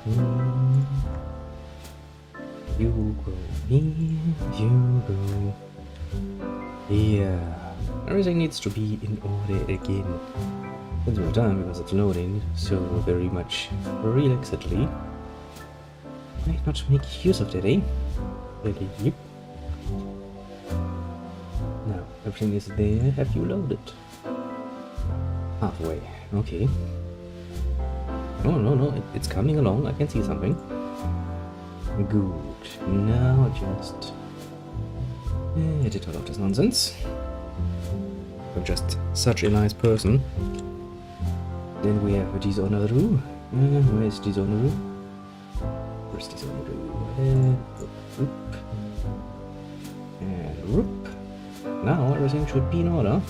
Mm. You go here, you go here. Everything needs to be in order again. Takes more time because it's loading so very much relaxedly. Might not make use of that, eh? Really, yep. Now, everything is there. Have you loaded? Halfway. Okay. No, no, no. It's coming along. I can see something. Good. Now just edit all of this nonsense. I'm just such a nice person. Then we have a Dishonored. Where's Dishonored? Where's Dishonored? And whoop. Now everything should be in order.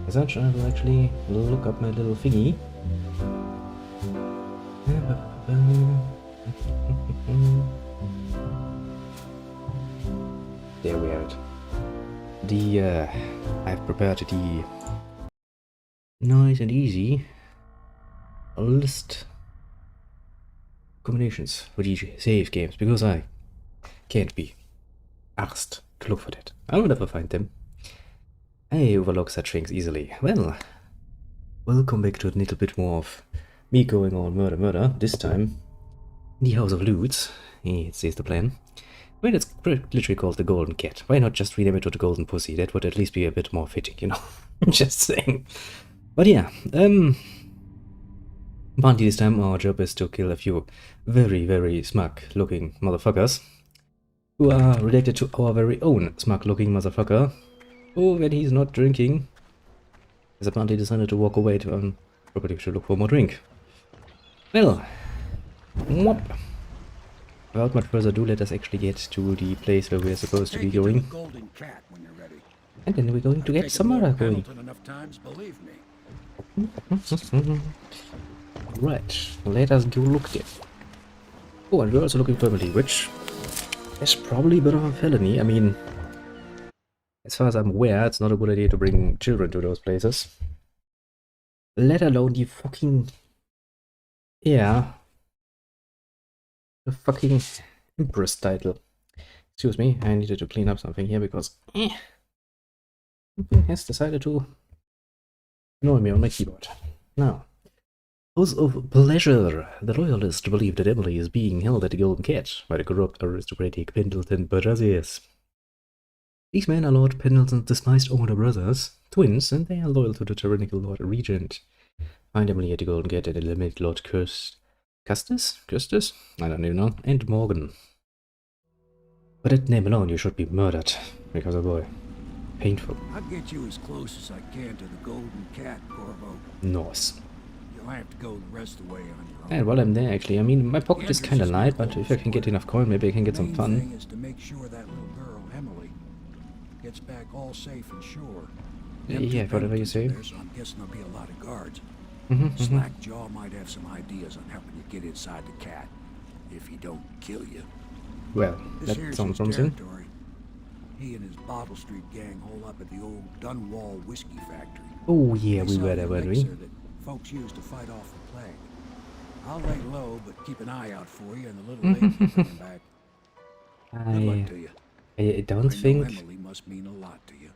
As such, I will actually look up my little thingy. There we have it. I've prepared the nice and easy list combinations for the save games, because I can't be asked to look for that. I will never find them. I overlook such things easily. Well, welcome back to a little bit more of me going on murder, this time in the House of Lewds. It says the plan. Well, it's literally called the Golden Cat. Why not just rename it to the Golden Pussy? That would at least be a bit more fitting, you know. Just saying. But yeah, apparently this time our job is to kill a few very, very smug-looking motherfuckers who are related to our very own smug-looking motherfucker, who, when he's not drinking, has apparently decided to walk away to property to look for more drink. Well, whoop. Without much further ado, let us actually get to the place where we're supposed to be going. And then we're going to get some other going. Right, let us go look there. Oh, and we're also looking for Emily, which is probably a bit of a felony. I mean, as far as I'm aware, it's not a good idea to bring children to those places. Let alone the fucking... yeah. The fucking Empress title. Excuse me, I needed to clean up something here because... something has decided to annoy me on my keyboard. Now, House of Pleasure. The Loyalists believe that Emily is being held at the Golden Cat by the corrupt aristocratic Pendleton brothers. These men are Lord Pendleton's despised older brothers, twins, and they are loyal to the tyrannical Lord Regent. Find Emily at the Golden Cat and eliminate Lord Custis? I don't even know. And Morgan. For that name alone, you should be murdered. Because, oh boy, painful. I'll get you as close as I can to the Golden Cat, Corvo. Nice. You'll have to go the rest of the way on your own. And while I'm there, actually, I mean, my pocket is kind of light, but if I can get enough coin, maybe I can get some fun. The main thing is to make sure that little girl, Emily, gets back all safe and sure. Yeah, whatever you say. So I'm guessing there'll be a lot of guards. Slackjaw might have some ideas on helping you get inside the cat, if he don't kill you. Well, that sounds promising. He and his Bottle Street gang hole up at the old Dunwall whiskey factory. Oh yeah, we were there, weren't we? That folks used to fight off the plague. I'll lay low, but keep an eye out for you and the little lady coming back. Good luck to you. I don't think... Emily must mean a lot to you.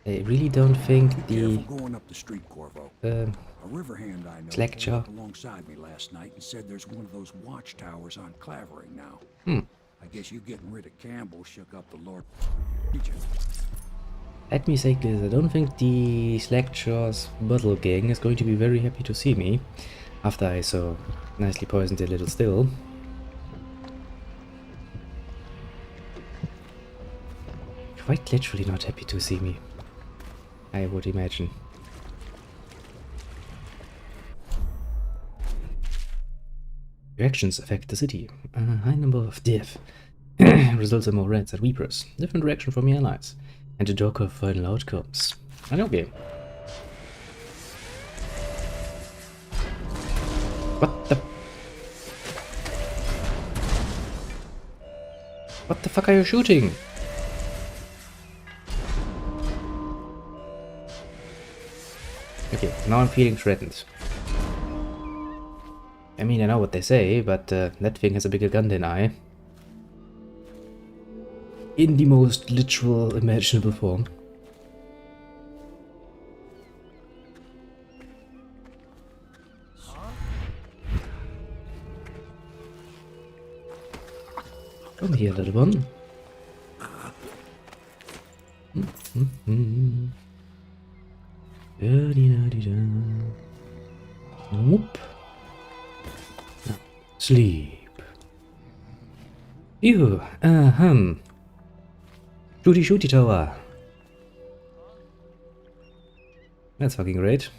I really don't think the... going up the street, Corvo. A river hand I know Slackjaw pulled up alongside me last night and said there's one of those watchtowers on Clavering now. I guess you getting rid of Campbell shook up the Lord. Let me say this, I don't think the Slackjaw's bottle gang is going to be very happy to see me after I so nicely poisoned their little still. Quite literally not happy to see me, I would imagine. Your actions affect the city. A high number of death results in more rats and weepers. Different reaction from your allies. And the talk of final outcomes. Okay. What the... What the fuck are you shooting? Okay, now I'm feeling threatened. I mean, I know what they say, but that thing has a bigger gun than I. In the most literal imaginable form. Come here, little one. Whoop. Now, sleep. Ew, Shooty shooty tower. That's fucking great.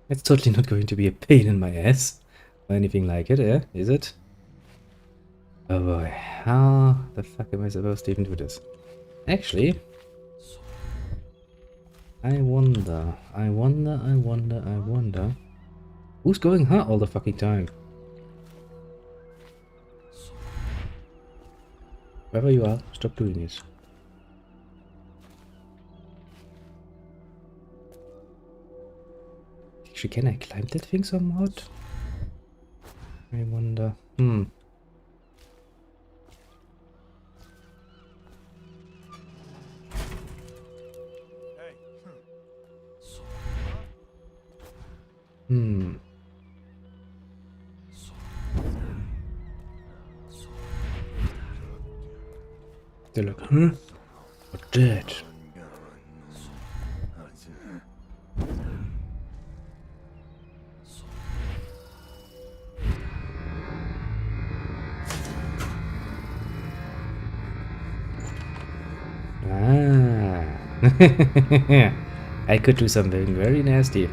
It's totally not going to be a pain in my ass. Or anything like it, eh? Is it? Oh boy, how the fuck am I supposed to even do this? Actually, I wonder. Who's going huh all the fucking time? Wherever you are, stop doing this. Actually, can I climb that thing somehow? I wonder. They're like, huh? What dead? Ah. I could do something very nasty.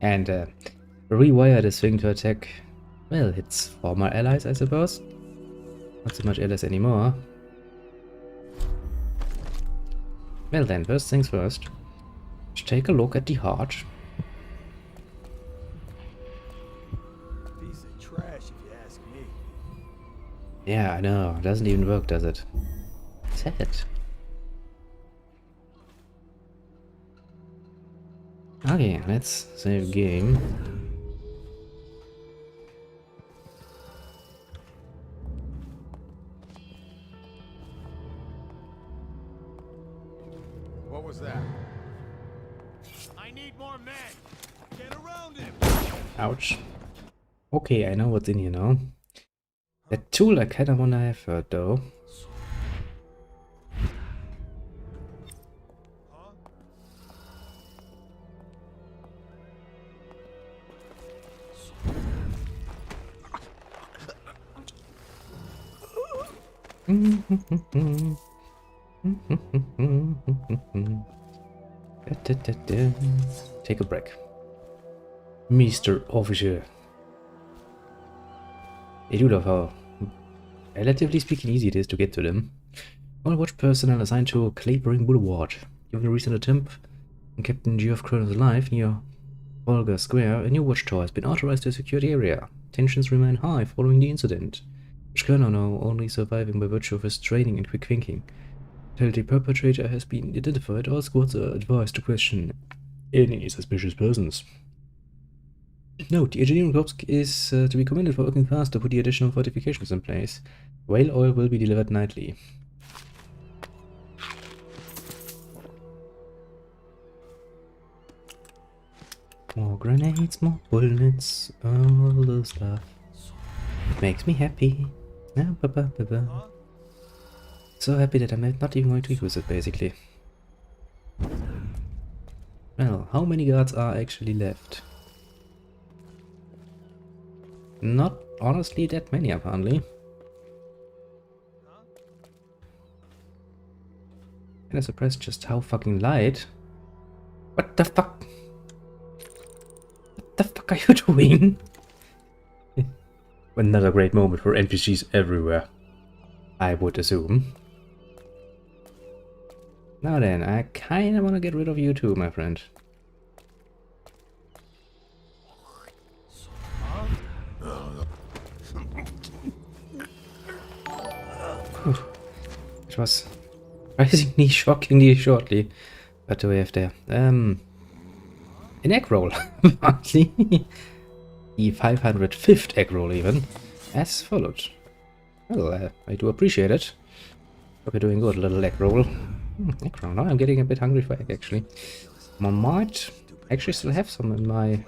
And rewire this thing to attack, well, its former allies, I suppose. Not so much allies anymore. Well then, first things first. Let's take a look at the heart. Piece of trash, if you ask me. Yeah, I know. Doesn't even work, does it? Sad. Okay, let's save game. What was that? I need more men. Get around him. Ouch. Okay, I know what's in here now. That tool I kinda wanna have heard though. Take a break. Mr. Officer. I do love how relatively speaking easy it is to get to them. All watch personnel assigned to Clavering Boulevard. Given a recent attempt on Captain Geoff Kroner's life near Volga Square, a new watchtower has been authorized to secure the area. Tensions remain high following the incident. Kerner, now only surviving by virtue of his training and quick thinking. Until the perpetrator has been identified, all squads are advised to question any suspicious persons. Note, the engineering corps is to be commended for working fast to put the additional fortifications in place. Whale oil will be delivered nightly. More grenades, more bullets, all the stuff. Makes me happy. So happy that I'm not even going to use it, basically. Well, how many guards are actually left? Not honestly that many, apparently. And I'm surprised just how fucking light. What the fuck? What the fuck are you doing? Another great moment for NPCs everywhere, I would assume. Now then, I kinda wanna get rid of you too, my friend. It was surprisingly shockingly shortly What do we have there? An egg roll, partly. The 505th egg roll even, as followed. Well, I do appreciate it. Hope you're doing good, little egg roll. Egg roll, now I'm getting a bit hungry for egg, actually. I might actually still have some in my...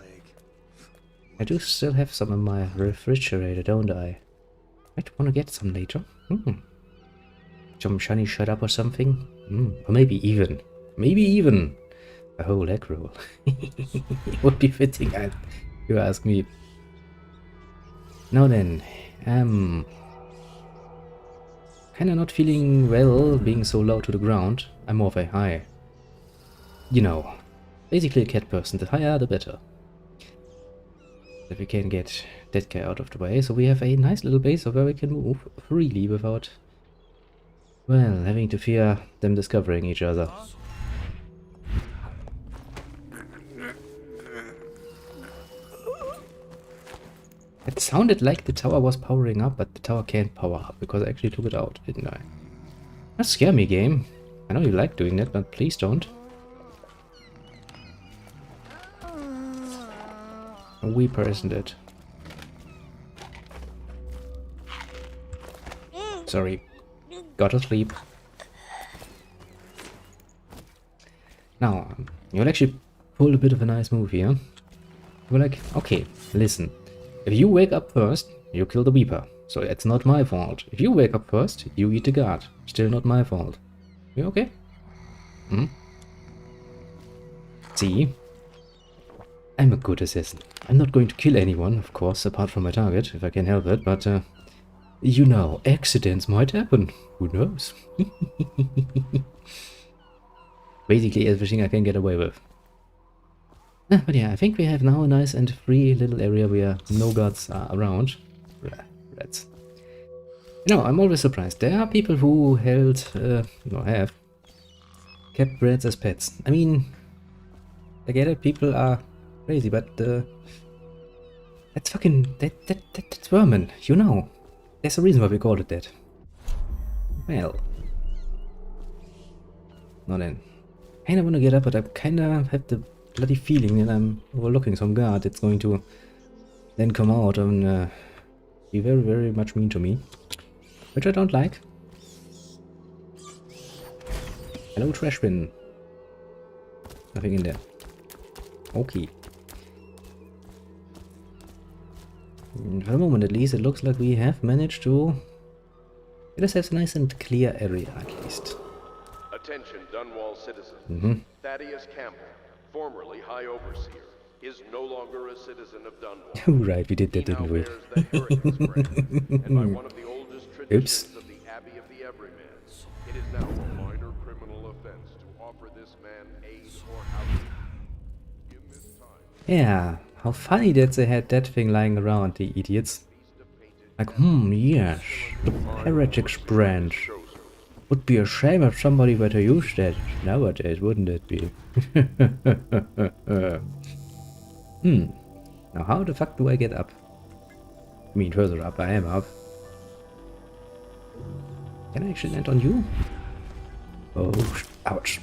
I do still have some in my refrigerator, don't I? Might want to get some later. Some shiny shut up or something. Or maybe even a whole egg roll. Would be fitting, if you ask me. Now then, kinda not feeling well being so low to the ground. I'm more of a high. You know, basically a cat person. The higher the better. If we can get that guy out of the way, so we have a nice little base of where we can move freely without, well, having to fear them discovering each other. It sounded like the tower was powering up, but the tower can't power up because I actually took it out, didn't I? Don't scare me, game. I know you like doing that, but please don't. A weeper, isn't it? Sorry. Gotta sleep. Now, you'll actually pull a bit of a nice move here. You're like, okay, listen. If you wake up first, you kill the weeper. So it's not my fault. If you wake up first, you eat the guard. Still not my fault. You okay? See? I'm a good assassin. I'm not going to kill anyone, of course, apart from my target, if I can help it, but, you know, accidents might happen. Who knows? Basically everything I can get away with. But yeah, I think we have now a nice and free little area where no guards are around. Rats. You know, I'm always surprised. There are people who held, have kept rats as pets. I mean, I get it, people are crazy, but that's fucking that's vermin, you know. There's a reason why we called it that. Well, now then, kinda wanna get up, but I kinda have the bloody feeling that I'm overlooking some guard that's going to then come out and be very, very much mean to me, which I don't like. Hello, trash bin. Nothing in there. Okay. For the moment, at least, it looks like we have managed to get ourselves a nice and clear area, at least. Attention, Dunwall citizens. Thaddeus Campbell, formerly High Overseer, is no longer a citizen of Dunwall. Right, we did that, didn't we? And by one of the oldest traditions of the Abbey of the Everyman, it is now a minor criminal offense to offer this man aid or housing. In this time, Yeah, how funny that they had that thing lying around, the idiots. Like, yes, the heretics branch. Would be a shame if somebody were to use that nowadays, wouldn't it be? Now how the fuck do I get up? I mean, further up, I am up. Can I actually land on you? Oh, ouch.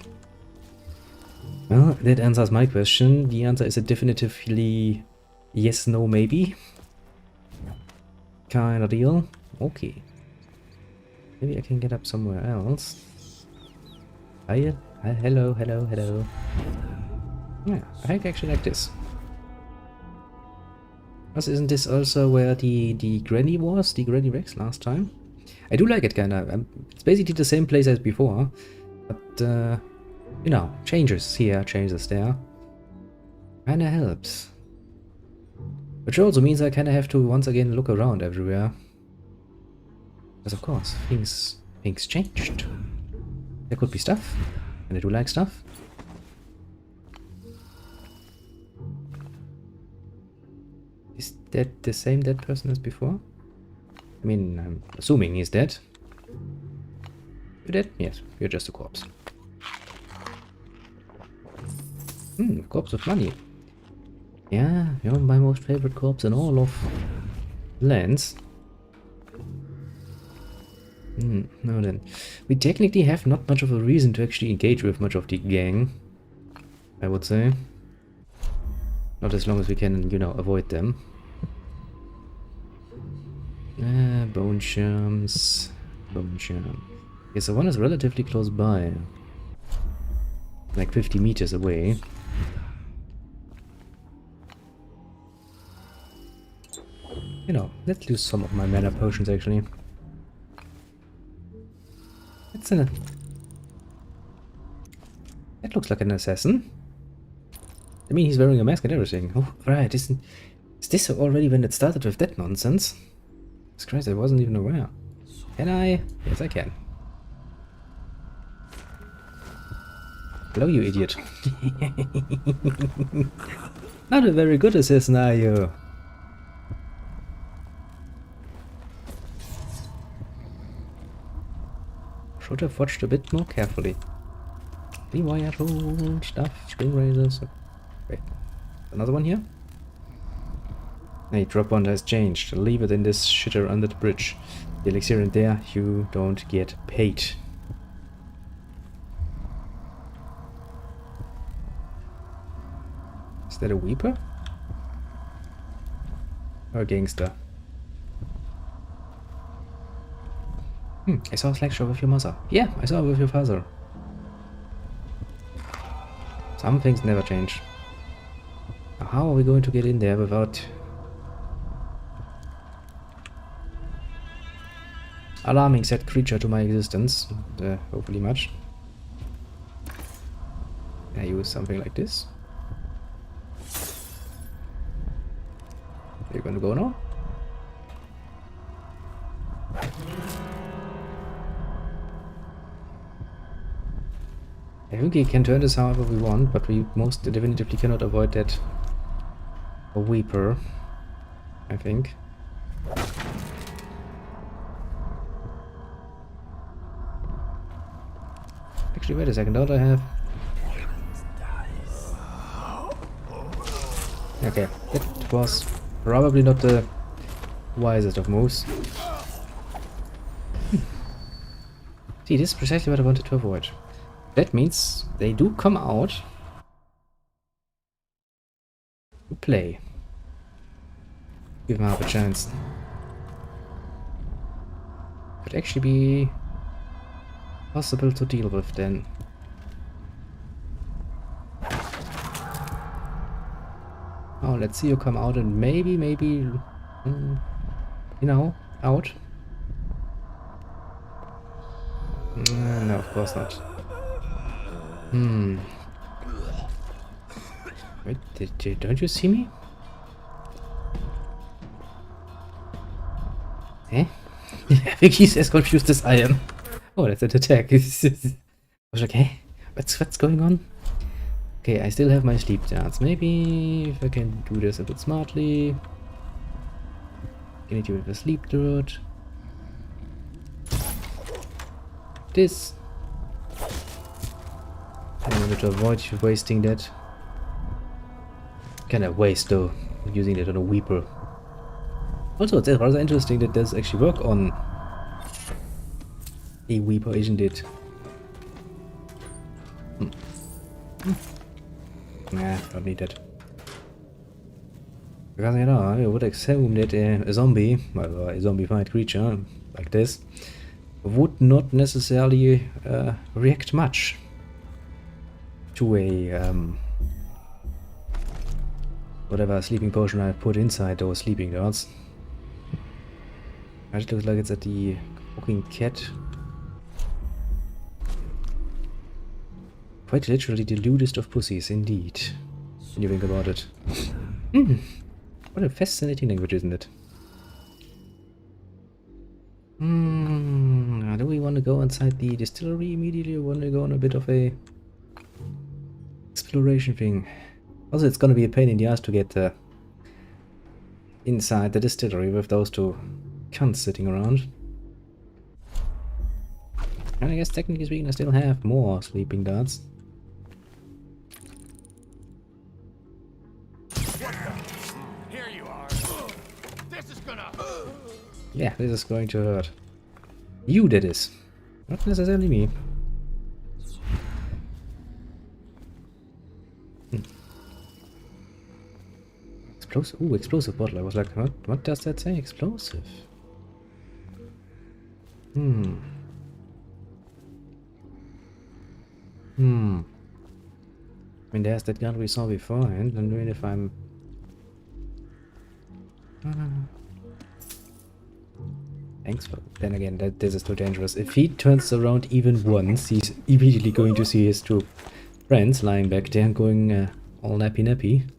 Well, that answers my question. The answer is a definitively yes, no, maybe. Kind of deal. Okay. Maybe I can get up somewhere else. Hiya. Hello, hello, hello. Yeah, I think I actually like this. Plus, isn't this also where the granny was? The granny Rex last time? I do like it kinda. It's basically the same place as before. But, you know, changes here, changes there. Kinda helps. Which also means I kinda have to once again look around everywhere. Because of course, things changed. There could be stuff, and I do like stuff. Is that the same dead person as before? I mean, I'm assuming he's dead. You're dead? Yes, you're just a corpse. Corpse of money. Yeah, you're my most favorite corpse in all of lands. Now then, we technically have not much of a reason to actually engage with much of the gang. I would say. Not as long as we can, you know, avoid them. Bone charms. Bone charm. Okay, so one is relatively close by. Like 50 meters away. You know, let's use some of my mana potions actually. That's a... That looks like an assassin. I mean, he's wearing a mask and everything. Oh, right, is this already when it started with that nonsense? Jesus Christ, I wasn't even aware. Can I? Yes, I can. Hello, you idiot. Not a very good assassin, are you? Should have watched a bit more carefully. Rewire tool, stuff, string razors. Wait, another one here? Hey, drop bond has changed. Leave it in this shitter under the bridge. The elixir in there, you don't get paid. Is that a weeper? Or a gangster? I saw a slideshow with your mother. Yeah, I saw it with your father. Some things never change. Now, how are we going to get in there without alarming said creature to my existence? Hopefully much. Can I use something like this? Are you going to go now? I think we can turn this however we want, but we most definitively cannot avoid that a weeper, I think. Actually, wait a second, don't I have... Okay, that was probably not the wisest of moves. See, this is precisely what I wanted to avoid. That means they do come out to play. Give them half a chance. Could actually be possible to deal with then. Oh, let's see you come out and maybe, you know, out. No, of course not. Wait, don't you see me? Eh? I think he's as confused as I am. Oh, that's an attack. I was like, hey, what's going on? Okay, I still have my sleep dance. Maybe if I can do this a bit smartly. Can I do it with a sleep dart? This. I wanted to avoid wasting that. Kind of waste though, using that on a weeper. Also, it's rather interesting that does actually work on a weeper, isn't it? Nah, don't need that. Because you know, I would assume that a zombie, well, a zombified creature like this, would not necessarily react much to a whatever sleeping potion I put inside those sleeping darts. It looks like it's at the fucking cat. Quite literally the lewdest of pussies, indeed. When you think about it. What a fascinating language, isn't it? Do we want to go inside the distillery immediately, or want to go on a bit of a exploration thing? Also, it's gonna be a pain in the ass to get inside the distillery with those two cunts sitting around. And I guess technically speaking, I still have more sleeping darts. Here you are. This is gonna. Yeah, this is going to hurt. You did this, not necessarily me. explosive. Ooh, explosive bottle. I was like, what does that say? Explosive. Hmm. I mean, there's that gun we saw beforehand, and even if I'm... Thanks for... Then again, this is too dangerous. If he turns around even once, he's immediately going to see his two friends lying back there going all nappy.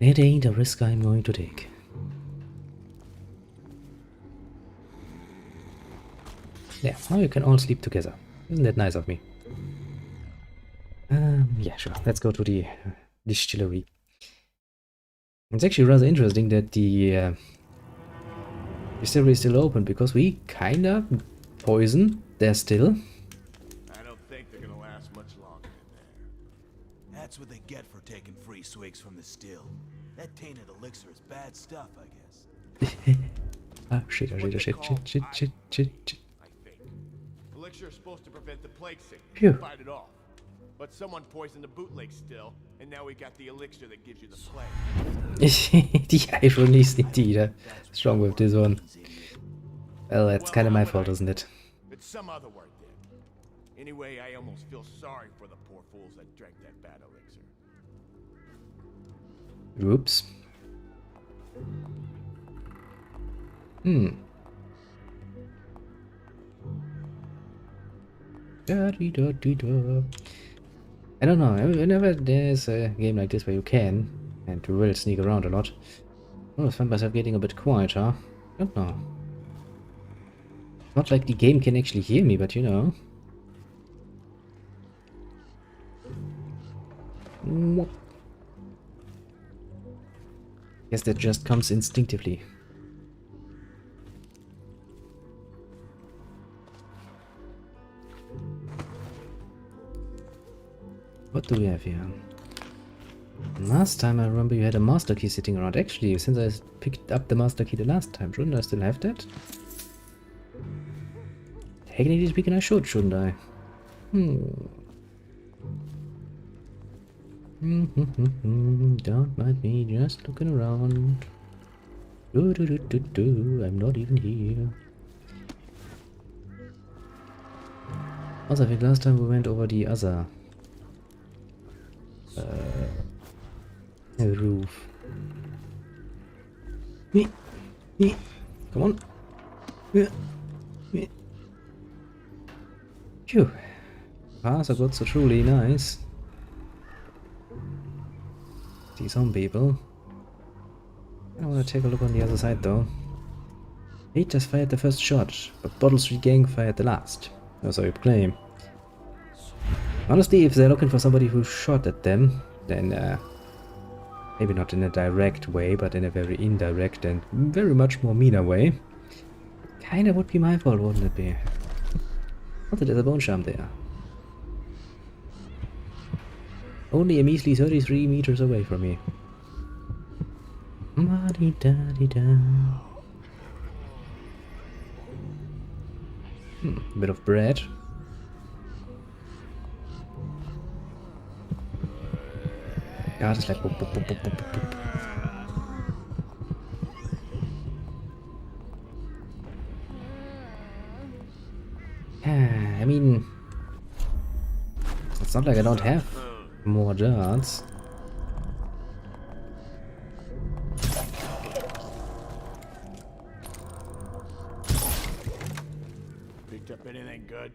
It ain't a risk I'm going to take. Yeah, now you can all sleep together. Isn't that nice of me? Yeah, sure. Let's go to the distillery. It's actually rather interesting that the distillery is still open, because we kinda poisoned their still. I don't think they're gonna last much longer in there. That's what they get for taking free swigs from the still. That tainted elixir is bad stuff, I guess. Ah, shit. I think. Elixir is supposed to prevent the plague sickness. Phew. Fight it off. But someone poisoned the bootleg still, and now we got the elixir that gives you the plague. The irony is indeed strong with this one. Well, that's kind of my fault, isn't it? It's some other word then. Anyway, I almost feel sorry for the poor fools that drank that bad elixir. Oops. Da-dee-da-dee-da. I don't know, whenever there's a game like this where you can, and you will sneak around a lot, I always find myself getting a bit quieter. I don't know. Not like the game can actually hear me, but you know. Guess that just comes instinctively. What do we have here? Last time I remember you had a master key sitting around. Actually, since I picked up the master key the last time, shouldn't I still have that? Technically speaking, I should, shouldn't I? Don't mind me, just looking around. I'm not even here. Also, I think last time we went over the other roof. Come on. Phew. Paths are got so truly nice. See some people. I want to take a look on the other side though. 8 just fired the first shot, but Bottle Street Gang fired the last. Or so you claim. Honestly, if they're looking for somebody who shot at them, then maybe not in a direct way, but in a very indirect and very much more meaner way, kinda would be my fault, wouldn't it be? Also, there's a bone charm there. Only a measly 33 meters away from me. Ma-di-da-di-da. Bit of bread. Yeah, just like boop, boop, boop, boop, boop, boop. I mean, it's not like I don't have more darts. Picked up anything good?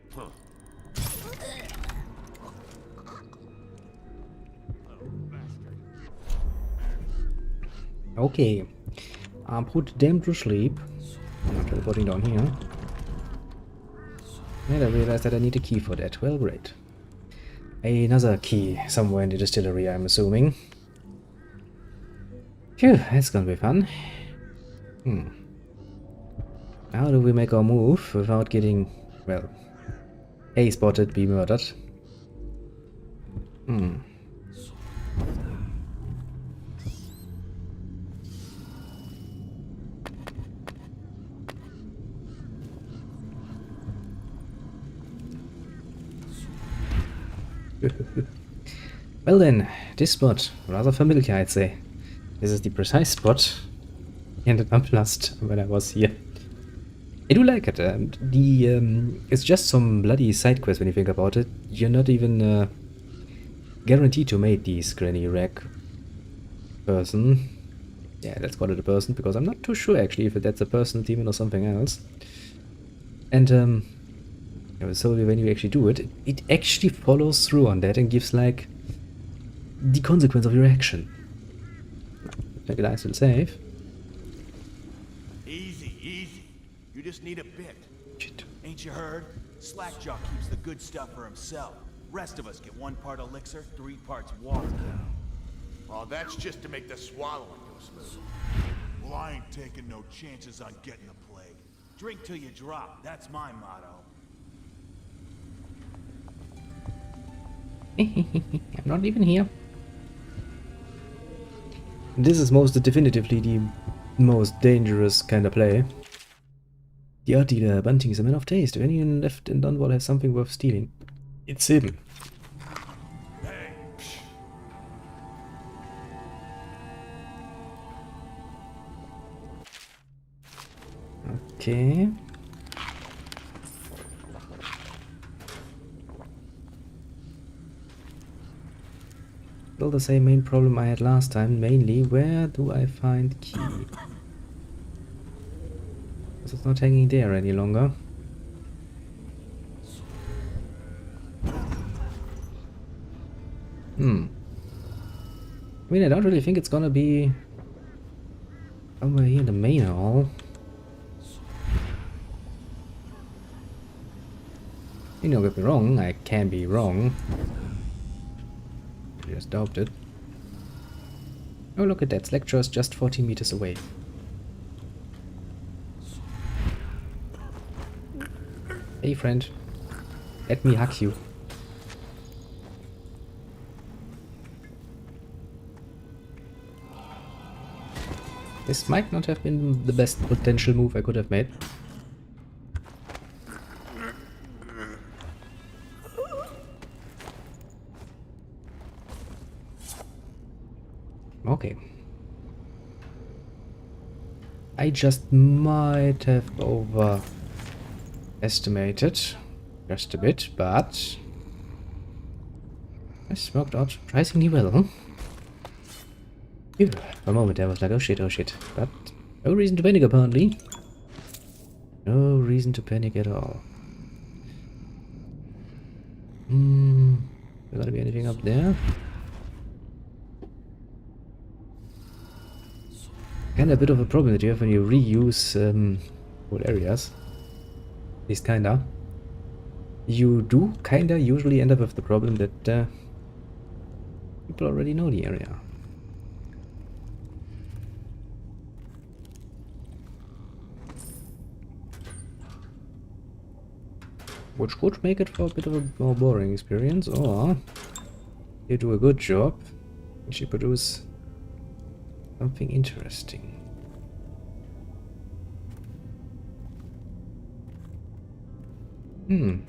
Okay, put them to sleep. I'm not teleporting down here. And I realized that I need a key for that. Well, great. Another key somewhere in the distillery, I'm assuming. Phew, that's gonna be fun. How do we make our move without getting, well, A spotted, B murdered? Well then, this spot, rather familiar I'd say. This is the precise spot I ended up lost when I was here. I do like it. It's just some bloody side quest when you think about it. You're not even guaranteed to meet this granny wreck person. Yeah, let's call it a person, because I'm not too sure actually if that's a person, demon, or something else. And so when you actually do it, it actually follows through on that and gives like the consequence of your action. Make a nice little save. Easy, easy. You just need a bit. Shit. Ain't you heard? Slackjaw keeps the good stuff for himself. Rest of us get 1 part elixir, 3 parts water. Oh, that's just to make the swallowing go smooth. Well, I ain't taking no chances on getting the plague. Drink till you drop. That's my motto. I'm not even here. This is most definitively the most dangerous kind of play. The art dealer, Bunting, is a man of taste. If anyone left in Dunwall has something worth stealing, it's him. Hey, Okay. Still the same main problem I had last time, mainly where do I find key? Because it's not hanging there any longer. I mean, I don't really think it's gonna be somewhere here in the main hall. You know, get me wrong, I can be wrong. I just doubted it. Oh, look at that, Slackjaw's just 40 meters away. Hey friend, let me hug you. This might not have been the best potential move I could have made. Okay. I just might have overestimated just a bit, but this worked out surprisingly well. Phew, for a moment I was like, oh shit, but no reason to panic apparently. No reason to panic at all. There gonna be anything up there? Kinda a bit of a problem that you have when you reuse whole areas. At least kinda. You do kinda usually end up with the problem that people already know the area. Which would make it for a bit of a more boring experience, or you do a good job, actually produce something interesting.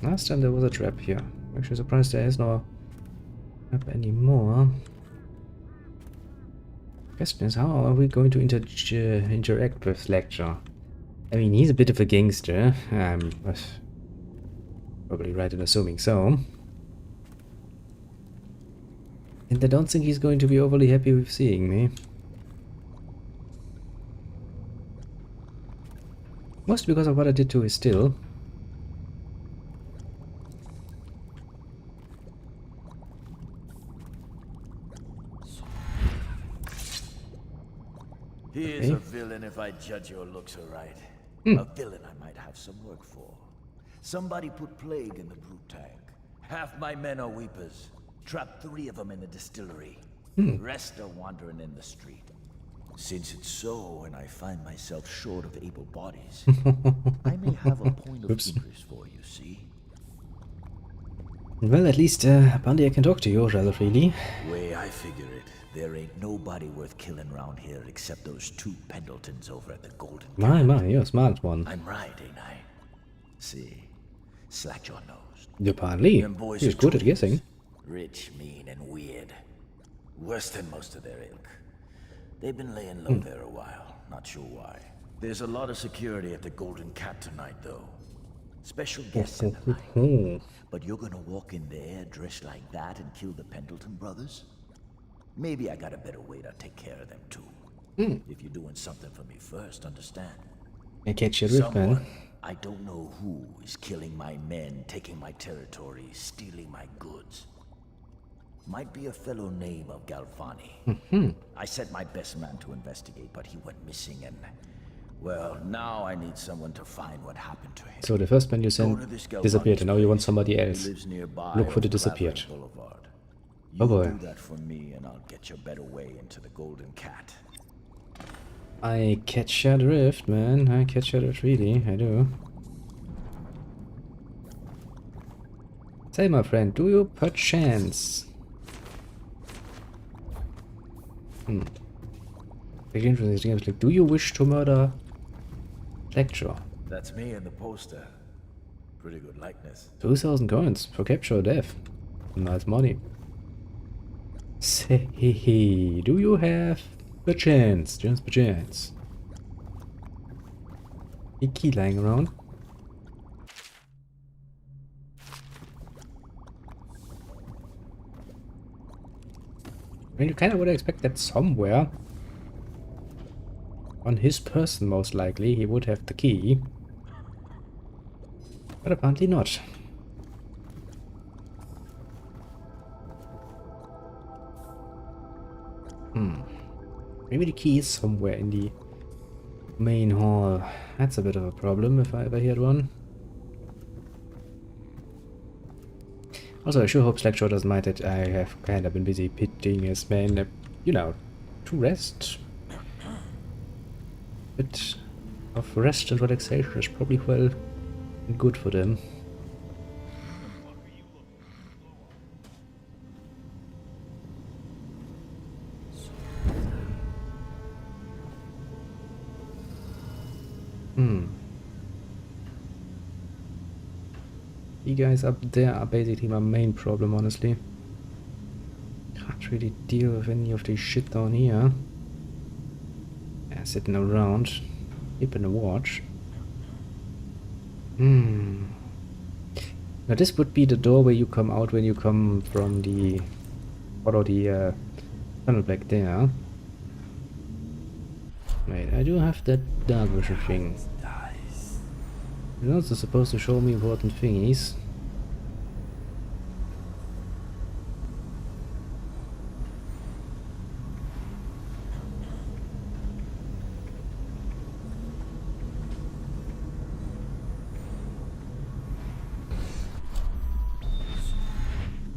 Last time there was a trap here. Actually surprised there is no trap anymore. Question is, how are we going to interact with Slackjaw? I mean, he's a bit of a gangster. I'm probably right in assuming so. And I don't think he's going to be overly happy with seeing me. Mostly because of what I did to his still. He is a villain if I judge your looks aright. A villain I might have some work for. Somebody put plague in the brute tank. Half my men are weepers. Trapped 3 of them in the distillery. Rest are wandering in the street. Since it's so, and I find myself short of able bodies, I may have a point of interest for you, see? Well, at least apparently I can talk to you rather freely. Way I figure it, there ain't nobody worth killing round here except those 2 Pendletons over at the Golden My, you're a smart one. I'm right, ain't I? See, Slackjaw knows. Apparently, Them boys he's are good at trolls. guessing. Rich, mean, and weird. Worse than most of their ilk. They've been laying low there a while. Not sure why. There's a lot of security at the Golden Cat tonight, though. Special guests in the line. But you're gonna walk in there dressed like that and kill the Pendleton brothers? Maybe I got a better way to take care of them too. If you're doing something for me first, understand? I catch your drift, man. I don't know who is killing my men, taking my territory, stealing my goods. Might be a fellow named of Galvani. I sent my best man to investigate, but he went missing and... Well, now I need someone to find what happened to him. So the first man you sent disappeared, and now you want somebody else. Look for the disappeared. Oh boy. Do that for me and I'll get your better way into the Golden Cat. I catch your drift, man. I catch your drift, really. I do. Say, my friend, do you perchance... Very interesting games. Like, do you wish to murder Lecture? That's me in the poster. Pretty good likeness. 2,000 coins for capture or death. Nice money. Say, do you have a chance? Just a chance. A key lying around. I mean, you kind of would expect that somewhere on his person, most likely, he would have the key. But apparently not. Maybe the key is somewhere in the main hall. That's a bit of a problem if I ever heard one. Also, I sure hope Slackjaw doesn't mind that I have kind of been busy pitting his men, you know, to rest. A bit of rest and relaxation is probably well and good for them. You guys up there are basically my main problem, honestly. Can't really deal with any of this shit down here. Yeah, sitting around, keeping a watch. Now this would be the door where you come out when you come from the... follow the tunnel back there. Wait, I do have that dark vision thing. You're also supposed to show me important thingies.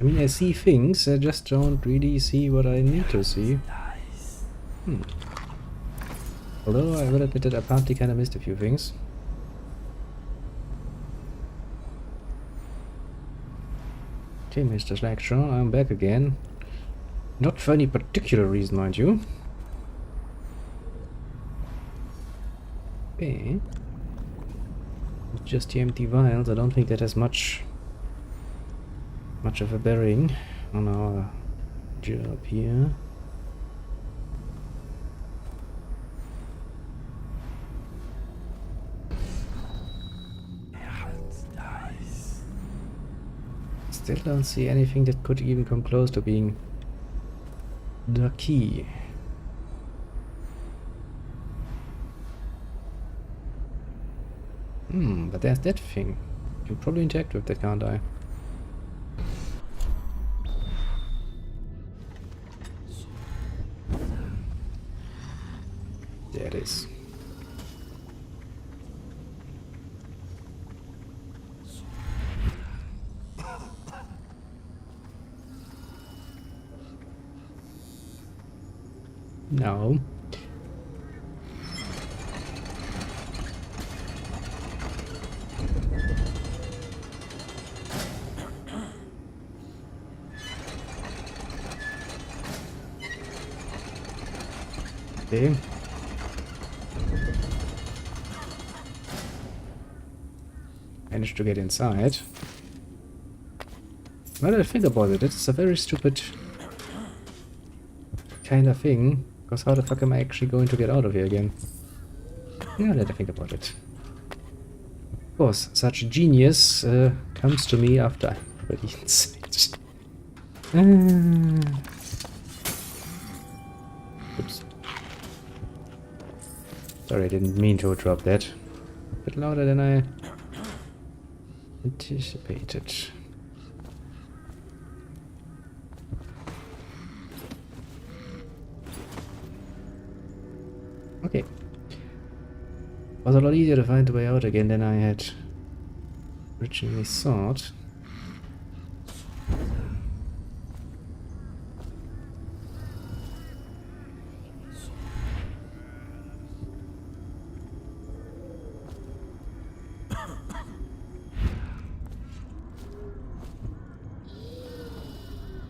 I mean, I see things, I just don't really see what I need to see. Although I will admit that I partly kind of missed a few things. Okay, Mr. Slackshaw, I'm back again. Not for any particular reason, mind you. Okay. It's just the empty vials. I don't think that has much of a bearing on our job here. Still don't see anything that could even come close to being the key. But there's that thing. I can probably interact with that, can't I? There it is. No. Okay. Managed to get inside. Well, I think about it. It's a very stupid kind of thing. Because how the fuck am I actually going to get out of here again? Yeah, let me think about it. Of course, such genius comes to me after I'm already inside. Oops. Sorry, I didn't mean to drop that. A bit louder than I anticipated. Okay. Was a lot easier to find the way out again than I had originally thought.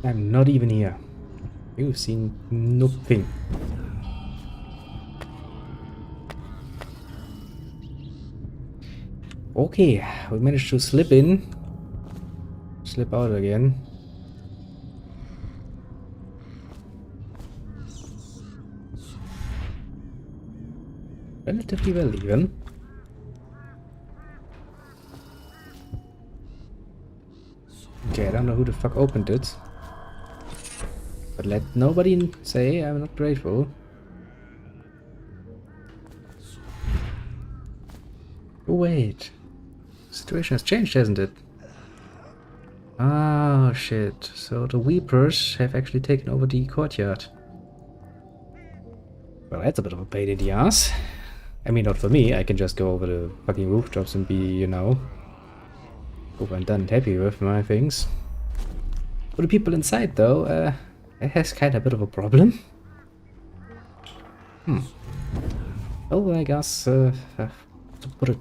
I'm not even here. You've seen nothing. Okay, we managed to slip in. Slip out again. Relatively well even. Okay, I don't know who the fuck opened it. But let nobody say I'm not grateful. Oh wait. The situation has changed, hasn't it? Ah, shit. So the Weepers have actually taken over the courtyard. Well, that's a bit of a pain in the ass. I mean, not for me. I can just go over the fucking rooftops and be, you know, over and done and happy with my things. For the people inside, though, it has kind of a bit of a problem. Well, I guess, to put it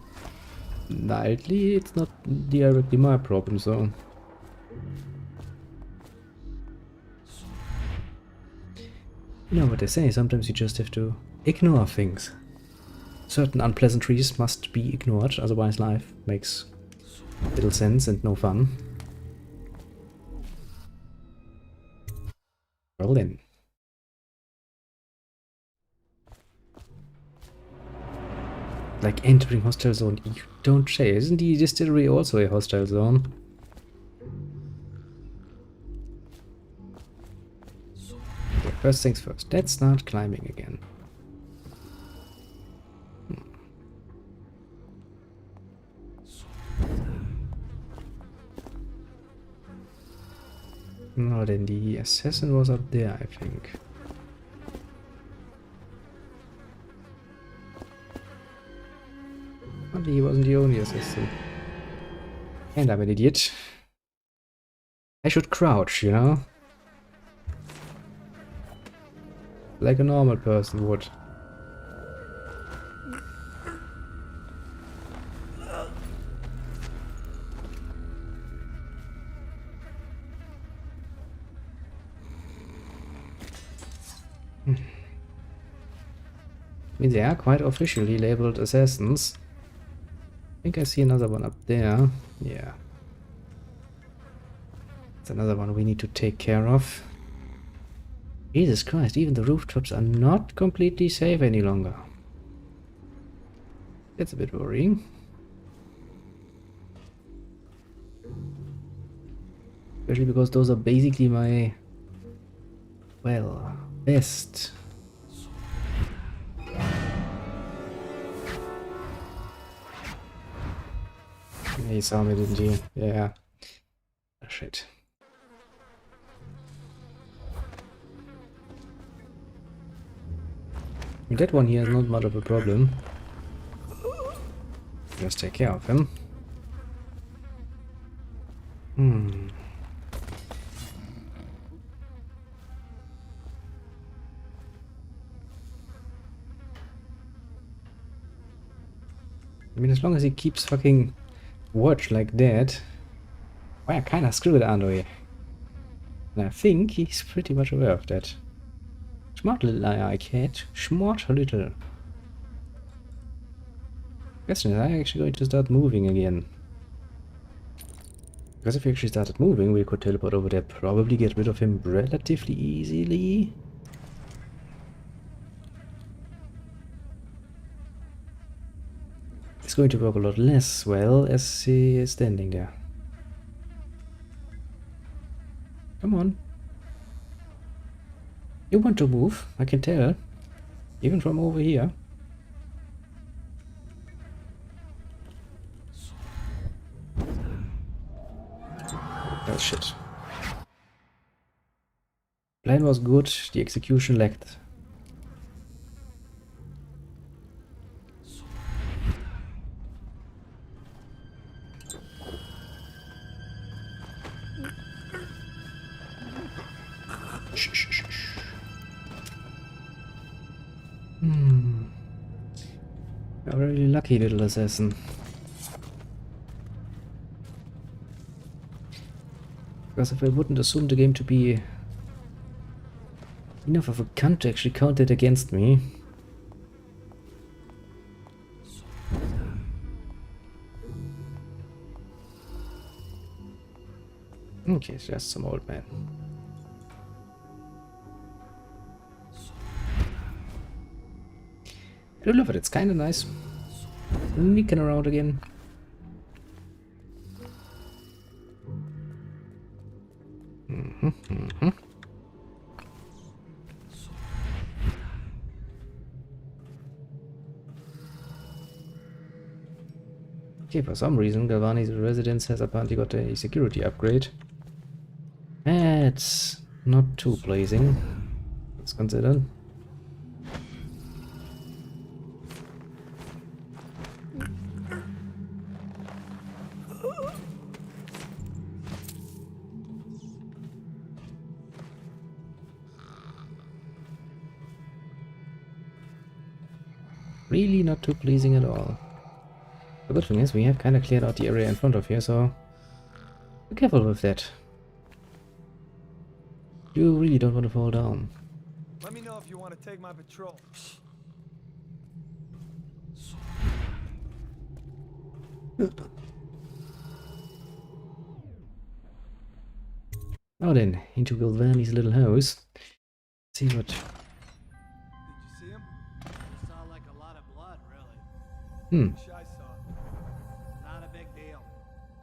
mildly, it's not directly my problem, so... You know what they say, sometimes you just have to ignore things. Certain unpleasantries must be ignored, otherwise life makes little sense and no fun. Well then. Like entering hostile zone, you don't say. Isn't the distillery also a hostile zone? Okay, first things first, let's start climbing again. No, then the assassin was up there, I think. But he wasn't the only assassin. And I'm an idiot. I should crouch, you know? Like a normal person would. I mean, they are quite officially labeled assassins. I think I see another one up there. Yeah. It's another one we need to take care of. Jesus Christ, even the rooftops are not completely safe any longer. That's a bit worrying. Especially because those are basically my, well, best. He saw me, didn't he? Yeah. Oh, shit. That one here is not much of a problem. Just take care of him. I mean, as long as he keeps fucking watch like that. We're kinda screwed, aren't we? And I think he's pretty much aware of that. Smart little eye cat. Smart little. Question is, I actually going to start moving again? Because if we actually started moving, we could teleport over there, probably get rid of him relatively easily. It's going to work a lot less well as he is standing there. Come on. You want to move, I can tell. Even from over here. Oh shit. Plan was good, the execution lacked. A really lucky little assassin. Because if I wouldn't assume the game to be enough of a cunt to actually count it against me. Okay, it's just some old man. I do love it, it's kinda nice. Sneaking around again. Okay, for some reason Galvani's residence has apparently got a security upgrade. That's not too pleasing, let's consider. Really not too pleasing at all. The good thing is we have kind of cleared out the area in front of here, so be careful with that. You really don't want to fall down. Let me know if you want to take my patrol. Now then, into Galvani's little house. See what... Did you see him? Saw like a lot of blood, really. Wish I saw it. Not a big deal.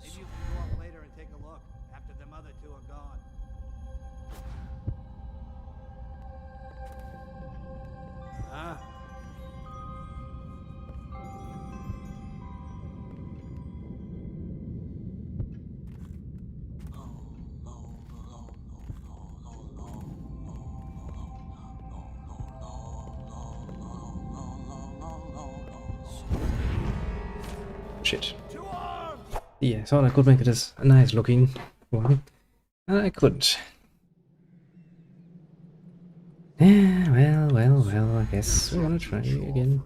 Maybe you can go up later and take a look after them other two are gone. Ah. Shit. Yeah, thought I could make it as a nice looking one. And I couldn't. Yeah, well, I guess we wanna try again.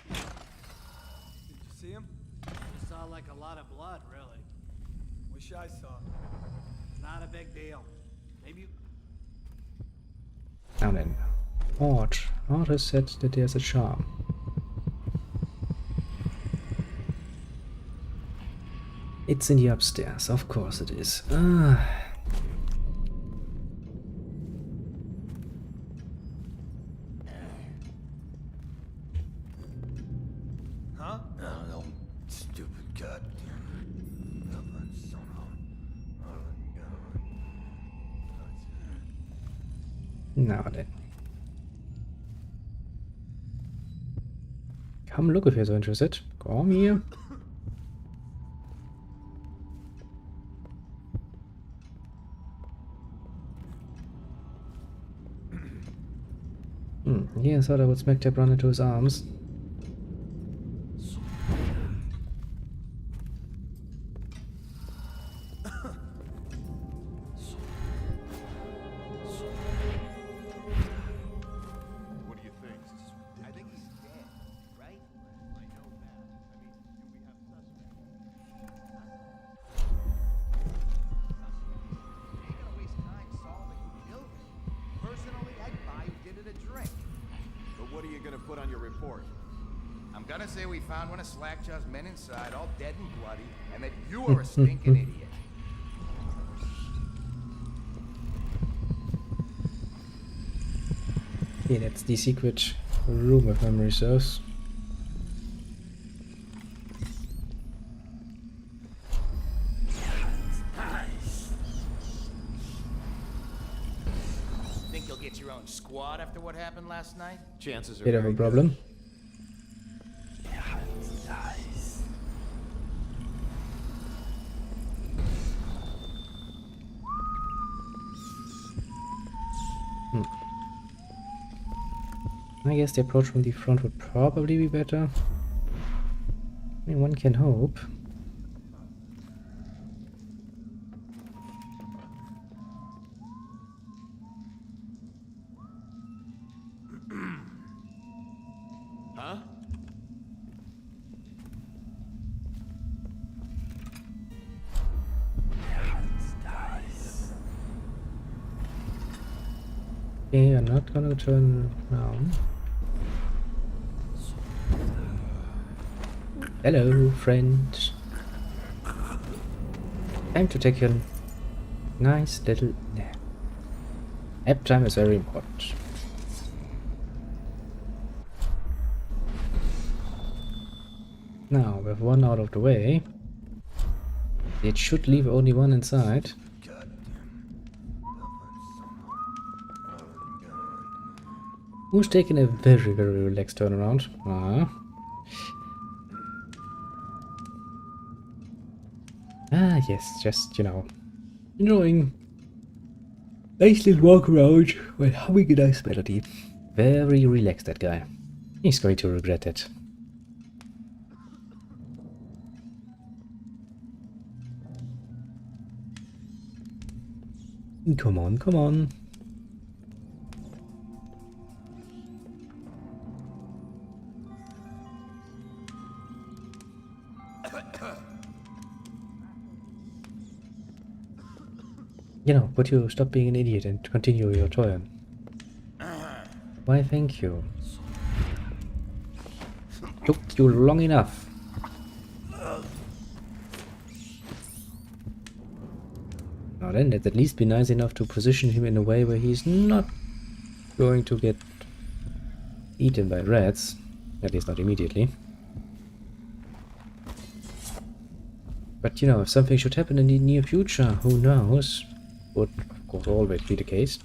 Did you see him? Saw like a lot of blood, really. Wish I saw it. Not a big deal. Maybe you... Now then. Art has said that there's a charm. It's in the upstairs, of course it is. Ah. Huh? No, stupid goddamn. Now then. Come look if you're so interested. Come here. Yeah, I thought I would smack tap run into his arms. What do you think? I think he's dead, right? I know that. I mean, do we have suspects? You ain't gonna waste time solving who killed him. Personally, I'd buy who did it a drink. But what are you gonna put on your report? I'm gonna say we found one of Slackjaw's men inside, all dead and bloody, and that you are a stinking idiot. Yeah, that's the secret room if memory serves. Think you'll get your own squad after what happened last night? Chances are Bit of very a problem. I guess the approach from the front would probably be better. I mean, one can hope. Huh? Okay, you're not gonna turn around. Hello, friend. Time to take a nice little nap. Nap time is very important. Now, with one out of the way, it should leave only one inside. Who's taking a very, very relaxed turnaround? Ah, yes, just, you know, enjoying nice little walk around while humming a nice melody. Very relaxed, that guy. He's going to regret it. Come on, come on. You know, would you stop being an idiot and continue your turn? Why, thank you. Took you long enough. Now then, let's at least be nice enough to position him in a way where he's not going to get eaten by rats. At least not immediately. But you know, if something should happen in the near future, who knows? Would of course always be the case.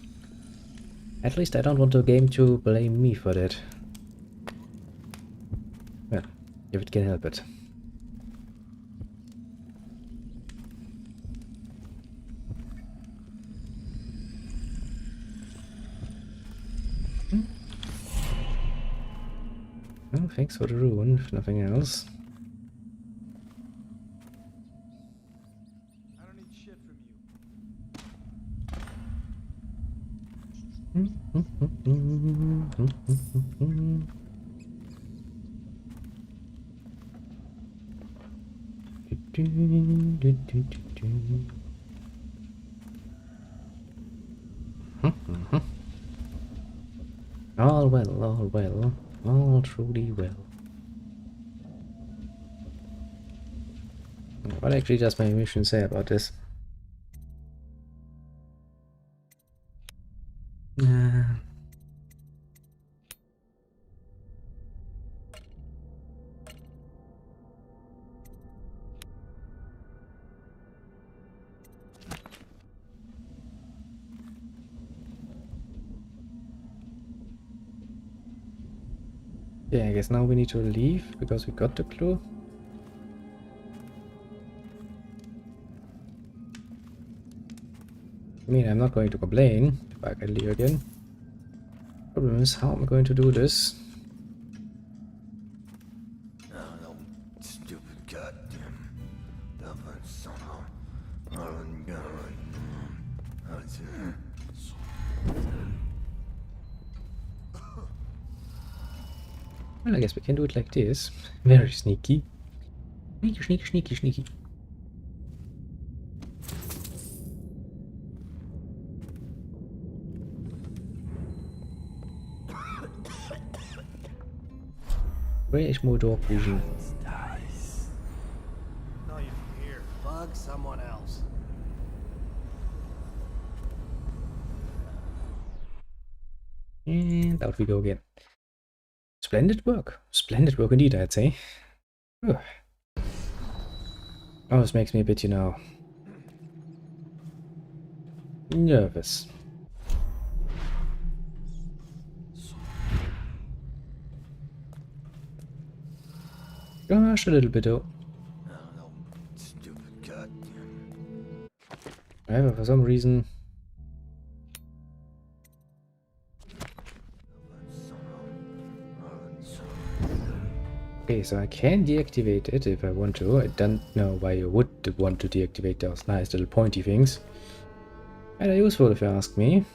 At least I don't want the game to blame me for that. Well, if it can help it. Oh, thanks for the rune, if nothing else. I don't need shit from you. All well, all truly well. What actually does my mission say about this? Yeah, I guess now we need to leave because we got the clue. I mean, I'm not going to complain if I can leave again. Problem is, how am I going to do this? Stupid goddamn stubborn son of Well, I guess we can do it like this. Very sneaky. Sneaky, sneaky, sneaky, sneaky. Where is more dog vision? No, you from here. Bug someone else. And out we go again. Splendid work. Splendid work indeed, I'd say. Ugh. Oh, this makes me a bit, you know, nervous. Gosh, a little bit though. Stupid goddamn. However, for some reason... Okay, so I can deactivate it if I want to. I don't know why you would want to deactivate those nice little pointy things. Kinda useful if you ask me.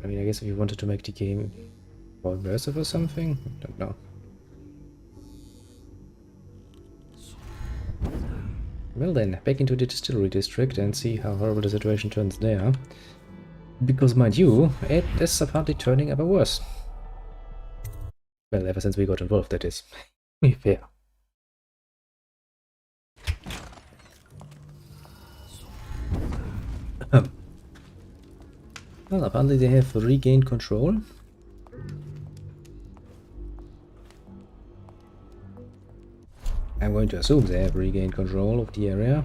I mean, I guess if you wanted to make the game more immersive or something, I don't know. Well then, back into the distillery district and see how horrible the situation turns there. Because mind you, it is apparently turning ever worse. Well, ever since we got involved, that is. To be fair. Well, apparently they have regained control. I'm going to assume they have regained control of the area.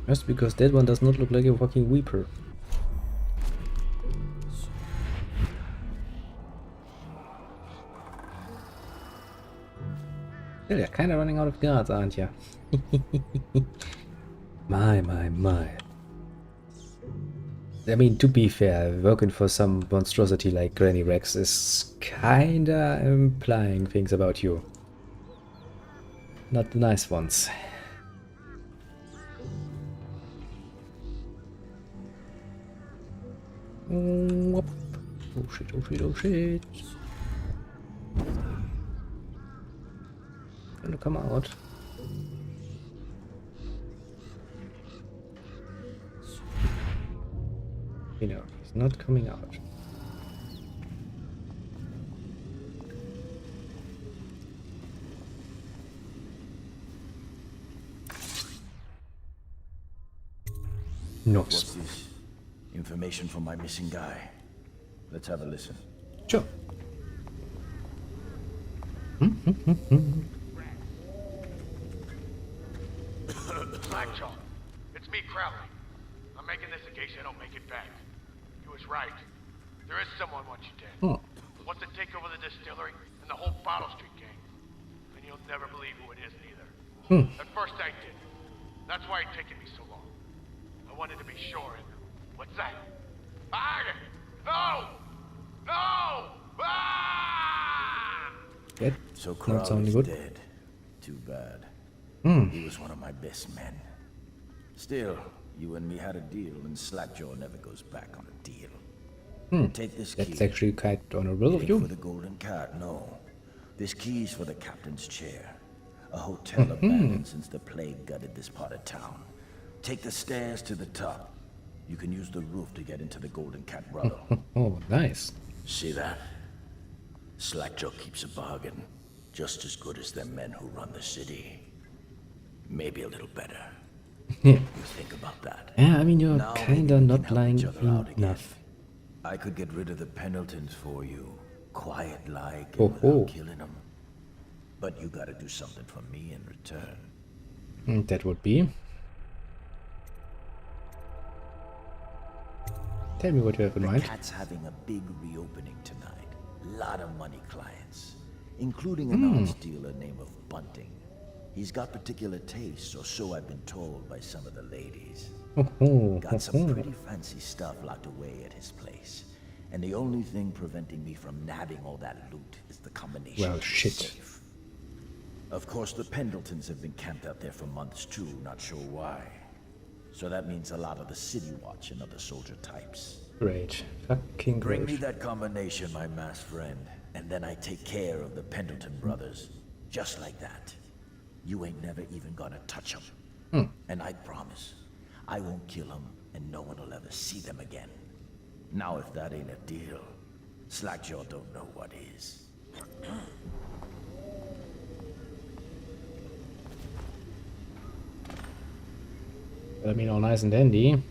Just because that one does not look like a fucking weeper. Still, you're kinda running out of guards, aren't you? My. I mean, to be fair, working for some monstrosity like Granny Rex is kinda implying things about you. Not the nice ones. Oh shit, oh shit, oh shit. Gonna come out. You know, he's not coming out. What's this? Information from my missing guy. Let's have a listen. Sure. Blackjaw, it's me, Crowley. I'm making this in case I don't make it back. You was right. There is someone wants you dead. Oh. Wants to take over the distillery and the whole Bottle Street gang. And you'll never believe who it is neither. At first I did. That's why it's taken me so long. I wanted to be sure. And what's that? No! No! Ah! That So not Crowley's sounding good. dead. Too bad. Hmm. He was one of my best men. Still, you and me had a deal, and Slackjaw never goes back on a deal. Take this key. That's actually quite honorable It of ain't you. for the Golden Cat, no. This key's for the captain's chair. A hotel abandoned since the plague gutted this part of town. Take the stairs to the top. You can use the roof to get into the Golden Cat Grotto. Oh, nice. See that? Slackjaw keeps a bargain. Just as good as the men who run the city. Maybe a little better. You think about that. Yeah, I mean, you're Now maybe kinda we can not help lying each other out again. enough. I could get rid of the Pendletons for you. Quiet like Oh, and without oh. killing them. But you gotta do something for me in return. That would be. Tell me what you have in The mind. Cat's having a big reopening tonight. Lot of money clients. Including an arms dealer named of Bunting. He's got particular tastes, or so I've been told by some of the ladies. Got some pretty fancy stuff locked away at his place. And the only thing preventing me from nabbing all that loot is the combination Well, of the shit. safe. Of course, the Pendletons have been camped out there for months too, not sure why. So that means a lot of the City Watch and other soldier types. Great. Fucking Bring me great. that combination, my masked friend, and then I take care of the Pendleton brothers. Just like that. You ain't never even gonna touch them. And I promise, I won't kill them, and no one will ever see them again. Now if that ain't a deal, Slackjaw don't know what is. I mean, all nice and dandy.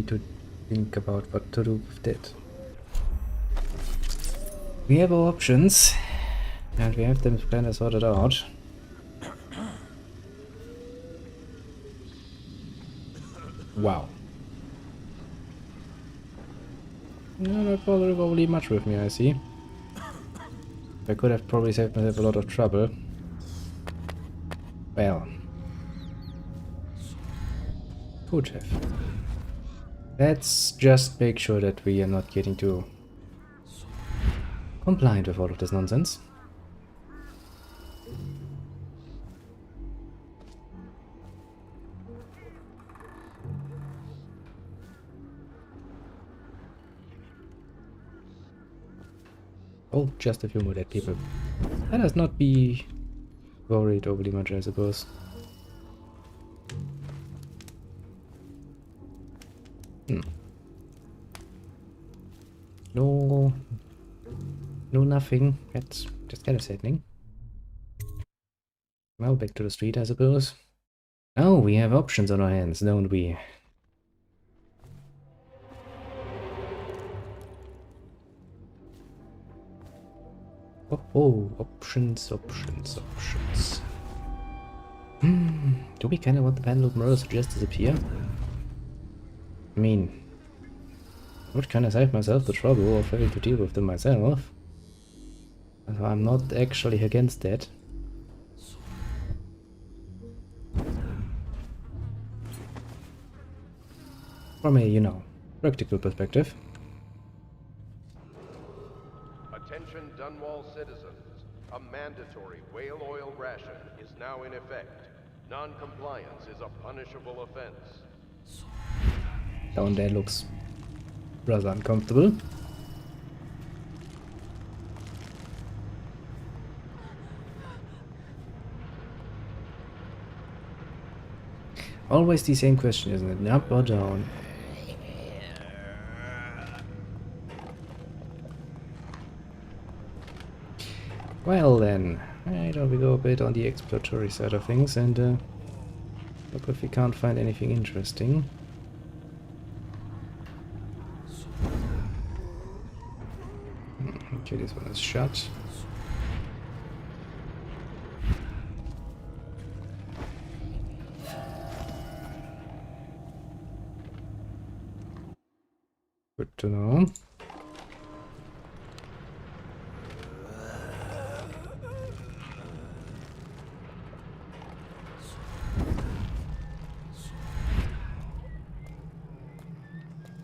to think about what to do with that. We have our options, and we have them kind of sorted out. Wow. No, not bothering overly much with me, I see. I could have probably saved myself a lot of trouble. Well. Could have. Let's just make sure that we are not getting too compliant with all of this nonsense. Oh, just a few more dead people. Let us not be worried overly much, I suppose. No, nothing. That's just kind of saddening. Well, back to the street, I suppose. Oh, we have options on our hands, don't we? Oh, options. Do we kind of want the Pendulum Murders to just disappear? I mean, I would kind of save myself the trouble of having to deal with them myself. So I'm not actually against that. From a, you know, practical perspective. Attention Dunwall citizens. A mandatory whale oil ration is now in effect. Non-compliance is a punishable offense. Down there looks rather uncomfortable. Always the same question, isn't it? Up or down? Well then, why don't we go a bit on the exploratory side of things and look if we can't find anything interesting. Okay, this one is shut. Good to know.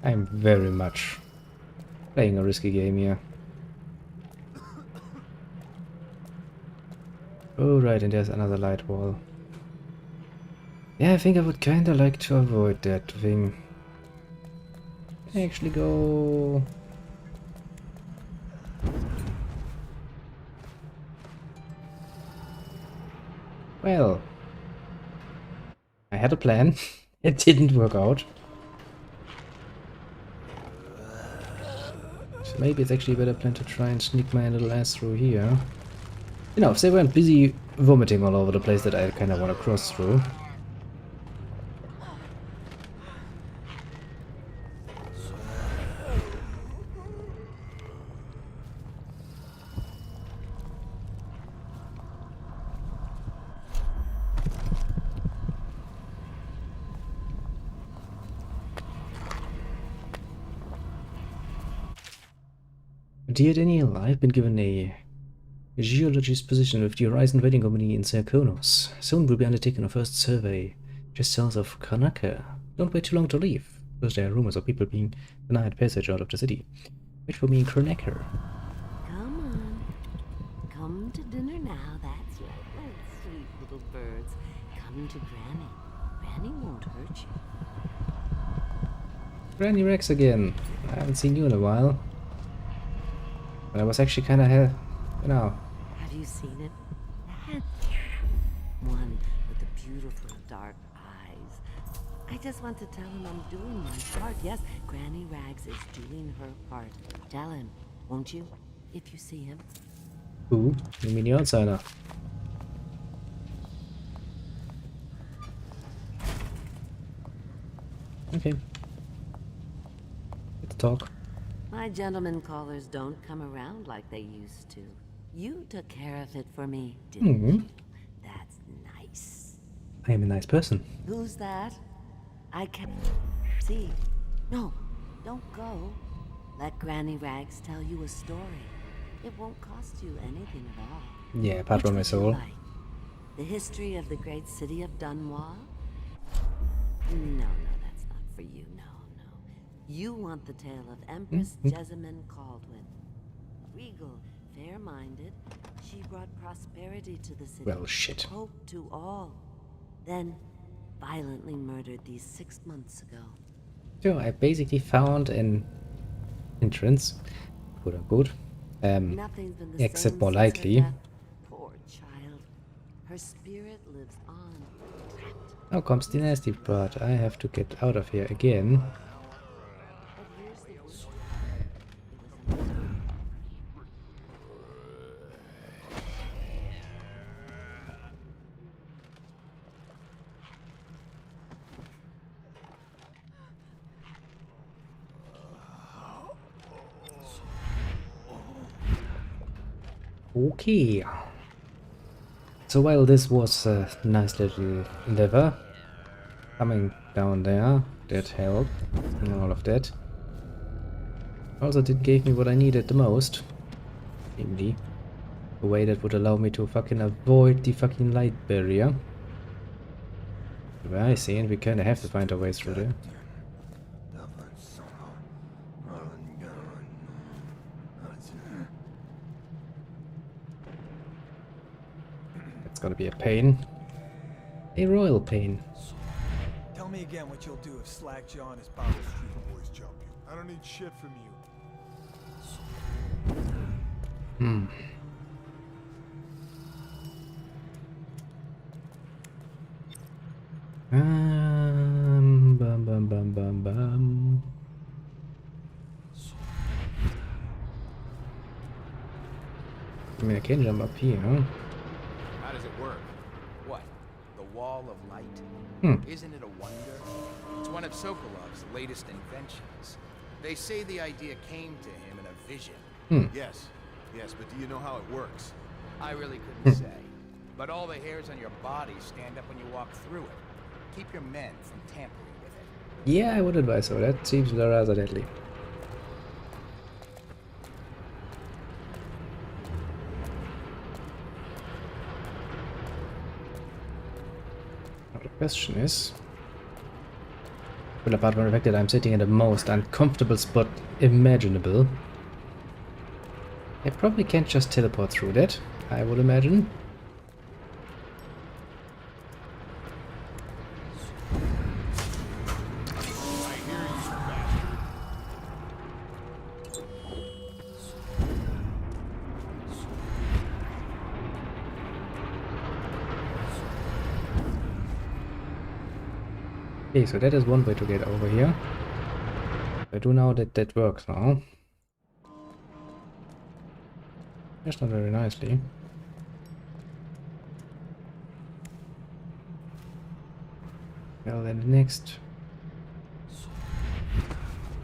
I'm very much playing a risky game here. Oh right, and there's another light wall. Yeah, I think I would kinda like to avoid that thing. Actually go... Well, I had a plan. It didn't work out. So maybe it's actually a better plan to try and sneak my little ass through here. You know, if they weren't busy vomiting all over the place that I kind of want to cross through. Dear Daniel, I've been given a geologist position with the Horizon Trading Company in Sarcastic. Soon we'll be undertaking our first survey just south of Karnaka. Don't wait too long to leave, because there are rumors of people being denied passage out of the city. Wait for me in Karnaka. Come on. Come to dinner now, that's right. Oh, sweet little birds. Come to Granny. Granny won't hurt you. Granny Rex again. I haven't seen you in a while. But I was actually kind of, you know. Have you seen it? That one with the beautiful dark eyes. I just want to tell him I'm doing my part. Yes, Granny Rags is doing her part. Tell him, won't you? If you see him. Who? You mean the outsider? Okay. talk. My gentlemen callers don't come around like they used to. You took care of it for me, didn't you? That's nice. I am a nice person. Who's that? I can't see. No, don't go. Let Granny Rags tell you a story. It won't cost you anything at all. Yeah, apart from my Which would soul. you like? The history of the great city of Dunwall? No, that's not for you. No. You want the tale of Empress Jessamine Caldwin. Regal, fair-minded, she brought prosperity to the city. Well, shit. Hope to all. Then, violently murdered these 6 months ago. So I basically found an entrance, quote unquote. Nothing's been the Except same more since her likely. death. Poor child. Her spirit lives on. Trapped. Now comes the nasty part. I have to get out of here again. But here's the issue. Okay. So while this was a nice little endeavor, coming down there, that helped, and all of that. Also did gave me what I needed the most. Namely, a way that would allow me to fucking avoid the fucking light barrier. Well, I see, and we kinda have to find our way through there. It's gonna be a pain. A royal pain. Tell me again what you'll do if Slackjaw and his Bottle Street boys jump you. I don't need shit from you. Bum bum bum bum bum. I mean, I can jump up here, huh? How does it work? What? The Wall of Light? Isn't it a wonder? It's one of Sokolov's latest inventions. They say the idea came to him in a vision. Yes, but do you know how it works? I really couldn't say. But all the hairs on your body stand up when you walk through it. Keep your men from tampering with it. Yeah, I would advise so. That seems rather deadly. Now the question is, well, apart from the fact that I'm sitting in the most uncomfortable spot imaginable, I probably can't just teleport through that, I would imagine. Okay, so that is one way to get over here. I do know that that works now. Just not very nicely. Well, then the next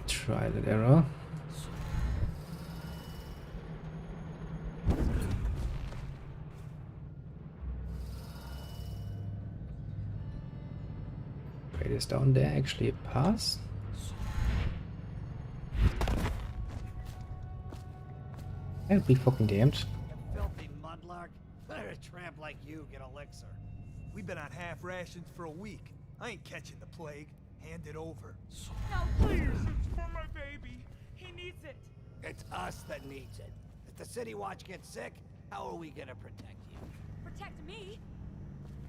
trial and error. Wait, is down there actually a pass? I'll be fucking damned. You filthy mudlark. Let a tramp like you get elixir. We've been on half rations for a week. I ain't catching the plague. Hand it over. No, please, it's for my baby. He needs it. It's us that needs it. If the City Watch gets sick, how are we gonna protect you? Protect me?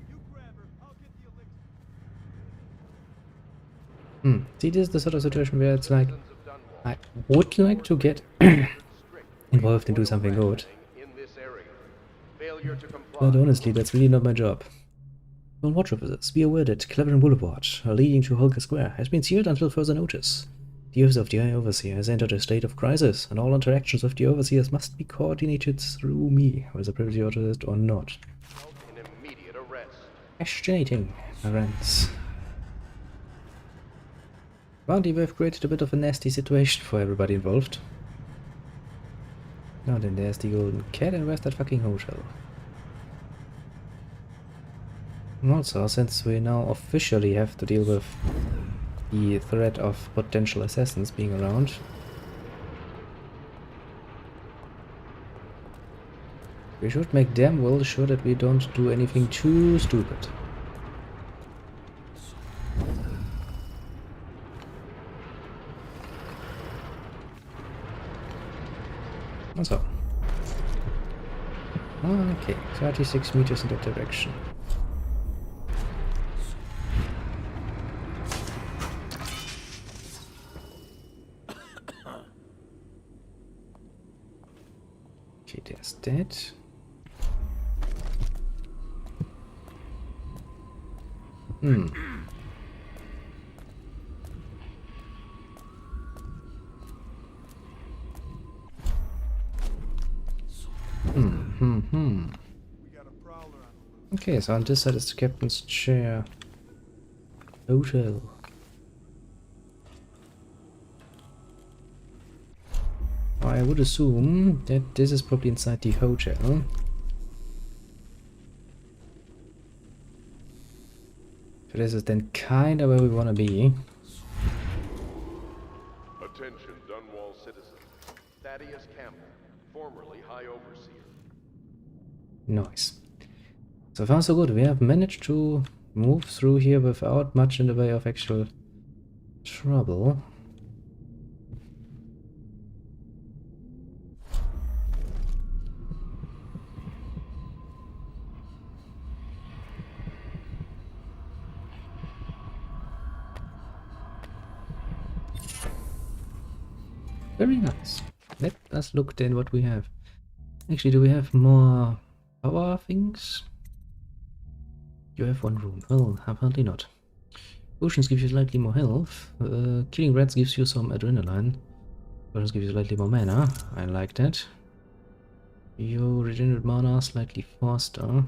You grab her. I'll get the elixir. See, this is the sort of situation where it's like, I would like to get involved and do something good. But honestly, that's really not my job. On watch officers, be aware that Clavering Boulevard, leading to Holger Square, has been sealed until further notice. The office of the High Overseer has entered a state of crisis, and all interactions with the Overseers must be coordinated through me, whether privacy authorized or not. Fascinating events. Apparently we've created a bit of a nasty situation for everybody involved. Now then, there's the golden cat, and where's that fucking hotel? And also, since we now officially have to deal with the threat of potential assassins being around, we should make damn well sure that we don't do anything too stupid. So. Okay, 36 meters in that direction. Okay, there's that. Okay, so on this side is the captain's chair. Hotel. I would assume that this is probably inside the hotel. So this is then kinda where we wanna be. Attention, Dunwall citizens. Thaddeus Campbell, formerly High Overseer. Nice. So far so good. We have managed to move through here without much in the way of actual trouble. Very nice. Let us look then what we have. Actually, do we have more power things? You have one room. Well, apparently not. Potions give you slightly more health. Killing rats gives you some adrenaline. Potions give you slightly more mana. I like that. You regenerate mana slightly faster.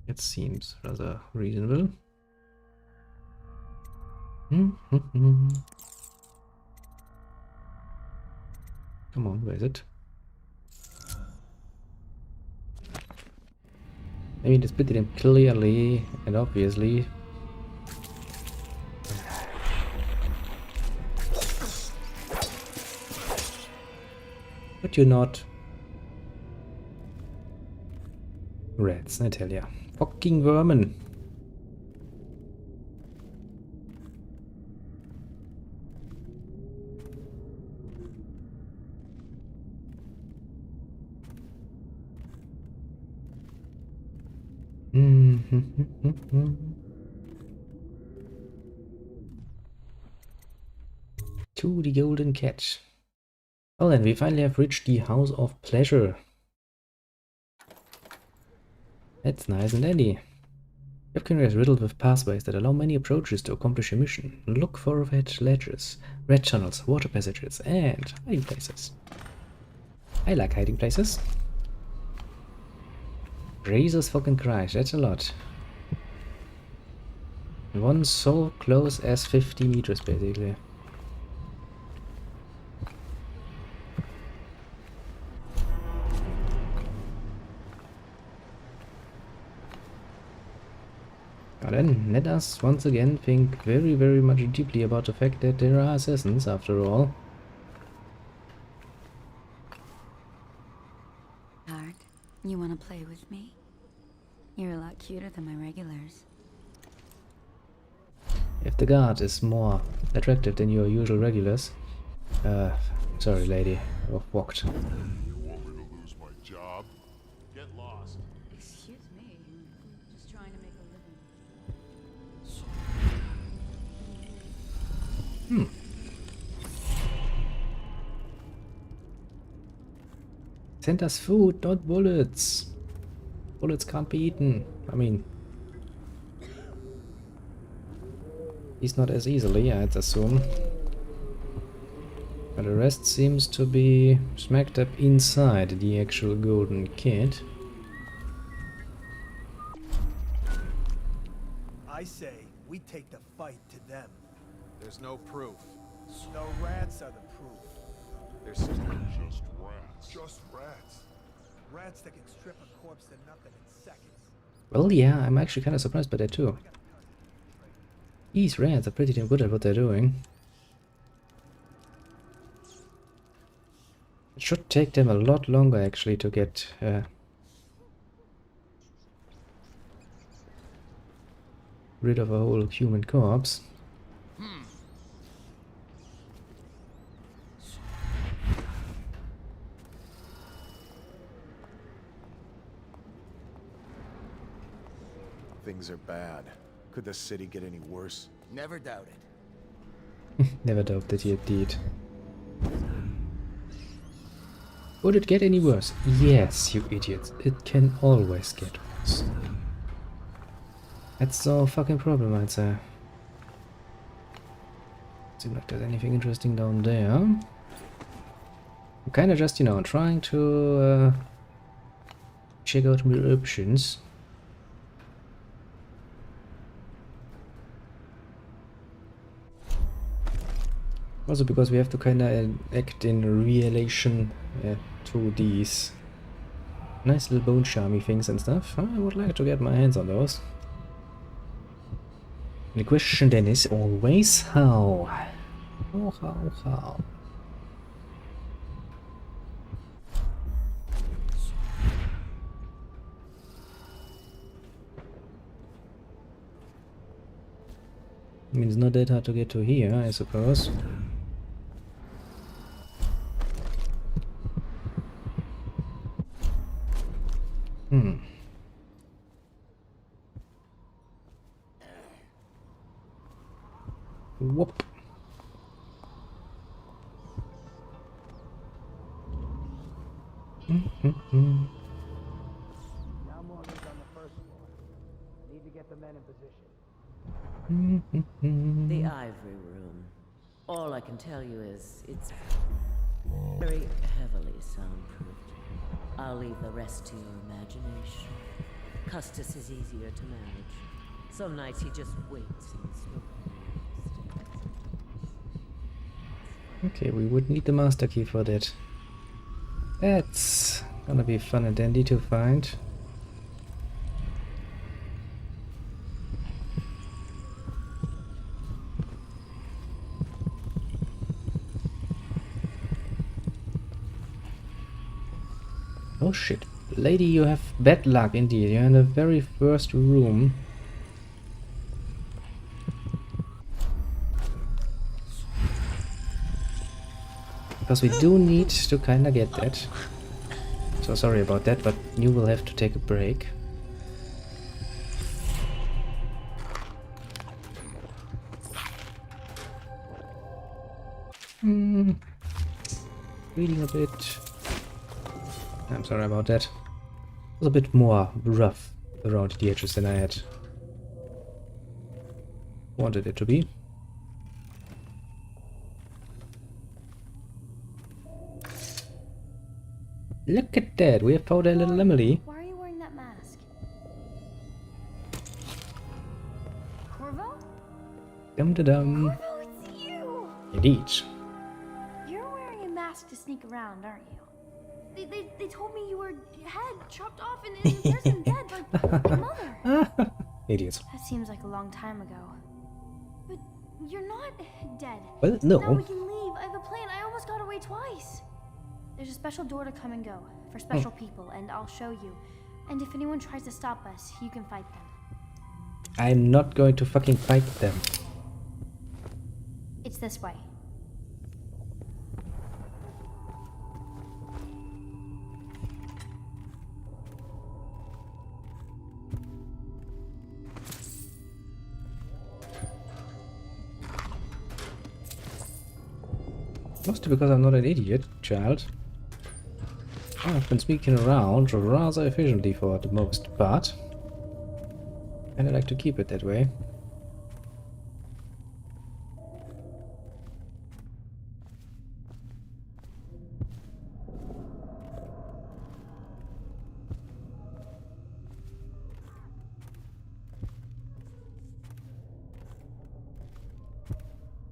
It seems rather reasonable. Come on, where is it? I mean, it's pretty damn clearly and obviously. But you're not. Rats, I tell ya. Fucking vermin. To the golden cat. Well then, we finally have reached the House of Pleasure. That's nice and dandy. Captain is riddled with pathways that allow many approaches to accomplish your mission. Look for red ledges, red tunnels, water passages, and hiding places. I like hiding places. Jesus fucking Christ, that's a lot. One so close as 50 meters basically. Now then, let us once again think very, very much deeply about the fact that there are assassins after all. Art, you wanna play with me? You're a lot cuter than my regulars. If the guard is more attractive than your usual regulars, sorry lady, I've walked. You want me to lose my job? Get lost. Excuse me, I'm just trying to make a living. Send us food, not bullets. Bullets can't be eaten. I mean, he's not as easily, I'd assume. But the rest seems to be smacked up inside the actual golden kid. I say We take the fight to them. There's no proof. The rats are the proof. There's just rats. Just rats. Rats that can strip a corpse to nothing in seconds. Well, yeah, I'm actually kind of surprised by that too. These rats are pretty damn good at what they're doing. It should take them a lot longer actually to get rid of a whole human corpse. Things are bad. Could the city get any worse? Never doubt it. Never doubt that you did. Would it get any worse? Yes, you idiots. It can always get worse. That's the fucking problem, I'd say. Seems like there's anything interesting down there. I'm kinda just, you know, trying to check out my options. Also because we have to kinda act in relation to these nice little bone charmy things and stuff. I would like to get my hands on those. The question then is always how? How? I mean, it's not that hard to get to here, I suppose. Whoop. Now Morgan's on the first floor. Need to get the men in position. The ivory room. All I can tell you is it's very heavily soundproofed. I'll leave the rest to your imagination. Custis is easier to manage. Some nights he just waits and smokes. Okay, we would need the master key for that. That's gonna be fun and dandy to find. Oh shit. Lady, you have bad luck indeed. You're in the very first room. Because we do need to kinda get that. So sorry about that, but you will have to take a break. Reading a bit. I'm sorry about that. It was a bit more rough around the edges than I had wanted it to be. Look at that, we have found a little Emily. Why are you wearing that mask? Corvo? Dum-da-dum. Corvo, it's you! Indeed. You're wearing a mask to sneak around, aren't you? They told me you were head chopped off and in the prison bed like your mother. Idiots. That seems like a long time ago. But you're not dead. Well, no. Now we can leave. I have a plan. I almost got away twice. There's a special door to come and go for special people, and I'll show you. And if anyone tries to stop us, you can fight them. I'm not going to fucking fight them. It's this way. Mostly because I'm not an idiot, child. I've been sneaking around rather efficiently for the most part. And I like to keep it that way.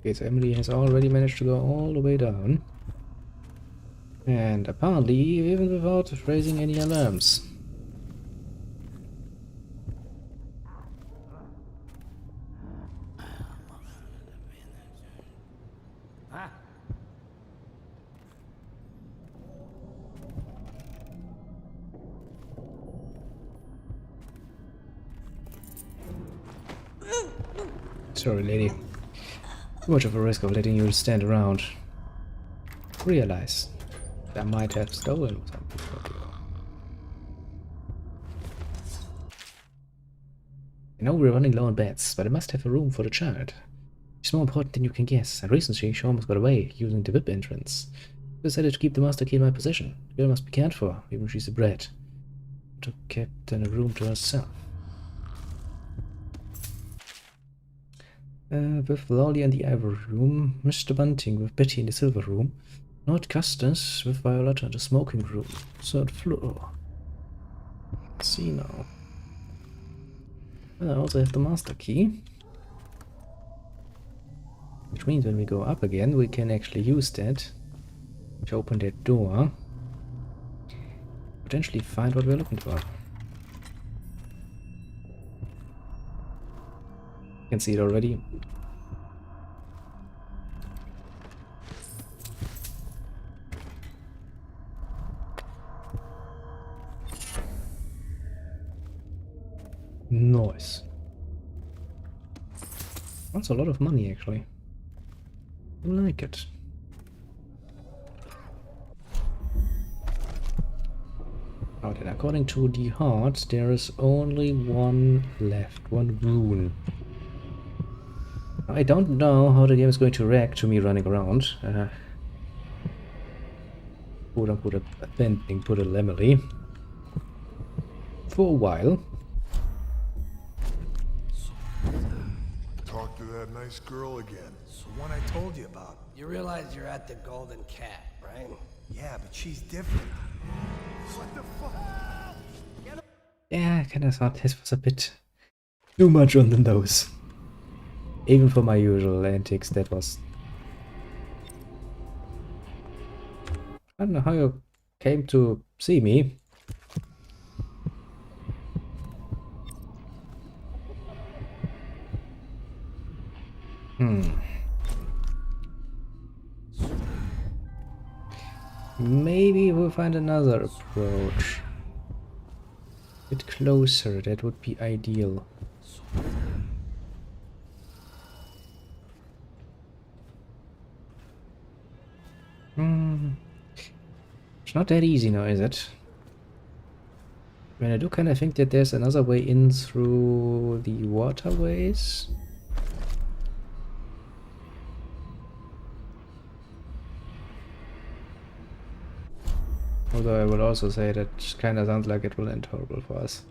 Okay, so Emily has already managed to go all the way down. And apparently even without raising any alarms. Sorry, lady. Too much of a risk of letting you stand around. Realize I might have stolen something from you. I know we're running low on beds, but I must have a room for the child. She's more important than you can guess, and recently she almost got away using the VIP entrance. I decided to keep the master key in my possession. The girl must be cared for, even if she's a brat. To kept in a room to herself. With Lolly in the ivory room, Mr. Bunting with Betty in the silver room, Lord Custis with Violetta in the smoking room, 3rd floor. Let's see now. I also have the master key. Which means when we go up again, we can actually use that to open that door. Potentially find what we're looking for. You can see it already. Nice. That's a lot of money, actually. I like it. Now then, according to the heart, there is only one left, one rune. I don't know how the game is going to react to me running around. Put a bending, put a Lemely. For a while. Talk to that nice girl again. The one I told you about. You realize you're at the Golden Cat, right? Yeah, but she's different. What the fuck? Yeah, I kinda thought this was a bit too much on the nose. Even for my usual antics, that was... I don't know how you came to see me. Maybe we'll find another approach. A bit closer, that would be ideal. It's not that easy now, is it? I mean, I do kind of think that there's another way in through the waterways. Although I will also say that kind of sounds like it will end horrible for us.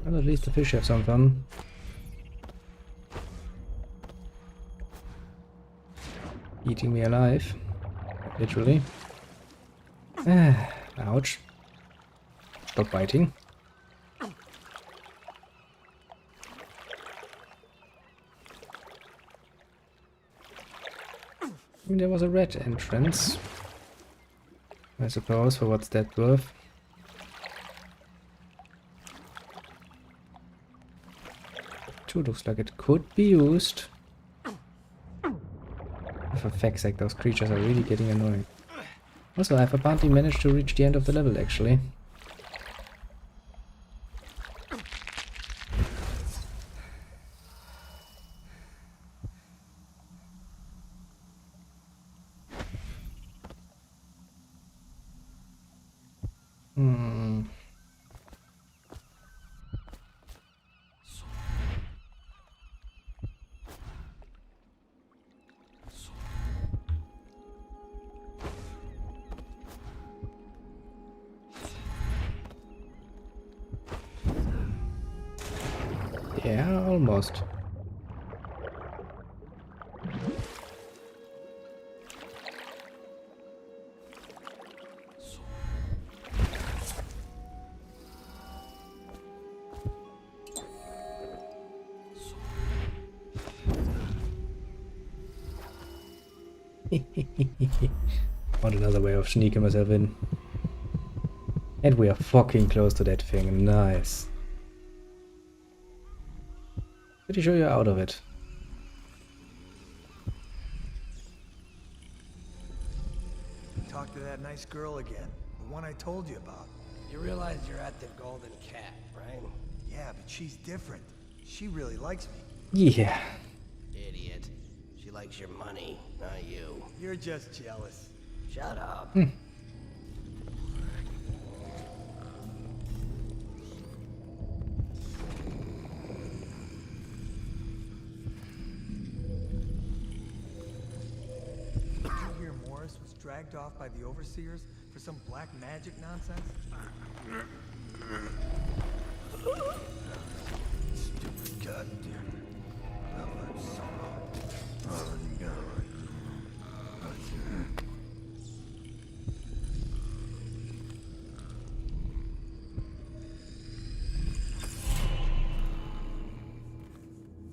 Well, at least the fish have some fun. Eating me alive. Literally. Ouch. Stop biting. I mean, there was a red entrance. I suppose, for what's that worth? Too looks like it could be used. For fuck's sake, those creatures are really getting annoying. Also, I've apparently managed to reach the end of the level, actually. Yeah, almost. Found another way of sneaking myself in. And we are fucking close to that thing. Nice. Pretty sure you're out of it. Talk to that nice girl again. The one I told you about. You realize you're at the Golden Cat, right? Yeah, but she's different. She really likes me. Yeah. Idiot. She likes your money, not you. You're just jealous. Shut up. Did you hear Morris was dragged off by the overseers for some black magic nonsense? Stupid goddamn.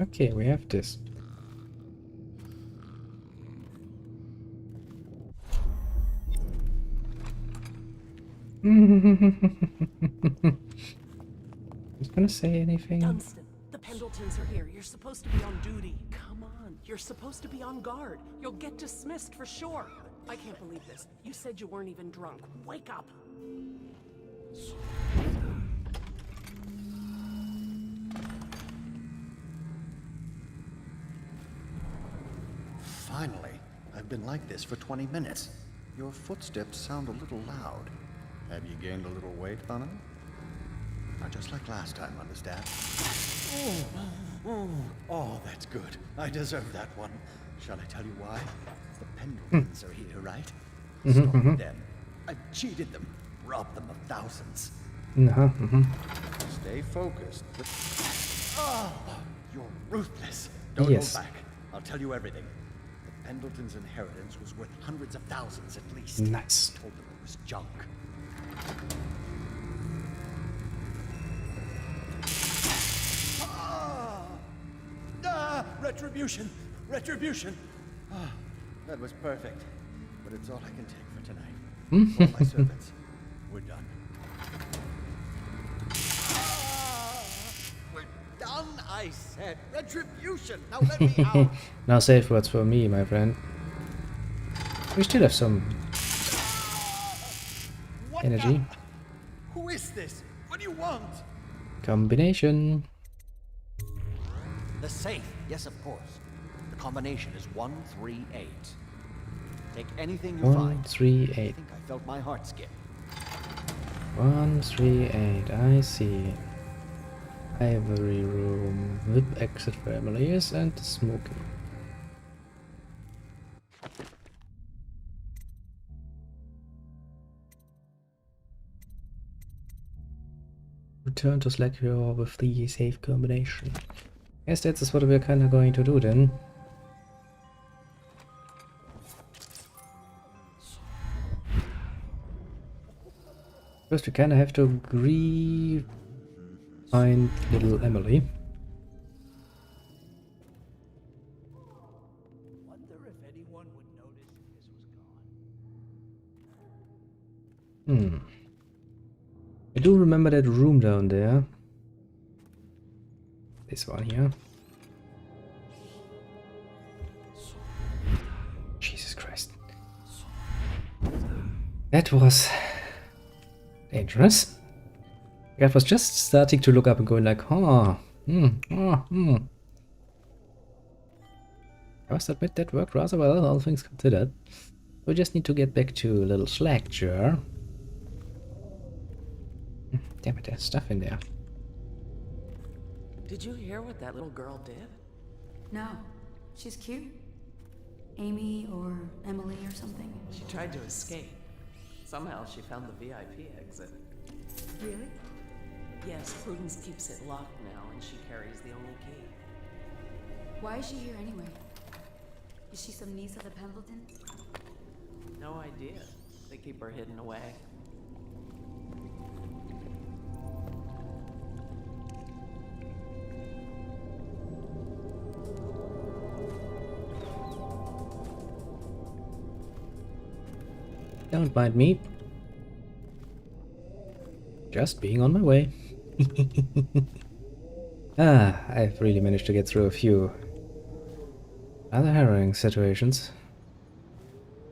Okay, we have this. Who's gonna say anything? Dunstan, the Pendletons are here. You're supposed to be on duty. Come on, you're supposed to be on guard. You'll get dismissed for sure. I can't believe this. You said you weren't even drunk. Wake up. Finally, I've been like this for 20 minutes. Your footsteps sound a little loud. Have you gained a little weight, Bonham? Not just like last time, understand? Oh, that's good. I deserve that one. Shall I tell you why? The Pendletons are here, right? Stolen them. I've cheated them, robbed them of thousands. Stay focused. Oh, you're ruthless. Don't hold back. I'll tell you everything. The Pendletons' inheritance was worth hundreds of thousands at least. Nice. I told them it was junk. Retribution! Retribution! Ah, that was perfect. But it's all I can take for tonight. All my servants, we're done. We're done, I said. Retribution! Now let me out! Now safe words for me, my friend. We still have some energy. Who is this? What do you want? Combination. The safe, yes, of course. The combination is 138. Take anything you find. 138. I think I felt my heart skip. 138. I see. Ivory room, VIP exit families, and smoking. Return to Slackjaw with the safe combination. Yes, that's what we're kinda going to do then. First we kinda have to find little Emily. Wonder if anyone would notice if this was gone. I do remember that room down there. This one here. Jesus Christ. That was dangerous. I was just starting to look up and going like, I must admit that worked rather well, all things considered. We just need to get back to little Slackjaw. Damn it, there's stuff in there. Did you hear what that little girl did? No. She's cute. Amy or Emily or something. She tried to escape. Somehow she found the VIP exit. Really? Yes, Prudence keeps it locked now, and she carries the only key. Why is she here anyway? Is she some niece of the Pendletons? No idea. They keep her hidden away. Don't mind me. Just being on my way. I've really managed to get through a few rather harrowing situations.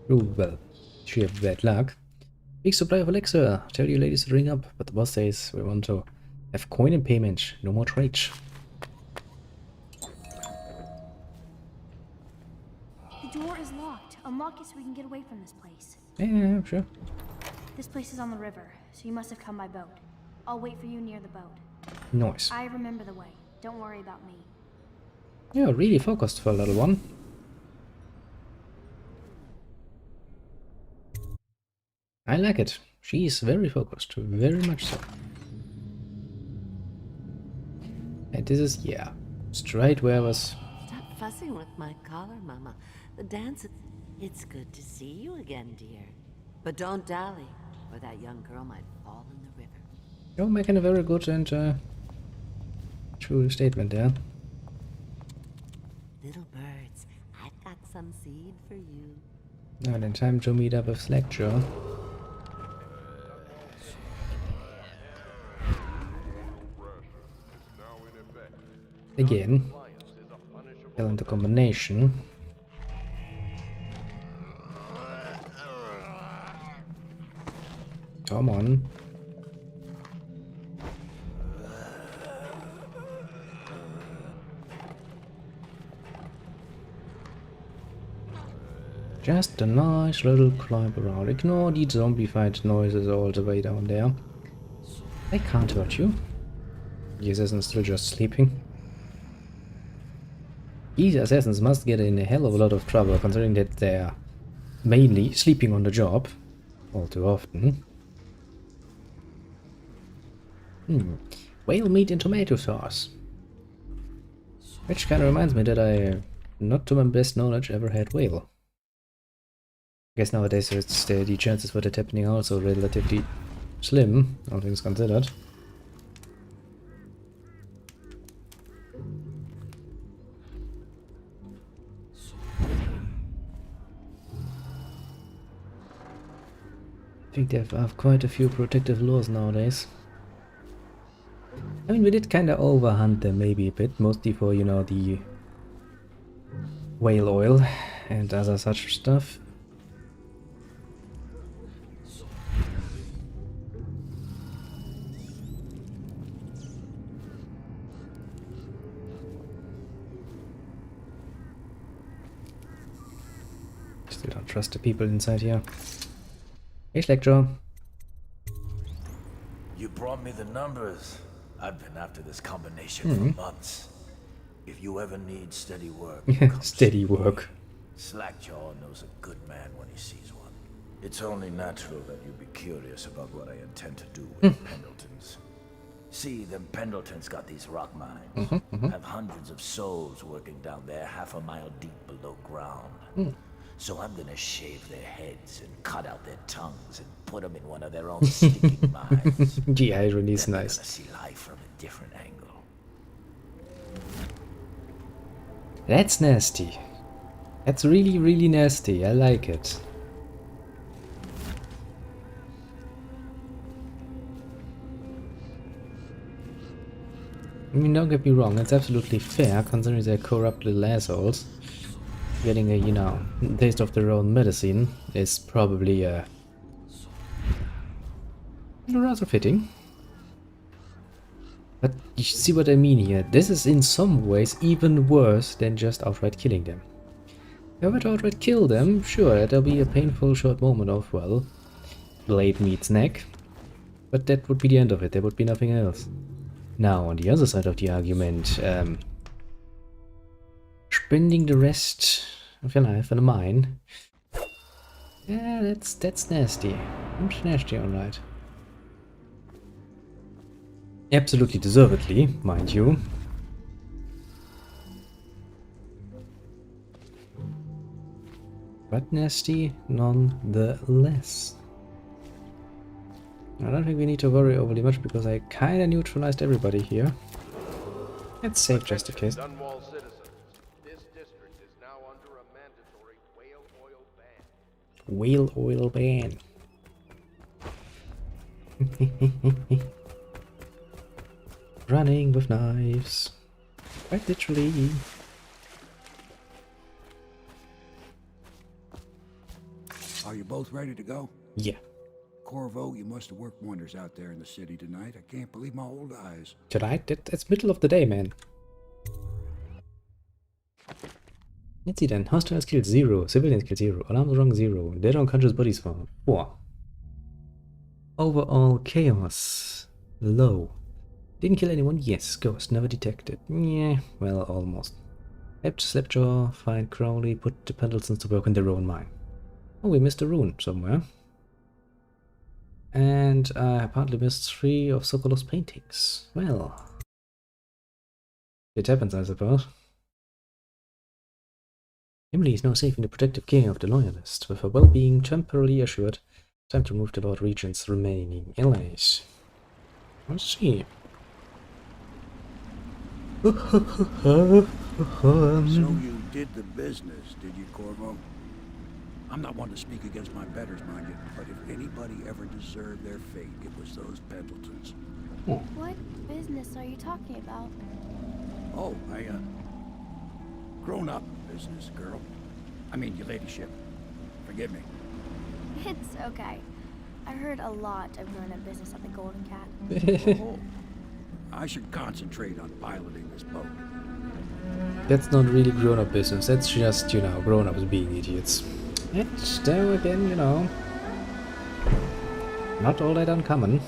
Through, well, sheer bad luck. Big supply of elixir. Tell you ladies to ring up, but the boss says we want to have coin in payment. No more trade. The door is locked. Unlock it so we can get away from this place. Yeah, sure. This place is on the river, so you must have come by boat. I'll wait for you near the boat. Nice. I remember the way. Don't worry about me. Yeah, really focused for a little one. I like it. She's very focused, very much so. And this is, yeah, straight where I was. Stop fussing with my collar, Mama. The dance, it's good to see you again, dear. But don't dally, or that young girl might fall in the river. You're making a very good and true statement there. Little birds, I've got some seed for you. Now then, time to meet up with Slackjaw. Again, kill into combination. Come on. Just a nice little climb around. Ignore the zombie fight noises all the way down there. They can't hurt you. The assassin's still just sleeping. These assassins must get in a hell of a lot of trouble, considering that they're mainly sleeping on the job. All too often. Whale meat and tomato sauce. Which kind of reminds me that I, not to my best knowledge, ever had whale. I guess nowadays it's the chances for that happening are also relatively slim, all things considered. I think they have quite a few protective laws nowadays. I mean, we did kind of overhunt them maybe a bit, mostly for, you know, the whale oil and other such stuff. Still don't trust the people inside here. Hey, Slackjaw. You brought me the numbers. I've been after this combination for months. If you ever need steady work, steady work. Slackjaw knows a good man when he sees one. It's only natural that you be curious about what I intend to do with the Pendletons. See, them Pendletons got these rock mines. Have hundreds of souls working down there 1/2 a mile deep below ground. So I'm gonna shave their heads and cut out their tongues and put them in one of their own stinking mines. The irony is Then nice. Gonna see life from a different angle. That's nasty. That's really, really nasty. I like it. I mean, don't get me wrong, it's absolutely fair, considering they're corrupt little assholes. Getting a, you know, taste of their own medicine is probably rather fitting. But you see what I mean here. This is in some ways even worse than just outright killing them. If I were to outright kill them, sure, that'll be a painful short moment of, well, blade meets neck. But that would be the end of it, there would be nothing else. Now, on the other side of the argument, spending the rest of your life in a mine. Yeah, that's nasty. That's nasty, alright. Absolutely deservedly, mind you. But nasty nonetheless. I don't think we need to worry overly much because I kinda neutralized everybody here. Let's save just in case. Dunwall citizens, this district is now under a mandatory whale oil ban. Whale oil ban. Running with knives. Quite literally. Are you both ready to go? Yeah. Corvo, you must have worked wonders out there in the city tonight. I can't believe my old eyes. Tonight? That's middle of the day, man. Let's see then. Hostiles killed 0. Civilians killed 0. Alarms rung 0. Dead unconscious bodies found 4. Overall chaos. Low. Didn't kill anyone? Yes. Ghost never detected. Yeah, well, almost. Helped Slapjaw find Crowley, put the Pendletons to work in their own mine. Oh, we missed a rune somewhere. And I partly missed 3 of Sokolov's paintings. Well, it happens, I suppose. Emily is now safe in the protective care of the Loyalist, with her well-being temporarily assured. Time to remove the Lord Regent's remaining allies. Let's see. So you did the business, did you, Corvo? I'm not one to speak against my betters, mind you, but if anybody ever deserved their fate, it was those Pendletons. What business are you talking about? Oh, grown-up business, girl. I mean, your ladyship. Forgive me. It's okay. I heard a lot of grown-up business at the Golden Cat. Oh, I should concentrate on piloting this boat. That's not really grown-up business. That's just, you know, grown-ups being idiots. And there again, you know, not all that uncommon.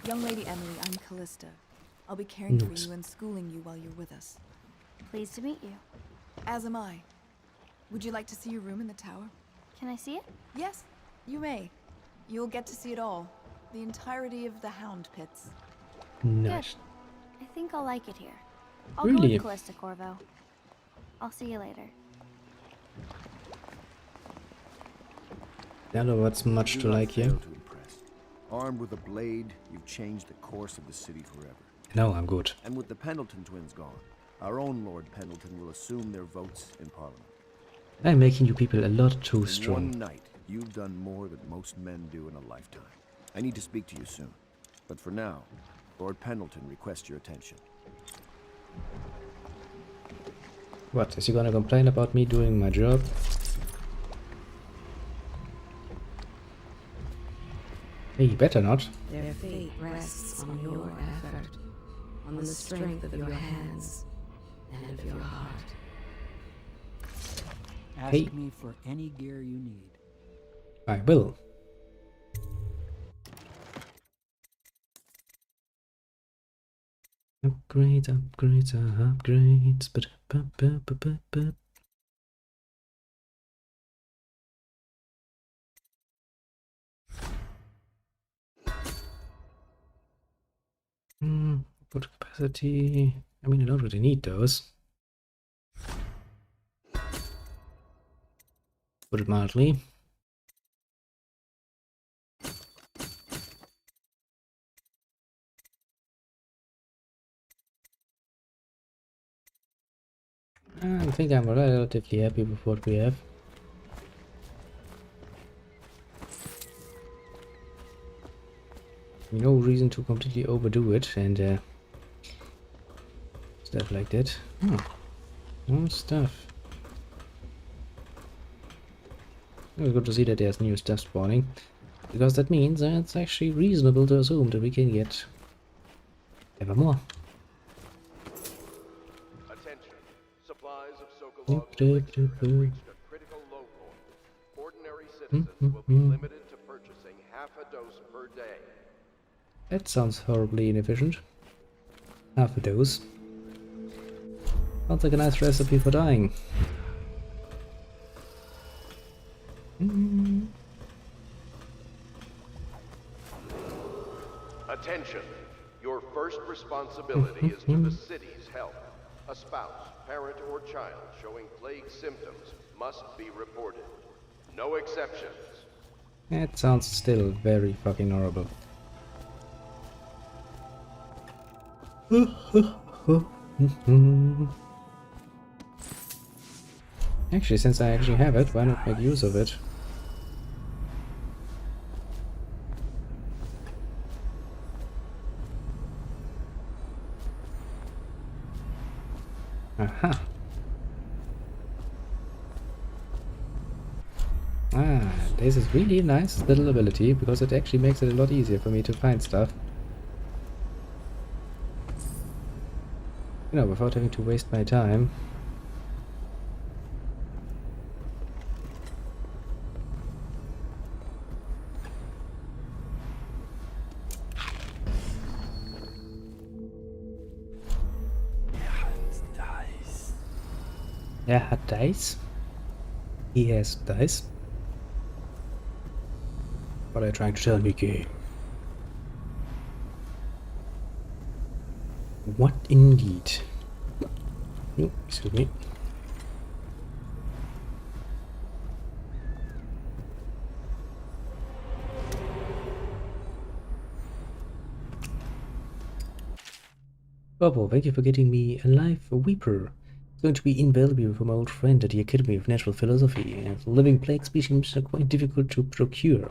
Young Lady Emily, I'm Callista. I'll be caring for Nice. you and schooling you while you're with us. Pleased to meet you. As am I. Would you like to see your room in the tower? Can I see it? Yes, you may. You'll get to see it all. The entirety of the Hound Pits. Nice. I think I'll like it here. I'll Really? go with Callista, Corvo. I'll see you later. Don't know what's much to like here. Armed with a blade, you've changed the course of the city forever. No, I'm good. And with the Pendleton twins gone, our own Lord Pendleton will assume their votes in Parliament. I'm making you people a lot too In strong. one night, you've done more than most men do in a lifetime. I need to speak to you soon. But for now, Lord Pendleton requests your attention. What, is he gonna complain about me doing my job? Hey, better not. Their fate rests on your effort, on the strength of your hands and of your heart. Ask Hey. me for any gear you need. I will. Upgrades, upgrades, upgrades. Ba-da-ba-ba-ba-ba. Put capacity. I mean, I don't really need those. Put it mildly. I think I'm relatively happy with what we have. No reason to completely overdo it and stuff like that. More stuff. It was good to see that there's new stuff spawning, because that means that it's actually reasonable to assume that we can get ever more. Attention. Supplies of Sokolov's elixir have reached a critical low point. Ordinary citizens will be limited to purchasing half a dose per day. That sounds horribly inefficient. Half a dose. Sounds like a nice recipe for dying. Attention! Your first responsibility is to the city's health. A spouse, parent, or child showing plague symptoms must be reported. No exceptions. That sounds still very fucking horrible. Actually, since I actually have it, why not make use of it? Aha. Ah, this is really a nice little ability because it actually makes it a lot easier for me to find stuff. You know, without having to waste my time. Er hat dice. He has dice. What are you trying to tell me, Kay? What indeed? Oh, excuse me. Bobo, thank you for getting me a live weeper. It's going to be invaluable for my old friend at the Academy of Natural Philosophy, and living plague species are quite difficult to procure.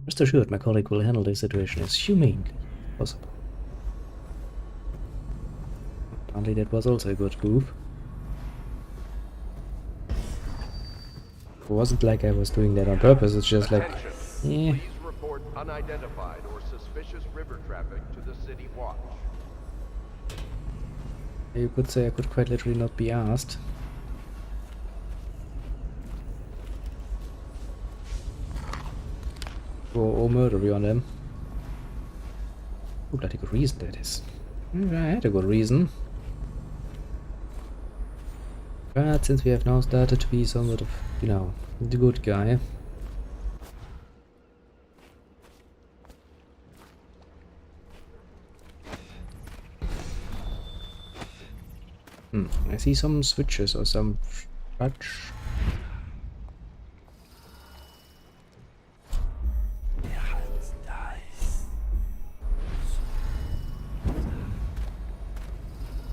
Rest assured, my colleague will handle this situation as humanely as possible. Apparently that was also a good move. It wasn't like I was doing that on purpose, it's just like... Please report unidentified or suspicious river traffic to the city watch. You could say I could quite literally not be asked. Or murder you on them. Oh, bloody good reason that is. I had a good reason. But since we have now started to be somewhat of, you know, the good guy. I see some switches or some fudge.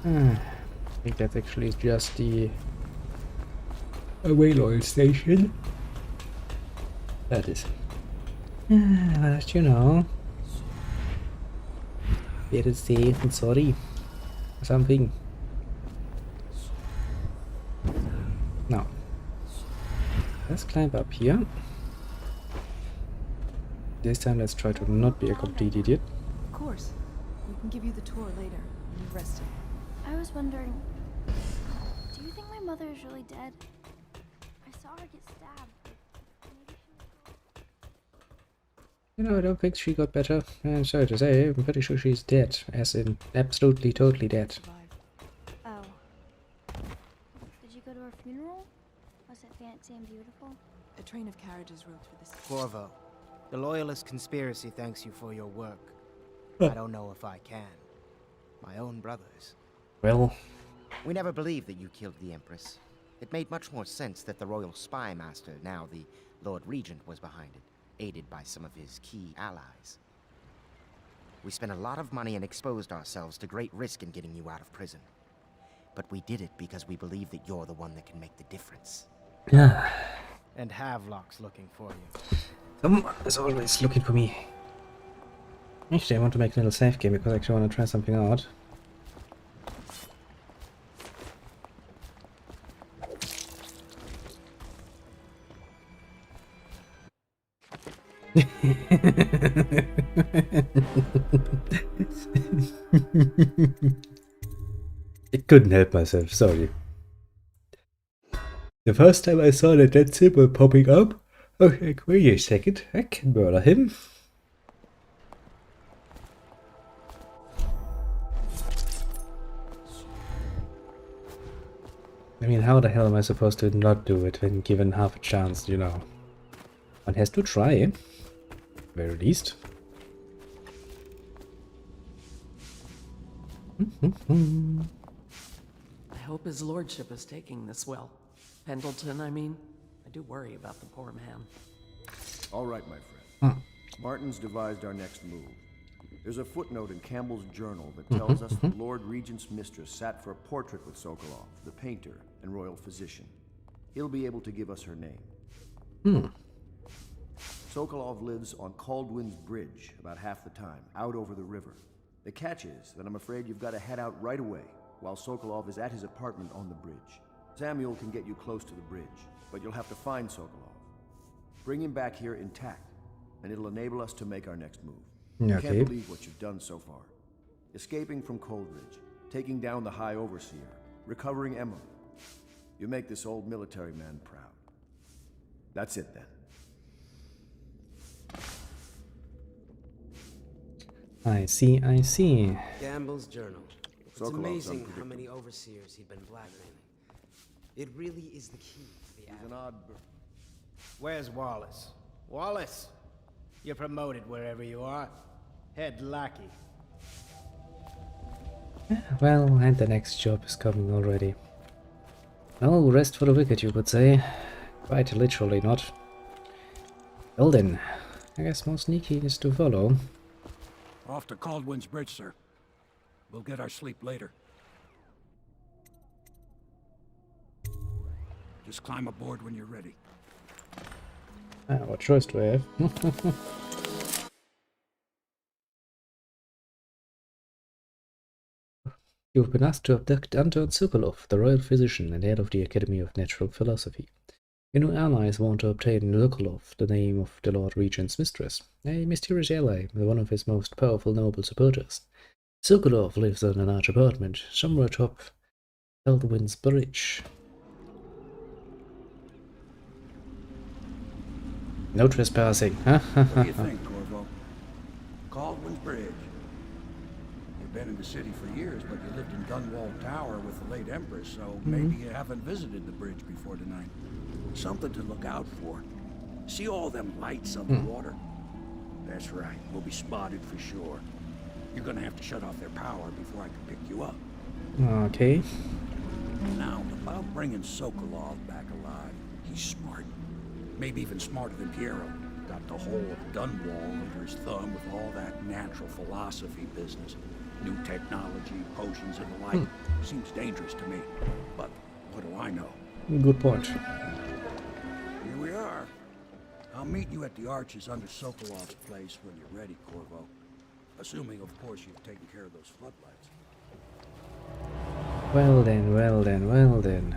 I think that's actually just the whale oil station. That is. But you know, better safe than sorry. Or something. Now, let's climb up here. This time let's try to not be a complete idiot. Of course. We can give you the tour later when you've rested. I was wondering, do you think my mother is really dead? I saw her get stabbed. Maybe she was... You know, I don't think she got better. I'm sorry to say, I'm pretty sure she's dead. As in, absolutely, totally dead. Oh. Did you go to her funeral? Was it fancy and beautiful? A train of carriages rode through the city. Corvo, the Loyalist conspiracy thanks you for your work. I don't know if I can. My own brothers. Well... We never believed that you killed the Empress. It made much more sense that the Royal Spy Master, now the Lord Regent, was behind it, aided by some of his key allies. We spent a lot of money and exposed ourselves to great risk in getting you out of prison. But we did it because we believe that you're the one that can make the difference. Yeah. And Havelock's looking for you. Someone is always looking for me. Actually, I want to make a little save game because I actually want to try something out. I couldn't help myself, sorry. The first time I saw that symbol popping up, I was like, wait a second, I can murder him. I mean, how the hell am I supposed to not do it when given half a chance, you know? One has to try, very least. I hope his lordship is taking this well. Pendleton, I mean. I do worry about the poor man. All right, my friend. Martin's devised our next move. There's a footnote in Campbell's journal that tells us the Lord Regent's mistress sat for a portrait with Sokolov, the painter and royal physician. He'll be able to give us her name. Sokolov lives on Caldwin's Bridge about half the time, out over the river. The catch is that I'm afraid you've got to head out right away, while Sokolov is at his apartment on the bridge. Samuel can get you close to the bridge, but you'll have to find Sokolov. Bring him back here intact, and it'll enable us to make our next move. Okay. I can't believe what you've done so far. Escaping from Coldridge, taking down the High Overseer, recovering Emily. You make this old military man proud. That's it then. I see, I see. Gamble's journal. It's Sokolov's amazing how unpredictable. many overseers he'd been blackmailing. It really is the key to the He's an odd bird. Where's Wallace? Wallace! You're promoted wherever you are. Head lackey. Well, and the next job is coming already. No rest for the wicked, you could say. Quite literally not. Well then, I guess more sneaky is to follow. Off to Caldwin's Bridge, sir. We'll get our sleep later. Just climb aboard when you're ready. What choice do I have? You've been asked to abduct Anton Sokolov, the royal physician and head of the Academy of Natural Philosophy. Your new allies want to obtain Sokolov, the name of the Lord Regent's mistress, a mysterious ally, one of his most powerful noble supporters. Sokolov lives in a large apartment, somewhere atop Caldwin's Bridge. No trespassing. What do you think, Corvo? Caldwin's Bridge. You've been in the city for years, but you lived in Dunwall Tower with the late Empress, so maybe you haven't visited the bridge before tonight. Something to look out for. See all them lights on the water? That's right. We'll be spotted for sure. You're gonna have to shut off their power before I can pick you up. Okay. Now, about bringing Sokolov back alive. He's smart. Maybe even smarter than Piero. Got the whole of Dunwall under his thumb with all that natural philosophy business. New technology, potions and the like. Seems dangerous to me. But what do I know? Good point. Here we are. I'll meet you at the arches under Sokolov's place when you're ready, Corvo. Assuming, of course, you've taken care of those floodlights. Well then, well then, well then.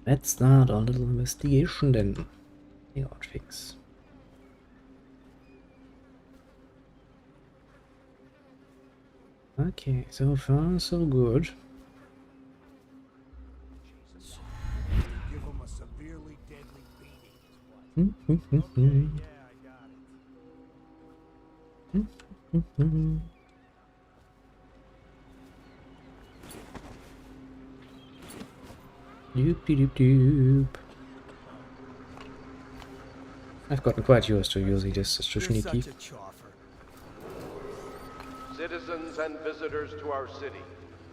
Let's start our little investigation then. The outfix. Okay, so far so good. Give him a severely deadly beating. Doop. I've gotten quite used to using this as too sneaky. Citizens and visitors to our city,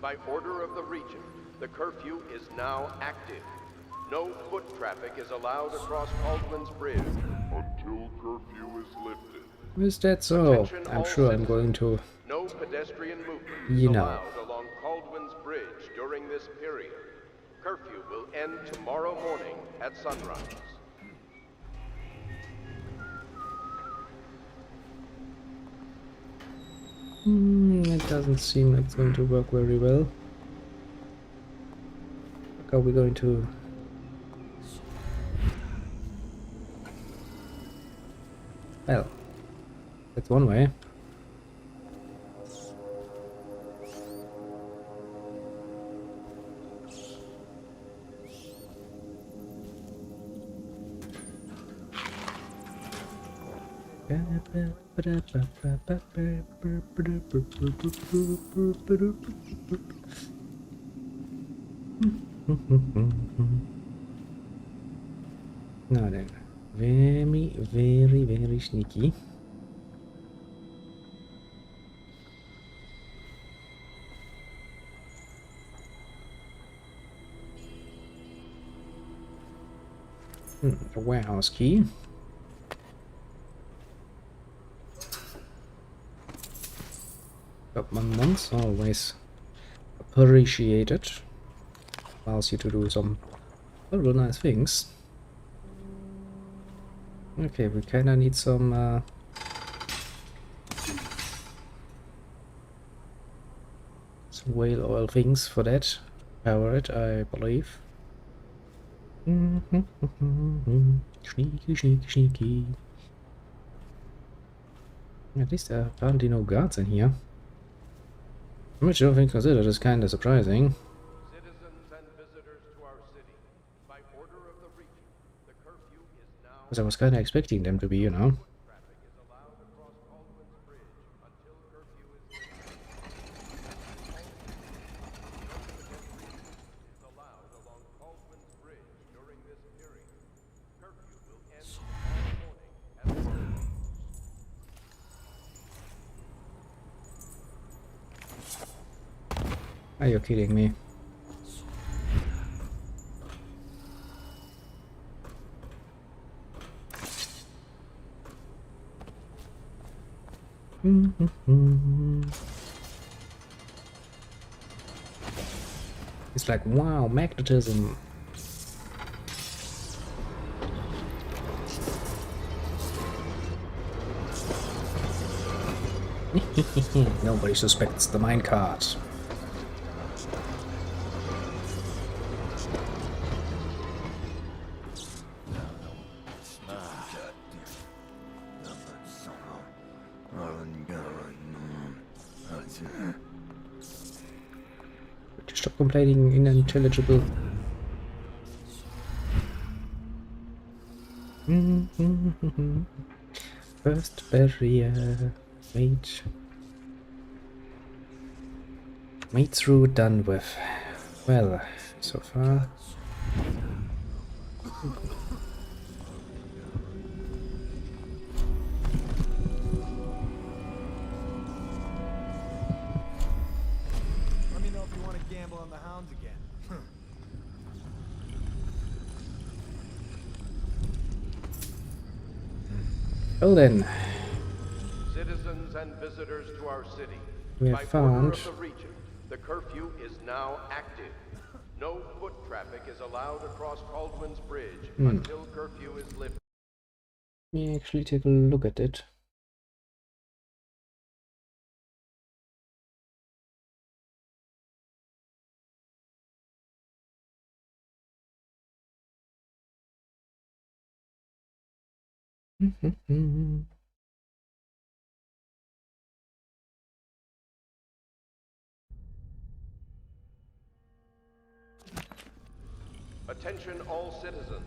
by order of the Regent, the curfew is now active. No foot traffic is allowed across Caldwin's Bridge until curfew is lifted. Is that so? I'm sure I'm going to... No pedestrian movement You is know. allowed along Caldwin's Bridge during this period. Curfew will end tomorrow morning at sunrise. It doesn't seem like it's going to work very well. How are we going to... Well, that's one way. Now then, very, very, very sneaky. A warehouse key. Got 1 month, always appreciated. Allows you to do some very nice things. Okay, we kinda need some whale oil things for that. Power it, I believe. Sneaky, sneaky, sneaky. At least there are apparently no guards in here. Which I don't think considered is kinda surprising. Citizens and visitors to our city, by order of the Regent, the curfew is now. Because I was kinda expecting them to be, you know. Traffic is allowed across Caldwell's Bridge until curfew is lifted. Is allowed along Caldwell's Bridge during this period. Curfew will end tomorrow morning at 1. Are you kidding me? It's like, wow, magnetism. Nobody suspects the minecart. Stop complaining, unintelligible. First barrier. Wait. Made through, done with. Well, so far. Let me know if you want to gamble on the hounds again. Well then. Citizens and visitors to our city, We have by found. order of the Regent, the curfew is now active. No foot traffic is allowed across Caldwell's Bridge until curfew is lifted. Let me actually take a look at it. Attention all citizens.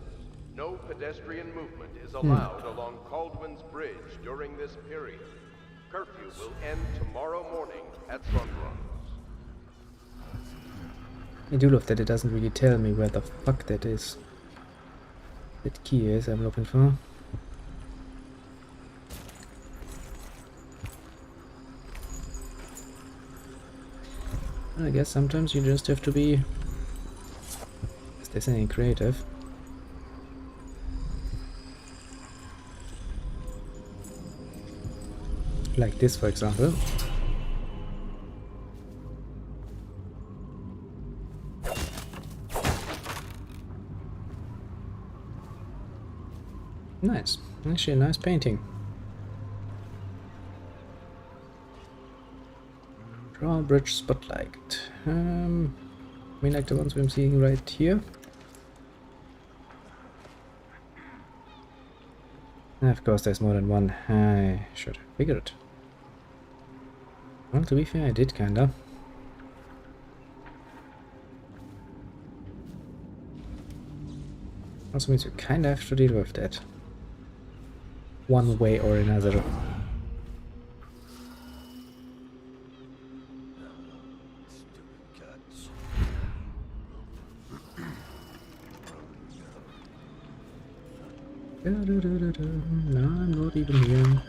No pedestrian movement is allowed along Caldwell's Bridge during this period. Curfew will end tomorrow morning at sunrise. I do love that it doesn't really tell me where the fuck that is. That key is I'm looking for. I guess sometimes you just have to be, if there's any creative. Like this, for example. Nice. Actually, a nice painting. Drawbridge spotlight. I mean, like the ones I'm seeing right here. Of course, there's more than one. I should have figured. Well, to be fair, I did kinda. Also means you kinda have to deal with that. One way or another. No, I'm not even here.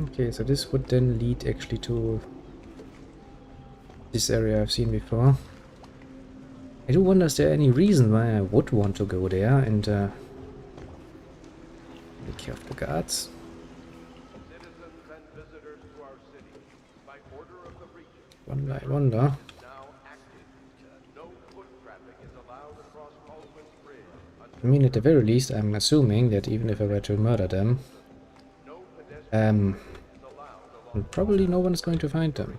Okay, so this would then lead actually to this area I've seen before. I do wonder, is there any reason why I would want to go there and take care of the guards? I wonder. I mean, at the very least, I'm assuming that even if I were to murder them, probably no one is going to find them.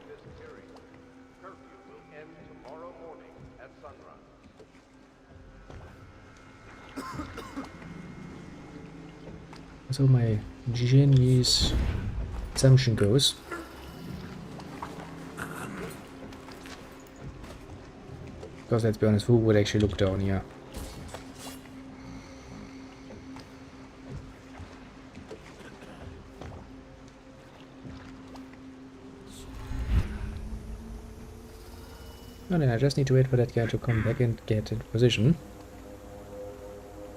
So my genius assumption goes. Because let's be honest, who would actually look down here? And then I just need to wait for that guy to come back and get into position.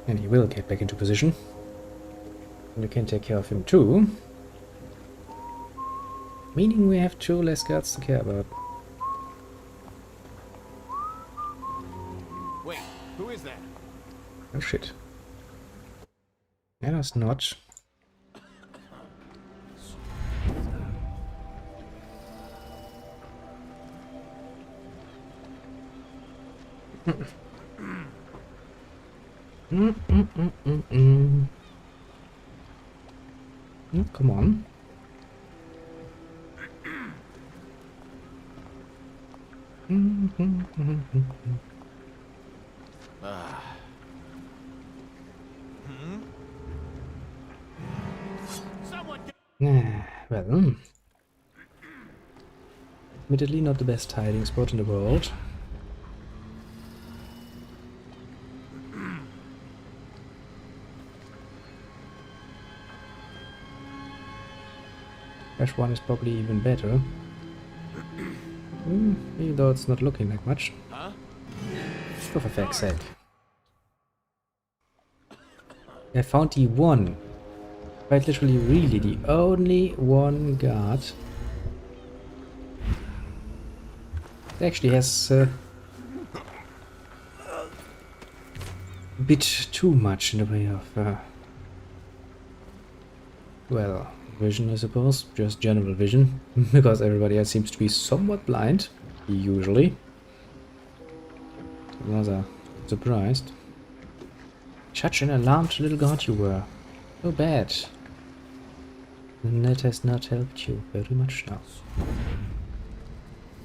And he will get back into position. And you can take care of him too. Meaning we have 2 less guards to care about. Wait, who is that? Oh shit. Let us not. Come on. Well, admittedly not the best hiding spot in the world. Fresh one is probably even better. Even though it's not looking like much. Huh? For fuck's sake. I found the one. Quite literally really the only one guard. It actually has a bit too much in the way of well, vision I suppose, just general vision, because everybody else seems to be somewhat blind, usually. So rather surprised. Such an alarmed little god you were. So bad. And that has not helped you very much now.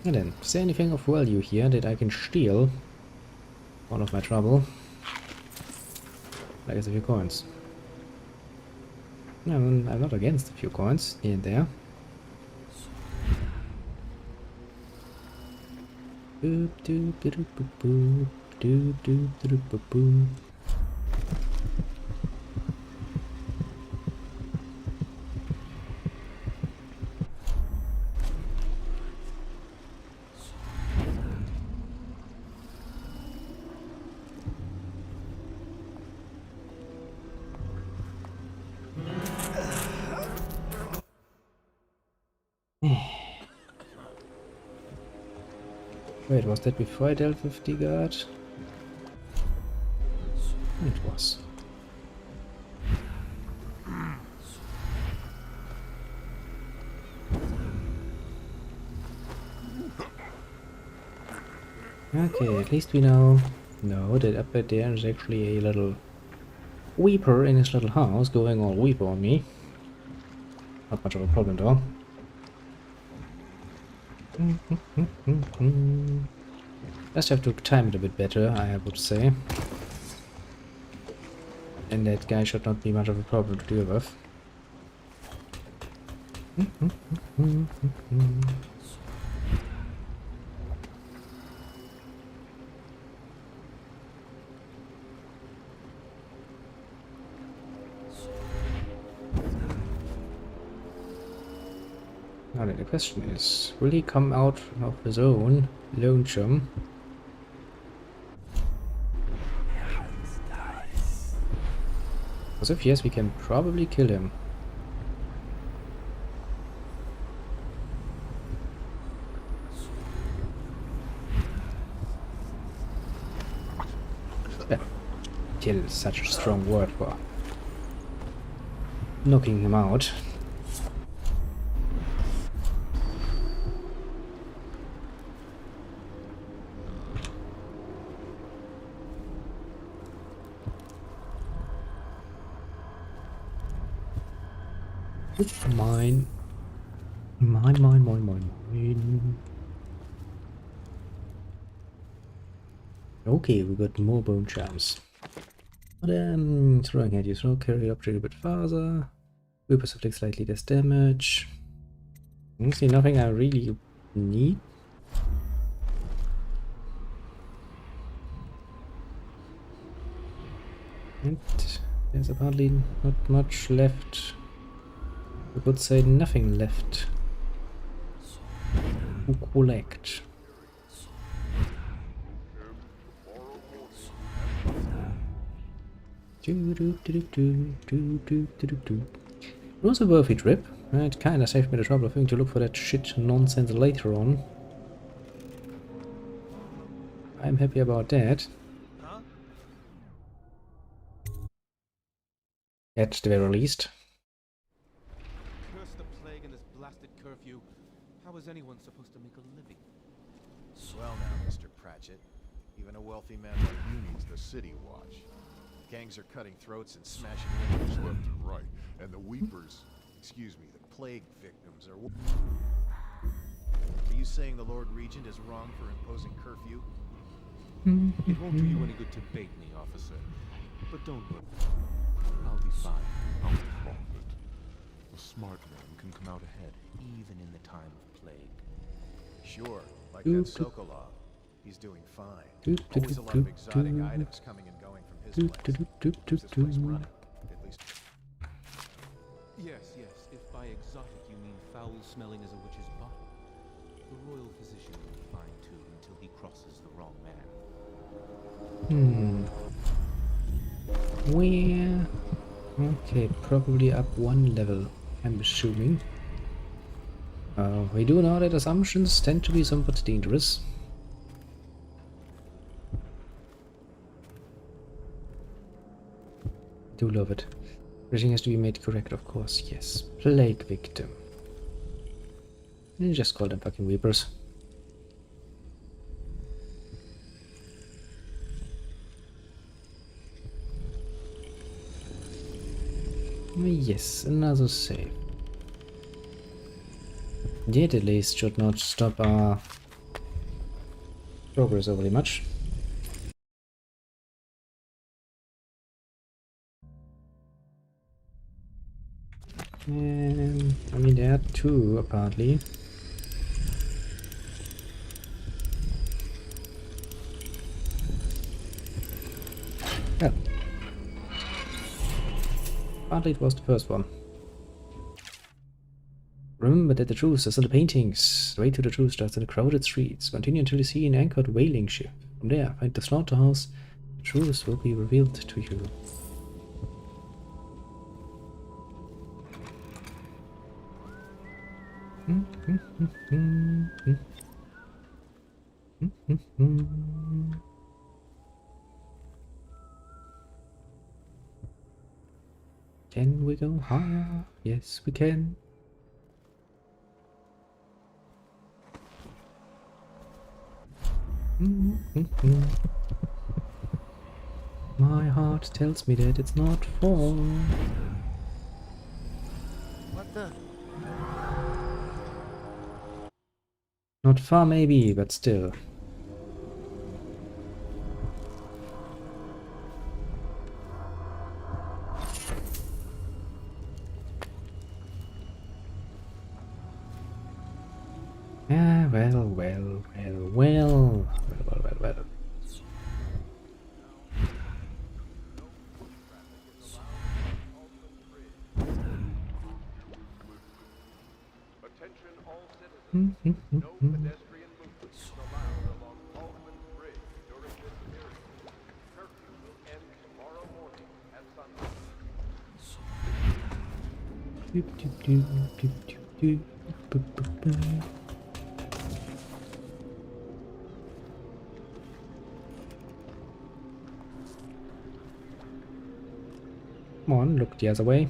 And then, is there anything of value here that I can steal out of my trouble? Like a few coins. No, I'm not against a few coins here and there. Boop doop doop boop boop doop doop doop boop boop. Wait, was that before I dealt with the guard? It was. Okay, at least we now know that up there is actually a little weeper in his little house going all weeper on me. Not much of a problem though. Just have to time it a bit better, I would say. And that guy should not be much of a problem to deal with. Now then, the question is, will he come out of his own lonesome? Because if yes, we can probably kill him. Kill is such a strong word for knocking him out. Mine. Mine. Okay, we got more bone charms. But throwing at you, throw, carry object a bit farther. Weapons take slightly less damage. Honestly, nothing I really need. And there's apparently not much left. I would say nothing left to collect. It was a worthy trip. It kinda saved me the trouble of having to look for that shit nonsense later on. I'm happy about that. At the very least. Curse the plague and this blasted curfew. How is anyone supposed to make a living? Well now, Mr. Pratchett. Even a wealthy man like you needs the city watch. Gangs are cutting throats and smashing windows left and right, and the weepers, excuse me, the plague victims are... Are you saying the Lord Regent is wrong for imposing curfew? It won't do you any good to bait me, officer. But don't worry. I'll be fine. I'll profit. A smart man can come out ahead, even in the time of plague. Sure, like that Sokolov. He's doing fine. Always a lot of exotic items coming and going from his place. Keeps this place running, at least. Yes. If by exotic you mean foul-smelling as a witch's bottle, the royal physician will be fine too until he crosses the wrong man. Where? Okay, probably up one level, I'm assuming. We do know that assumptions tend to be somewhat dangerous. Do love it. Everything has to be made correct, of course. Yes. Plague victim. Just call them fucking weepers. Yes, another save. That at least should not stop our progress overly much. And I mean, there are two apparently. Yeah. Apparently it was the first one. Remember that the truth is in the paintings. The way to the truth starts in the crowded streets. Continue until you see an anchored whaling ship. From there, find the slaughterhouse. The truth will be revealed to you. Can we go higher? Yes, we can. My heart tells me that it's not far. What the? Not far maybe, but still. Ah, well. Attention pedestrian movement is allowed along Baldwin's Bridge during this period. Curfew will end tomorrow morning at sunrise. Come on, look the other way.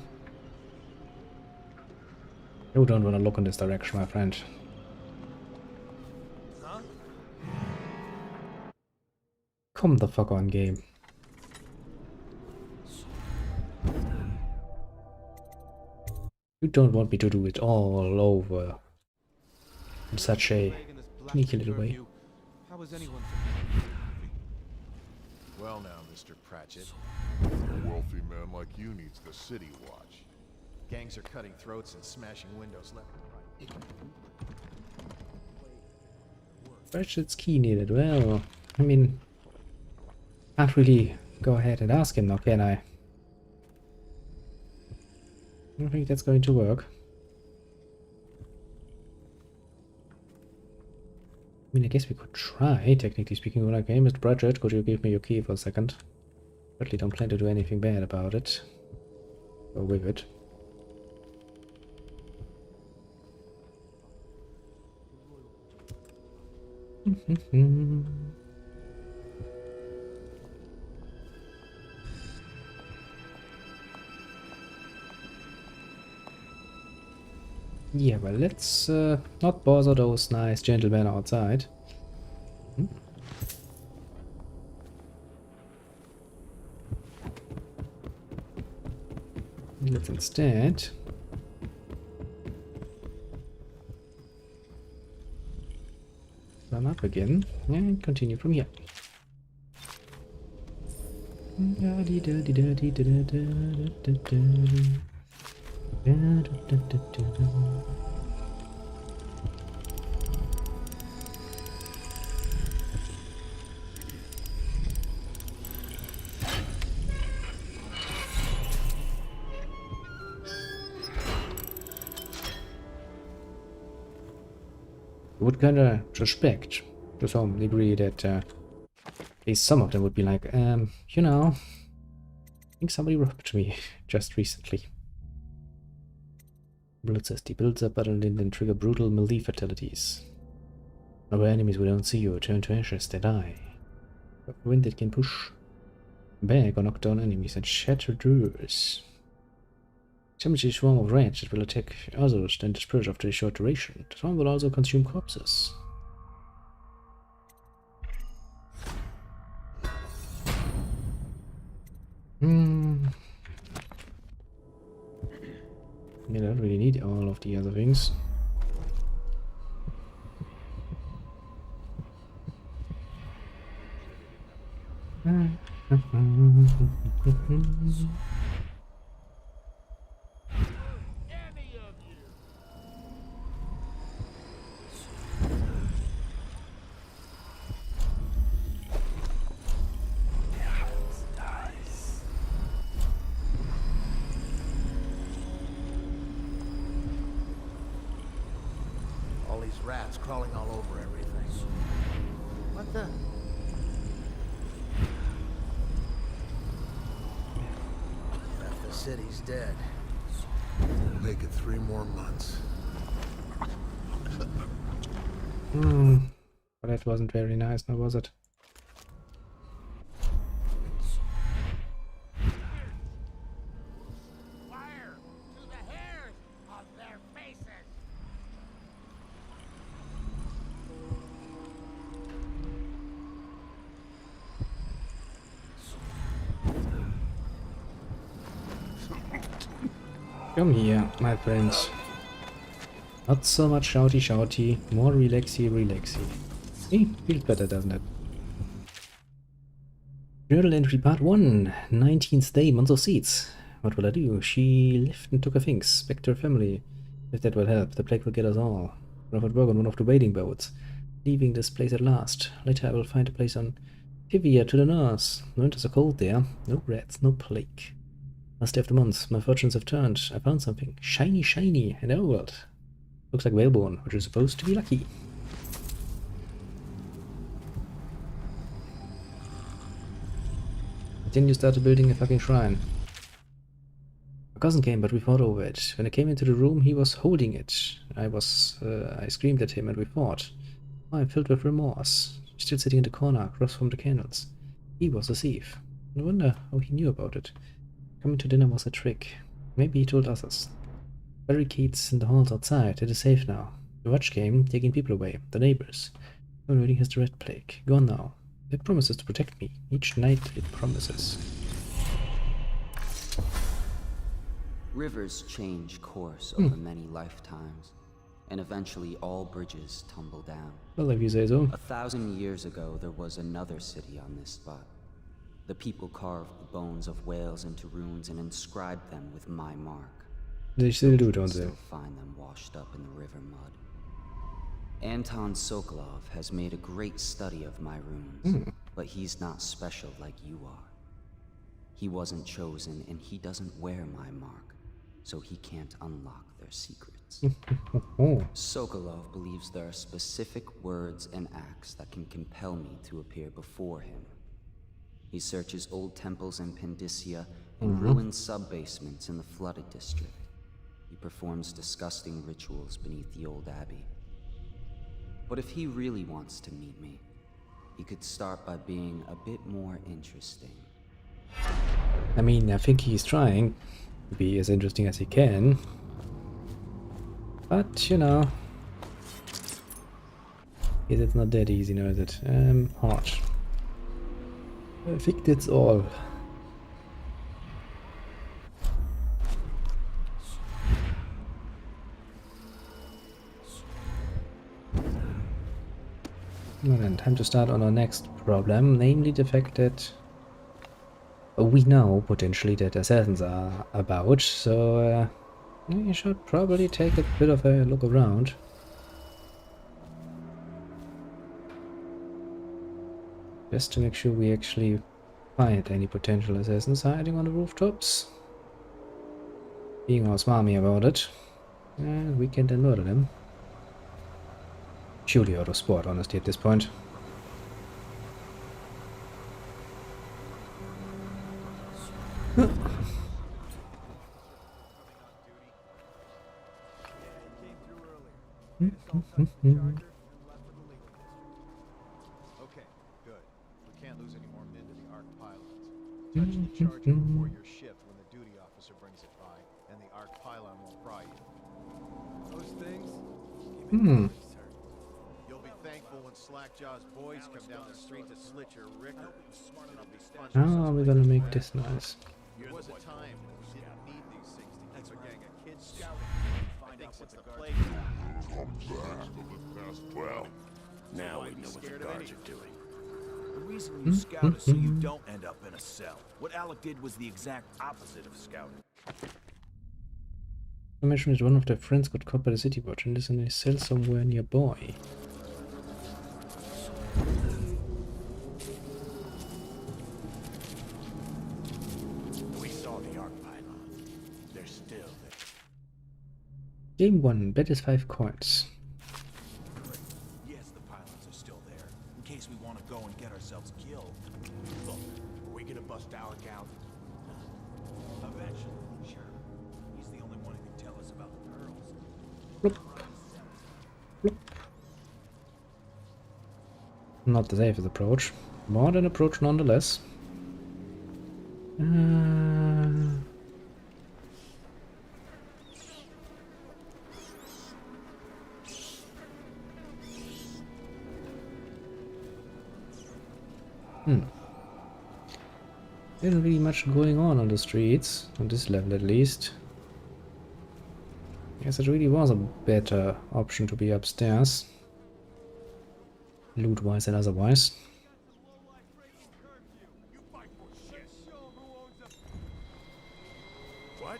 You don't want to look in this direction, my friend. Huh? Come the fuck on, game. You don't want me to do it all over in such a sneaky little way. How was anyone? Well now, Mr. Pratchett. A wealthy man like you needs the city watch. Gangs are cutting throats and smashing windows left and right. Pratchett's key needed. Well, I mean, can't really go ahead and ask him now, can I? I don't think that's going to work. I mean, I guess we could try, technically speaking. When I came, Mr. Pratchett, could you give me your key for a second? Certainly don't plan to do anything bad about it. Go with it. Yeah, well, let's not bother those nice gentlemen outside. Let's instead run up again and continue from here. Would kind of suspect to some degree that at least some of them would be like, you know, I think somebody robbed me just recently. Bloodthirsty builds up adrenaline and trigger brutal melee fatalities. Our enemies will don't see you, turn to ashes, they die. A wind that can push back or knock down enemies and shatter doors. Damage a swarm of rats that will attack others, then disperse after a short duration. The swarm will also consume corpses. I don't really need all of the other things. All these rats crawling all over everything. What the? Half the city's dead. Make it 3 more months. But that wasn't very nice, now was it? Fire to the hairs of their faces. Come here, my friends. Not so much shouty shouty, more relaxy relaxy. See, feels better, doesn't it? Journal entry part 1, 19th day, month of seeds. What will I do? She lived and took her things. Spectre family. If that will help, the plague will get us all. Robert work on one of the waiting boats. Leaving this place at last. Later I will find a place on Tivia to the north. The winters are cold there. No rats, no plague. Last day of the month, my fortunes have turned. I found something. Shiny, shiny, an emerald. Looks like whalebone, which is supposed to be lucky. Then you started building a fucking shrine. My cousin came, but we fought over it. When I came into the room, he was holding it. I screamed at him and we fought. I'm filled with remorse. Still sitting in the corner, across from the candles. He was a thief. No wonder how he knew about it. Coming to dinner was a trick. Maybe he told others. Barricades in the halls outside. It is safe now. The watch came, taking people away. The neighbors. No one really has the red plague. Gone now. It promises to protect me. Each night it promises. Rivers change course over many lifetimes, and eventually all bridges tumble down. Well, if you say so. 1,000 years ago, there was another city on this spot. The people carved the bones of whales into runes and inscribed them with my mark. They still do, don't they? Still find them washed up in the river mud. Anton Sokolov has made a great study of my runes, but he's not special like you are. He wasn't chosen, and he doesn't wear my mark, so he can't unlock their secrets. Sokolov believes there are specific words and acts that can compel me to appear before him. He searches old temples in Pendicia and ruined sub-basements in the flooded district. He performs disgusting rituals beneath the old abbey. But if he really wants to meet me, he could start by being a bit more interesting. I mean, I think he's trying to be as interesting as he can. But, you know, it's not that easy now, is it? Hard. I think that's all. Well then, time to start on our next problem, namely the fact that we know potentially that assassins are about, so we should probably take a bit of a look around. Just to make sure we actually find any potential assassins hiding on the rooftops. Being all smarmy about it, we can then murder them. Surely out of sport, honestly, at this point. Okay, good. We can't lose any more men to the Ark pylons. Touch the charger before your shift when the duty officer brings it by, and the Ark pylon won't pry you. Those things? You'll be thankful when Slackjaw's boys come down the street to slit your ricker. How are we gonna make this nice? There was a time when we didn't need these things to keep a gang of kids scouting. I think since the plague. Well, now we know what the guards are doing. The reason you scout is so you don't end up in a cell. What Alec did was the exact opposite of scouting. I mentioned that one of their friends got caught by the city watch and is in a cell somewhere nearby. We saw the Ark pylon. They're still there. Game 1, bet is 5 coins. Yes, the pylons are still there, in case we want to go and get ourselves killed. Look, are we gonna bust Alec out? Eventually, sure. He's the only one who can tell us about the pearls. Bloop. Bloop. Not the safest approach. Modern approach nonetheless. Isn't really much going on the streets, on this level at least. Guess it really was a better option to be upstairs. Loot-wise and otherwise. What?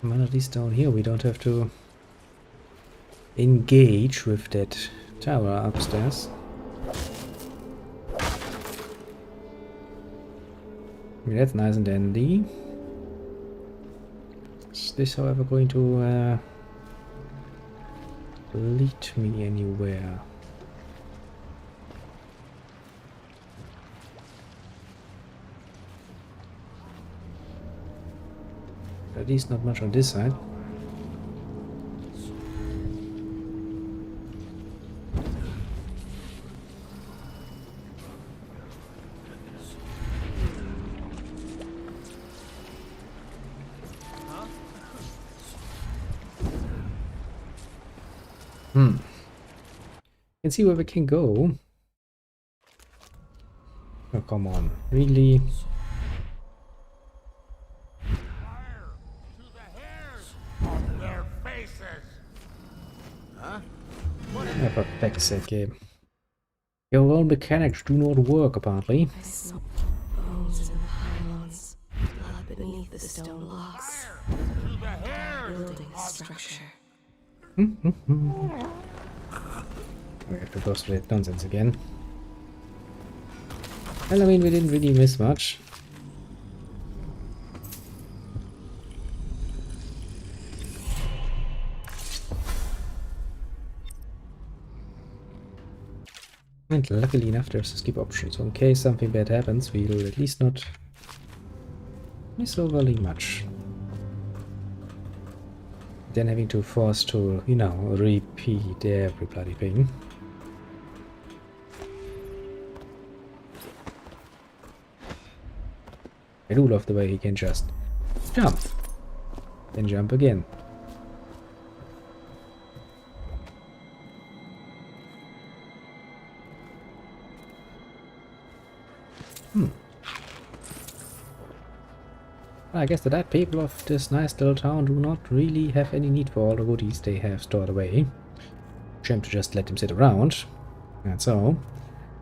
Well, at least down here we don't have to engage with that tower upstairs. I mean, that's nice and dandy. Is this, however, going to lead me anywhere? At least not much on this side. Can see where we can go. Oh, come on. Really? Yeah, for fuck's sake, game. Your own mechanics do not work, apparently. I smell bones in the pylons, blood beneath the stone blocks. Building structure. We have to go straight nonsense again. Well, I mean, we didn't really miss much. And luckily enough, there's a skip option, so in case something bad happens, we'll at least not miss overly much. Then having to force to, you know, repeat every bloody thing. I do love the way he can just jump, then jump again. I guess that people of this nice little town do not really have any need for all the goodies they have stored away. Shame to just let them sit around. And so,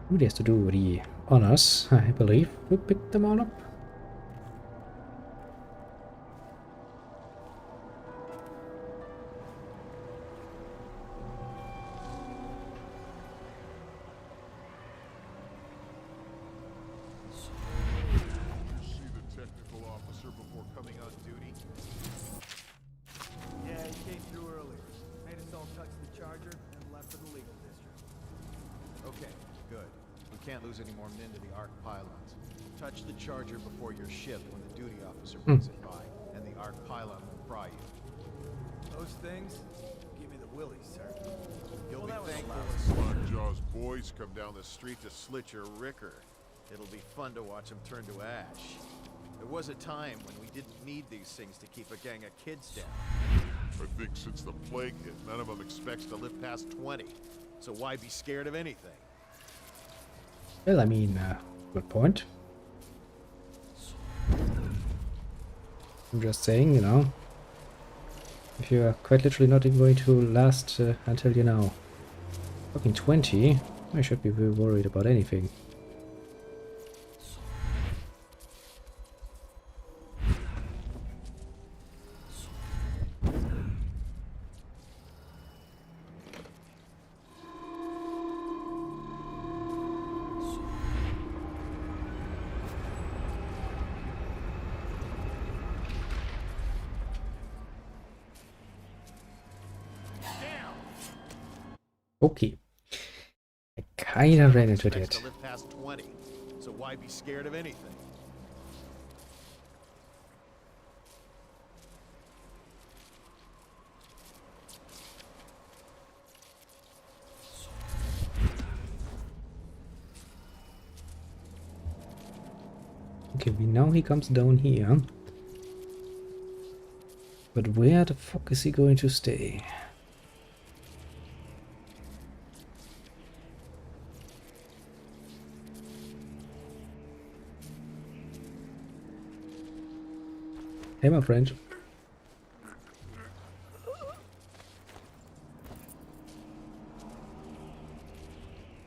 who has to do the honors, I believe, to pick them all up. Can't lose any more men to the Arc pylons. Touch the charger before your ship when the duty officer brings it by, and the Arc pylon will fry you. Those things? Give me the willies, sir. You'll Well, be that was thankful allowed. when Slotjaw's boys come down the street to slit your ricker. It'll be fun to watch them turn to ash. There was a time when we didn't need these things to keep a gang of kids down. I think since the plague hit, None of them expects to live past 20. So why be scared of anything? Well, I mean, good point. I'm just saying, you know, if you're quite literally not even going to last until, you know, fucking 20, I should be very worried about anything. Okay. I kinda ran into that. To live past 20. So why be scared of anything? Okay, we know he comes down here. But where the fuck is he going to stay? Hey, my friend.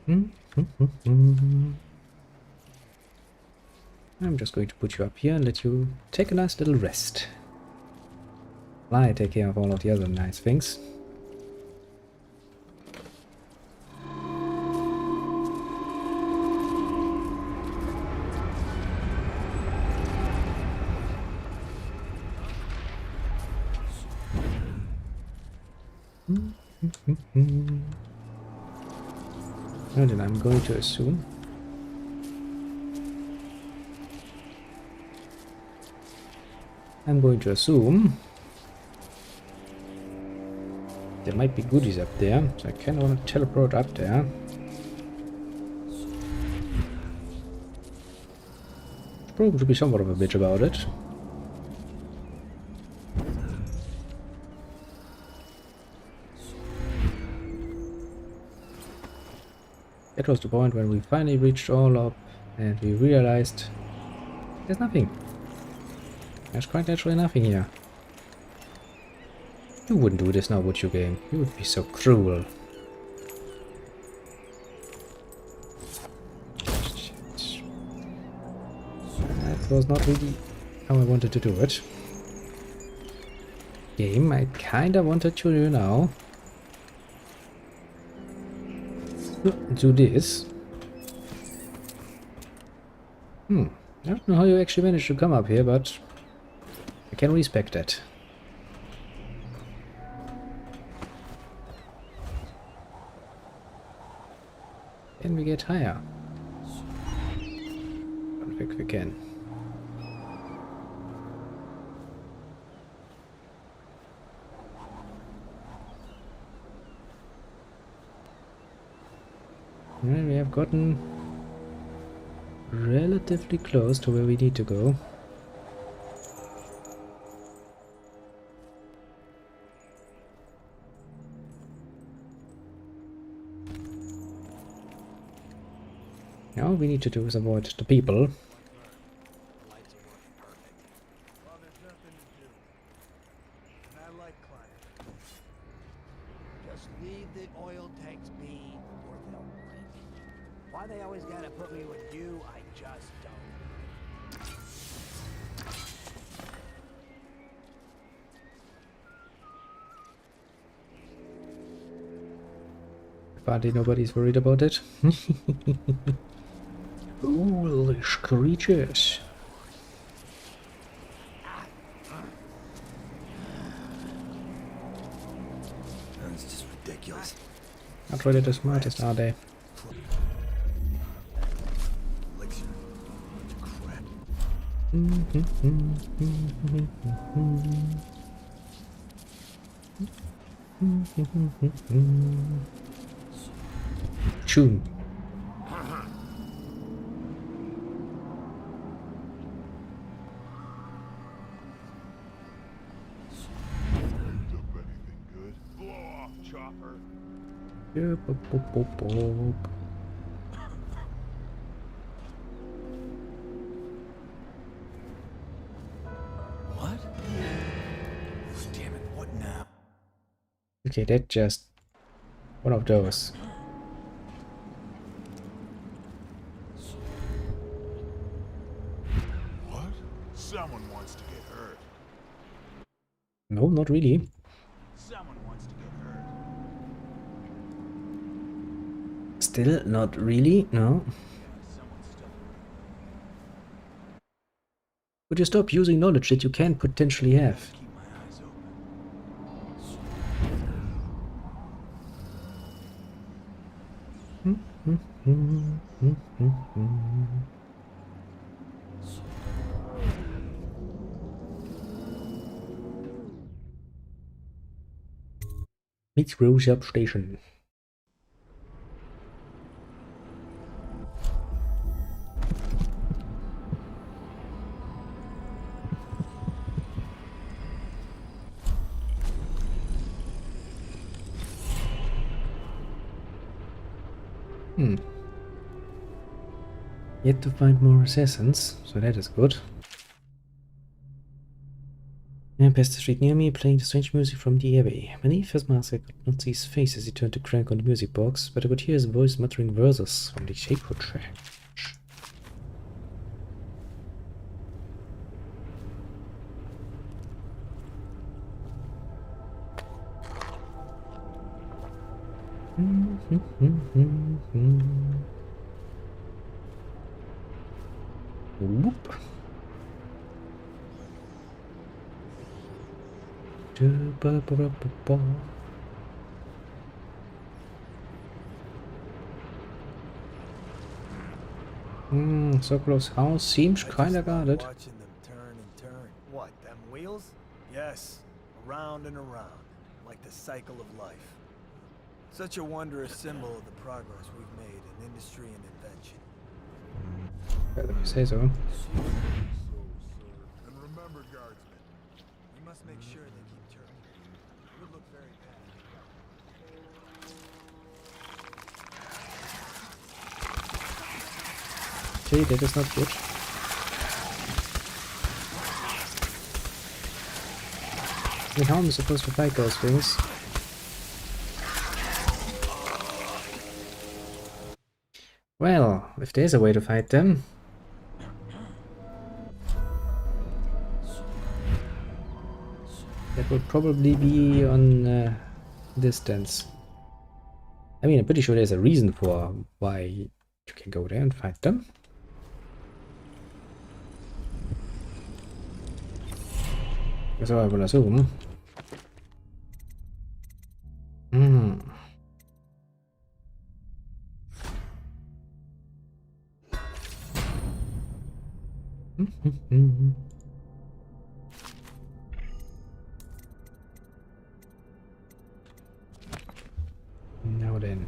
I'm just going to put you up here and let you take a nice little rest. While I take care of all of the other nice things. And then I'm going to assume there might be goodies up there, so I kind of want to teleport up there. Probably should be somewhat of a bitch about it. That was the point when we finally reached all up and we realized there's nothing. There's quite literally nothing here. You wouldn't do this now, would you, game? You would be so cruel. Shit. That was not really how I wanted to do it. Game, I kinda wanted to, you know, do this. I don't know how you actually managed to come up here, but I can respect that. Can we get higher? Don't think we can. Well, we have gotten relatively close to where we need to go. Now all we need to do is avoid the people. Just leave the oil tanks be, or they'll break. Why they always gotta put me with you, I just don't. Apparently nobody's worried about it. Foolish creatures. That's just ridiculous. Not really the smartest, are they? Elixir. Crap. Choo. Yeah, boop, boop, boop, boop. What? Damn it, what now? Okay, that's just one of those. What? Someone wants to get hurt. No, not really. Someone wants to get hurt. Still not really, no. Would you stop using knowledge that you can potentially have? Meet Rose Up Station. Yet to find more assassins, so that is good. And past the street near me, playing the strange music from the abbey. Beneath his mask, I could not see his face as he turned to crank on the music box, but I could hear his voice muttering verses from the sacred track. Whoop. Sokolov's house seems kinda guarded. Watching them turn and turn. What, them wheels? Yes, around and around, like the cycle of life. Such a wondrous symbol of the progress we've made in industry and invention. Let me say so. And remember, guardsmen, we must make sure they keep turning. It would look very bad. Okay, that is not good. I mean, how am I supposed to fight those things? Well, if there's a way to fight them... that would probably be on distance. I mean, I'm pretty sure there's a reason for why you can go there and fight them. So I will assume. Now then.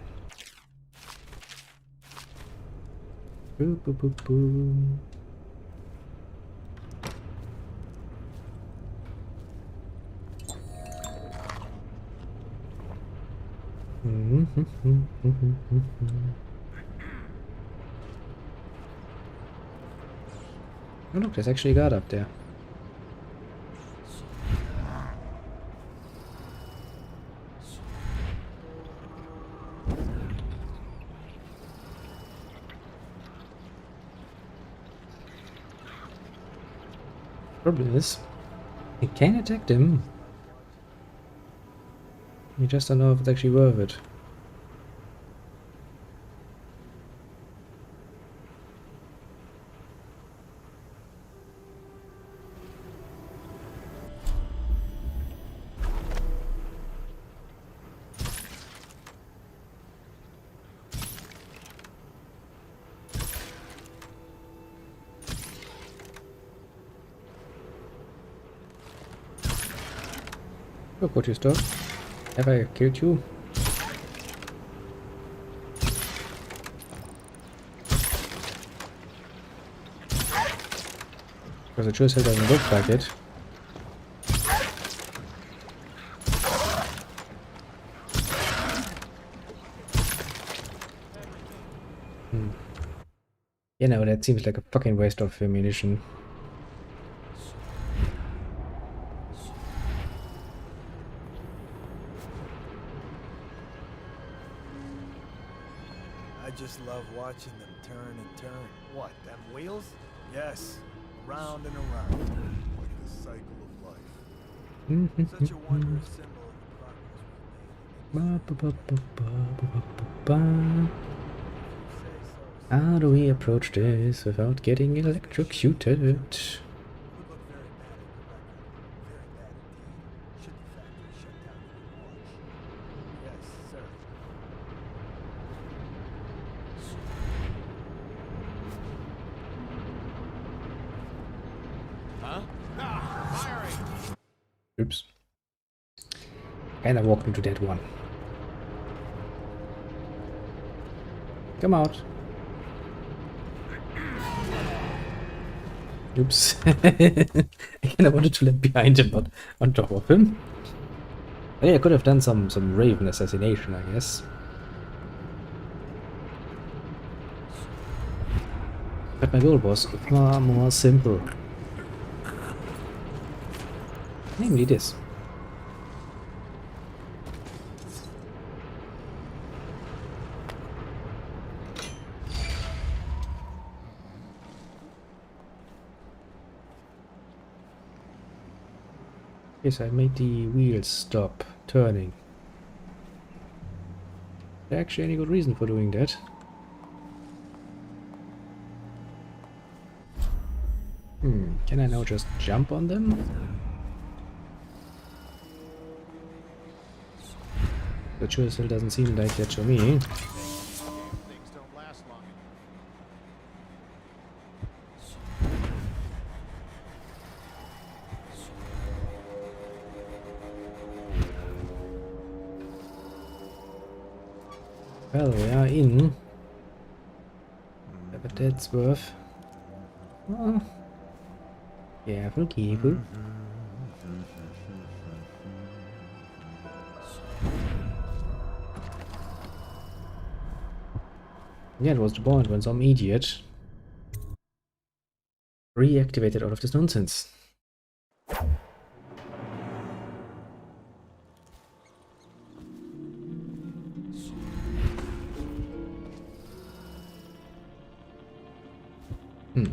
Boop, boop, boop, boop. Oh look, there's actually a guard up there. Problem is, you can attack them. You just don't know if it's actually worth it. Look what you stole. Have I killed you? Because it sure doesn't look like it. You know, that seems like a fucking waste of ammunition. I just love watching them turn and turn. What, them wheels? Yes, around and around, like the cycle of life. Such a wondrous symbol of the progress. How do we approach this without getting electrocuted? Oops. And I walked into that one. Come out. Oops. I kinda wanted to land behind him, not on top of him. I mean, I could have done some Raven assassination, I guess. But my goal was far more simple. Namely this. Yes, I made the wheels stop turning. Is there actually any good reason for doing that? Can I now just jump on them? That sure still doesn't seem like that to me. Things don't last long. Well, we are in. But that's worth. Oh. Careful, careful. Yeah, it was the point when some idiot reactivated all of this nonsense. Hmm.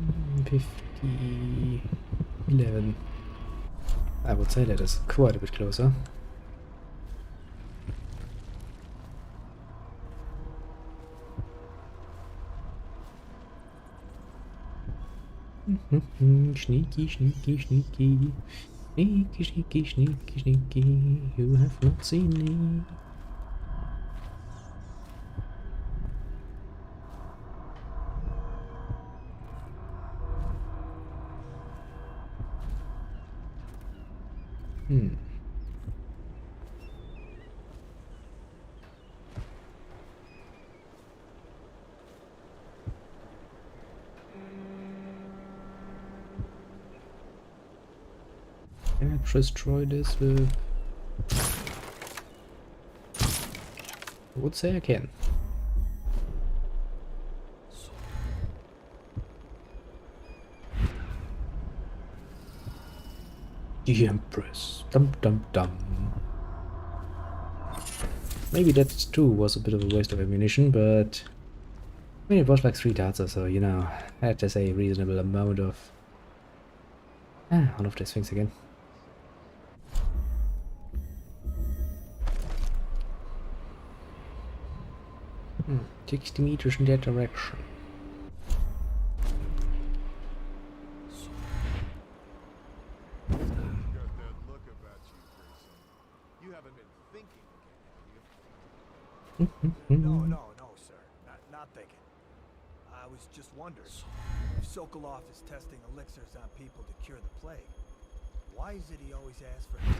Mm, 50, 11. I would say that is quite a bit closer. Sneaky, sneaky, sneaky. Sneaky, sneaky, sneaky, sneaky. You have not seen me. Hmm. Can I destroy this with... I would say I can. The Empress. Dum dum dum. Maybe that too was a bit of a waste of ammunition, but... I mean, it was like 3 darts or so, you know. I had to say a reasonable amount of... all of these things again. 60 meters in that direction. No, sir. Not thinking. I was just wondering, if Sokolov is testing elixirs on people to cure the plague, why is it he always asks for help?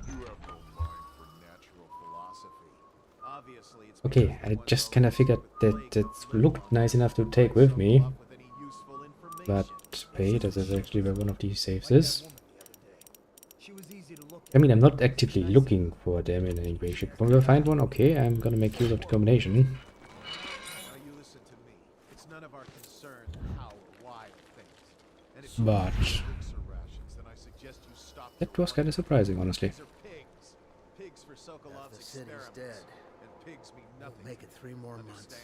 You have no mind for natural philosophy. Obviously, it's Okay, I just kind of figured that it looked nice enough to take with me. But wait, this is actually where one of these saves is. I mean, I'm not actively looking for them in any way, shape, or form. If I find one, okay, I'm gonna make use of the combination. Now you listen to me. It's none of our concern how or why things. And if But elixir rations, then I suggest you stop. that was kind of surprising, honestly. These are pigs. Pigs for Sokolov's The city's experiments. dead. And pigs mean nothing. We'll make it 3 more months.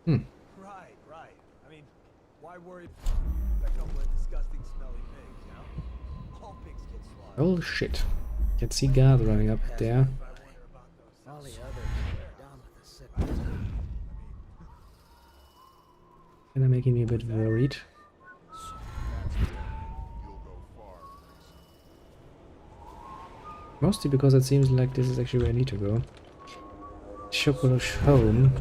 Understand? Right. I mean, why worry about a couple of disgusting smelly pigs, you know? All pigs get slaughtered. Oh shit. Can see guards running up there. All the others down with the sick. Kinda making me a bit worried. Mostly because it seems like this is actually where I need to go. Chocolate home.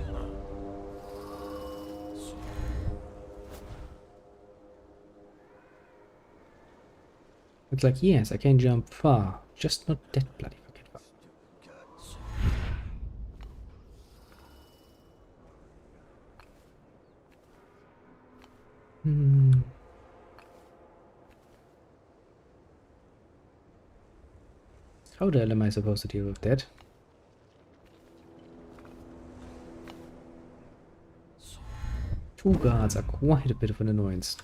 It's like, yes, I can jump far, just not that bloody fucking far. How the hell am I supposed to deal with that? Two guards are quite a bit of an annoyance.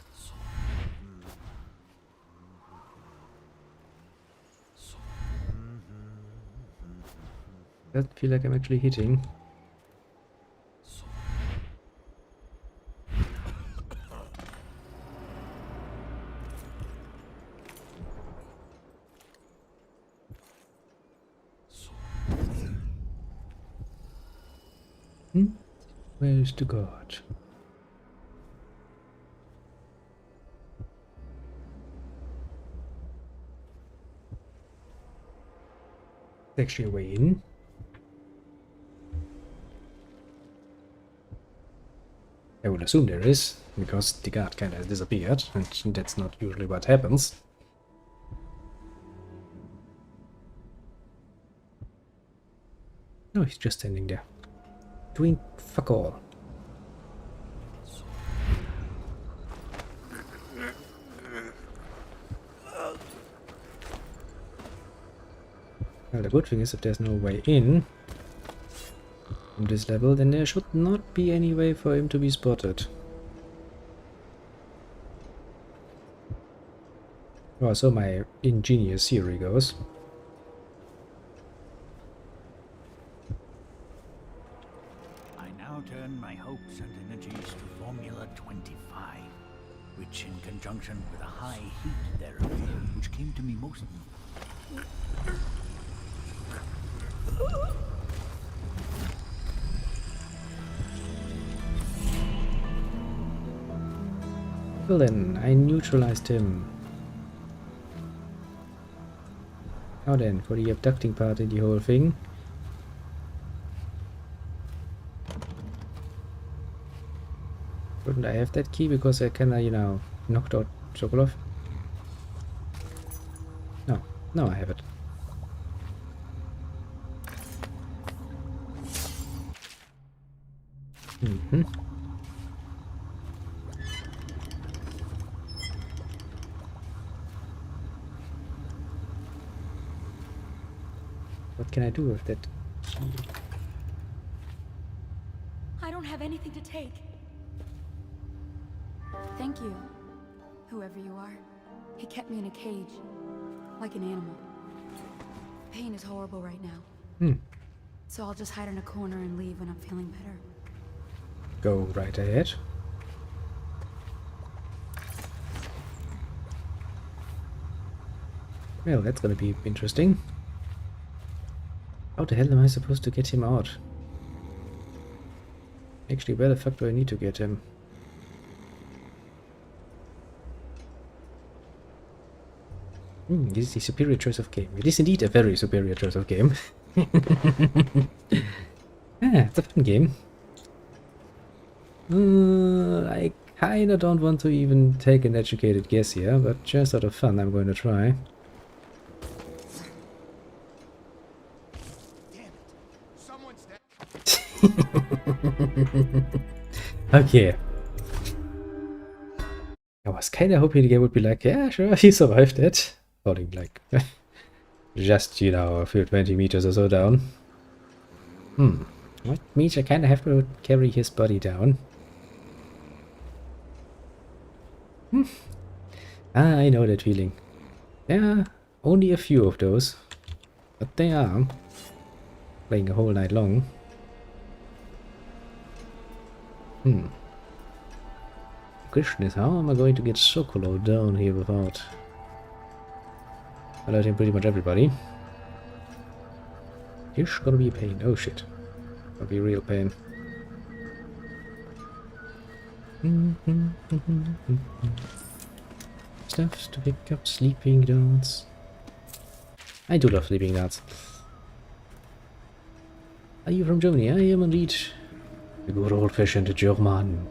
Doesn't feel like I'm actually hitting. Where's the guard? Actually a way in. I would assume there is, because the guard kinda has disappeared, and that's not usually what happens. No, he's just standing there, doing fuck all. Well, the good thing is if there's no way in from this level, then there should not be any way for him to be spotted. Well, so my ingenious theory goes. I now turn my hopes and energies to Formula 25, which in conjunction with a high heat therapy, which came to me most... Well then, I neutralized him. Now then, for the abducting part in the whole thing. Wouldn't I have that key because I kinda, you know, knocked out Sokolov? No, no I have it. Mm-hmm. What can I do with that key? I don't have anything to take. Thank you, whoever you are. He kept me in a cage, like an animal. Pain is horrible right now. So I'll just hide in a corner and leave when I'm feeling better. Go right ahead. Well, that's gonna be interesting. How the hell am I supposed to get him out? Actually, where the fuck do I need to get him? This is the superior choice of game. It is indeed a very superior choice of game. It's a fun game. I kinda don't want to even take an educated guess here, but just out of fun I'm going to try. Okay. I was kinda hoping the game would be like, yeah, sure, he survived it. Falling like just, you know, a few 20 meters or so down. What means I kinda have to carry his body down. I know that feeling. Yeah, only a few of those. But they are. Playing a whole night long. The question is, how am I going to get Sokolov down here without alerting pretty much everybody? It's gonna be a pain. Oh shit. Gonna be a real pain. Stuff to pick up sleeping dogs. I do love sleeping dogs. Are you from Germany? I am indeed. The good old-fashioned German.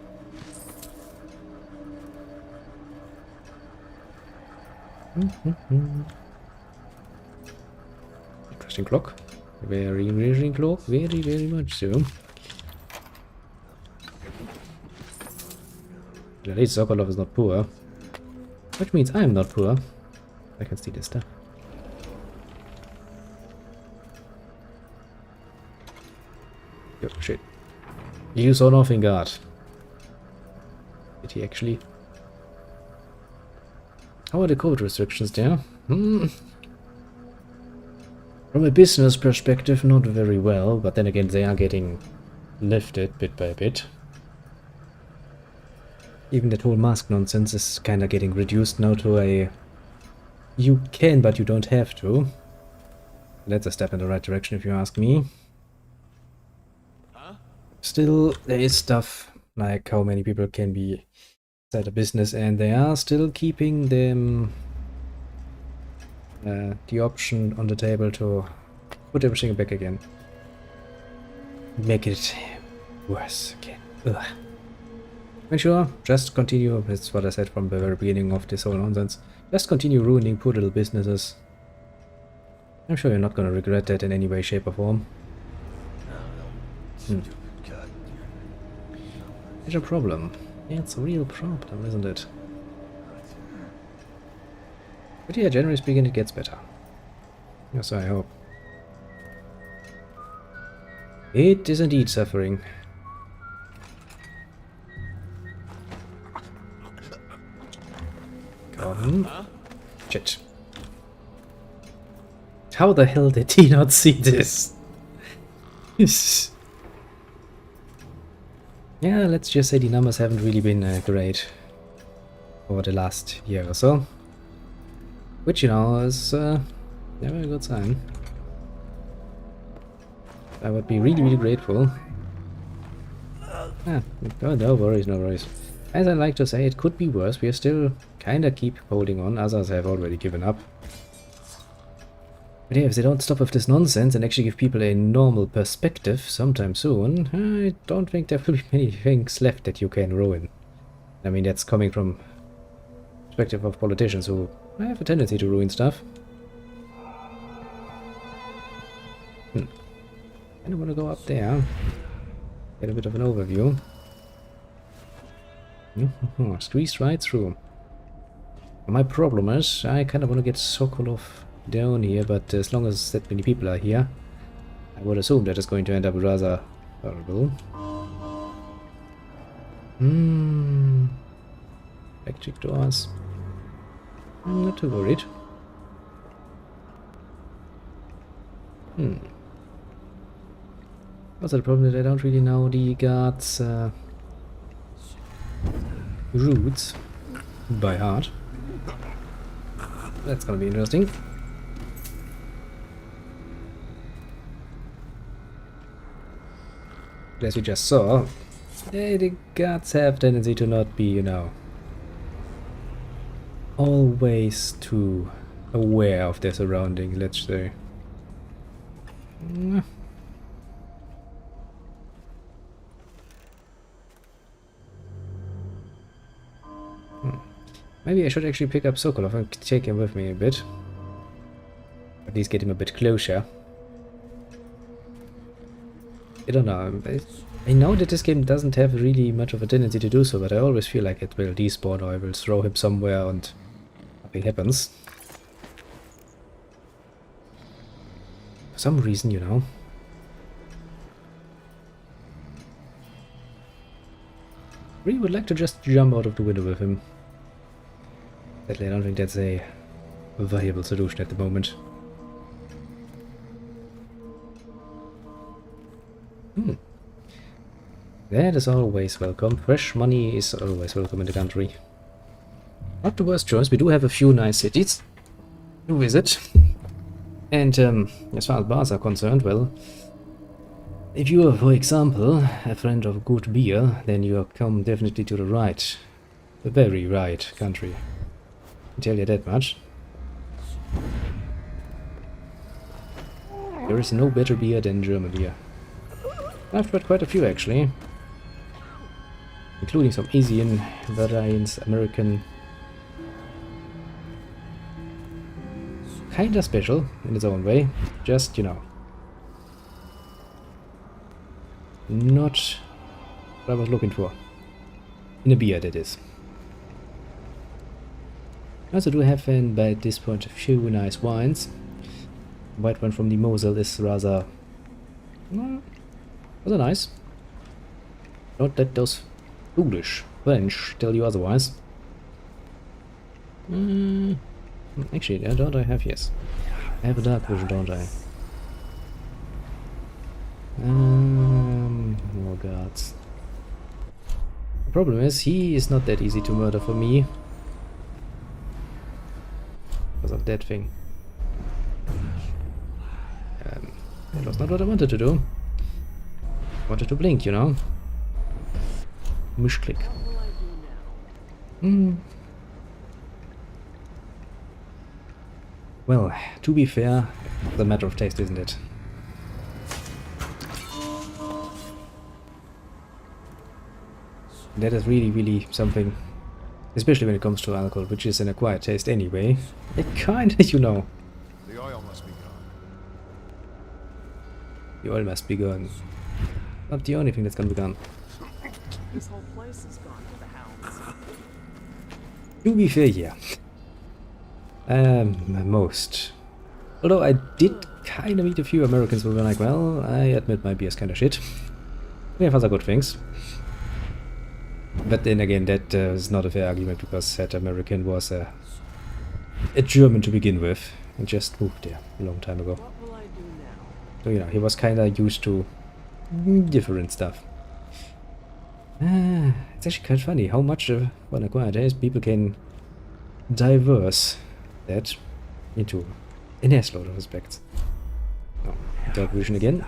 Interesting clock. Very interesting clock. Very, very much so. At least Sokolov is not poor. Which means I'm not poor. I can steal this stuff. Oh shit. You saw nothing, guard. Did he actually? How are the COVID restrictions there? From a business perspective, not very well, but then again they are getting lifted bit by bit. Even that whole mask nonsense is kinda getting reduced now to a you can but you don't have to. That's a step in the right direction if you ask me. Still, there is stuff like how many people can be inside a business, and they are still keeping them the option on the table to put everything back again. Make it worse again. Ugh. And sure, just continue, that's what I said from the very beginning of this whole nonsense. Just continue ruining poor little businesses. I'm sure you're not gonna regret that in any way, shape or form. It's a problem. Yeah, it's a real problem, isn't it? But yeah, generally speaking, it gets better. Yes, I hope. It is indeed suffering. Come. Shit. How the hell did he not see this? Yeah, let's just say the numbers haven't really been great over the last year or so. Which, you know, is never a good sign. I would be really, really grateful. Ah, no worries, no worries. As I like to say, it could be worse. We are still kinda keep holding on. Others have already given up. But yeah, if they don't stop with this nonsense and actually give people a normal perspective sometime soon, I don't think there will be many things left that you can ruin. I mean, that's coming from the perspective of politicians who have a tendency to ruin stuff. I don't want to go up there. Get a bit of an overview. Squeeze right through. My problem is, I kind of want to get Sokolov down here, but as long as that many people are here, I would assume that it's going to end up rather horrible. Electric doors. I'm not too worried. Also the problem that I don't really know the guards' routes by heart. That's gonna be interesting. As we just saw, the guards have tendency to not be, you know, always too aware of their surroundings, let's say. Maybe I should actually pick up Sokolov and take him with me a bit. At least get him a bit closer. I don't know. I know that this game doesn't have really much of a tendency to do so, but I always feel like it will despawn or I will throw him somewhere and nothing happens. For some reason, you know. Really would like to just jump out of the window with him. Sadly, I don't think that's a viable solution at the moment. That is always welcome. Fresh money is always welcome in the country. Not the worst choice. We do have a few nice cities to visit. And as far as bars are concerned, well, if you are, for example, a friend of good beer, then you come definitely to the right. The very right country. I tell you that much. There is no better beer than German beer. I've tried quite a few actually. Including some Asian variants, American. Kinda special in its own way. Just, you know. Not what I was looking for. In a beer, that is. I also do have, by this point, a few nice wines. The white one from the Mosel is rather nice. Don't let those foolish French tell you otherwise. Actually, don't I have? Yes. I have a dark vision, don't I? Oh gods. The problem is, he is not that easy to murder for me. Because of that thing. That was not what I wanted to do. I wanted to blink, you know. Mischklick. Well, to be fair, it's a matter of taste, isn't it? That is really, really something, especially when it comes to alcohol, which is an acquired taste anyway. It kinda, you know. The oil must be gone. The oil must be gone. Not the only thing that's gonna be gone. This whole place is gone to the hounds. To be fair, yeah. Most. Although I did kind of meet a few Americans who were like, well, I admit my beer's kind of shit. We have other good things. But then again, that is not a fair argument, because that American was a German to begin with and just moved there a long time ago. What will I do now? So, you know, he was kind of used to different stuff. It's actually quite funny how much of an acquired taste people can diverse that into an assload of respects. Oh, dark vision again.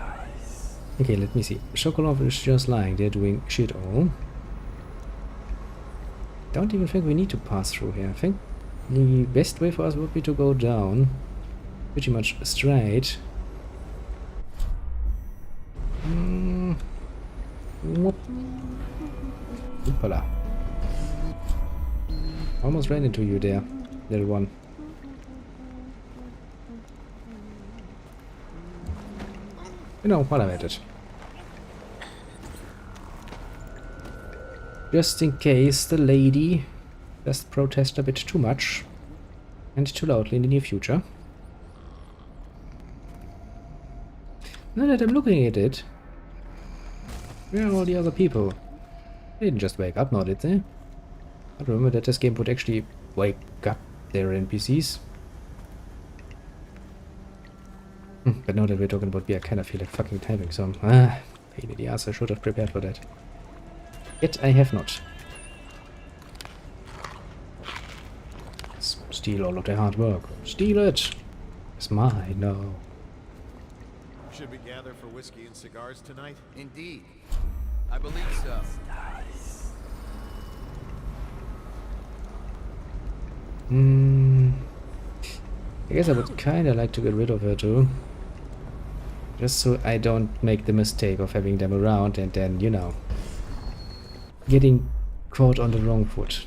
Okay, let me see. Sokolov is just lying there doing shit all. Don't even think we need to pass through here. I think the best way for us would be to go down pretty much straight. Hoopala. Almost ran into you there, little one. You know, while I'm at it. Just in case the lady does protest a bit too much and too loudly in the near future. Now that I'm looking at it, where are all the other people? They didn't just wake up now, did they? I remember that this game would actually wake up their NPCs. But now that we're talking about beer, I kind of feel like fucking having some. Pain in the ass, I should have prepared for that. Yet I have not. Steal all of their hard work. Steal it! It's mine, no. Should we gather for whiskey and cigars tonight? Indeed. I believe so. I guess I would kinda like to get rid of her too. Just so I don't make the mistake of having them around and then, you know, getting caught on the wrong foot.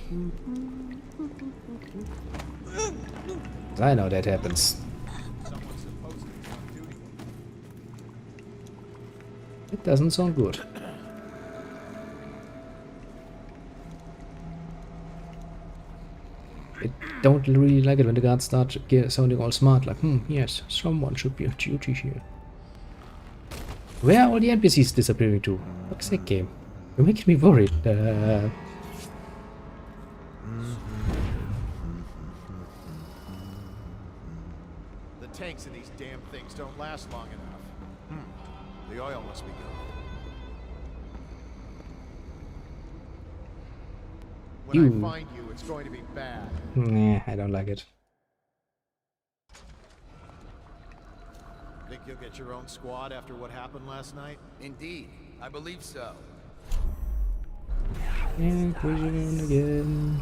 I know that happens. It doesn't sound good. I don't really like it when the guards start sounding all smart, like, yes, someone should be on duty here. Where are all the NPCs disappearing to? Fuck's sake, game. You're making me worried. The tanks in these damn things don't last long enough. The oil must be gone. When I find you, it's going to be bad. Nah, I don't like it. Think you'll get your own squad after what happened last night? Indeed. I believe so. Inquisition again.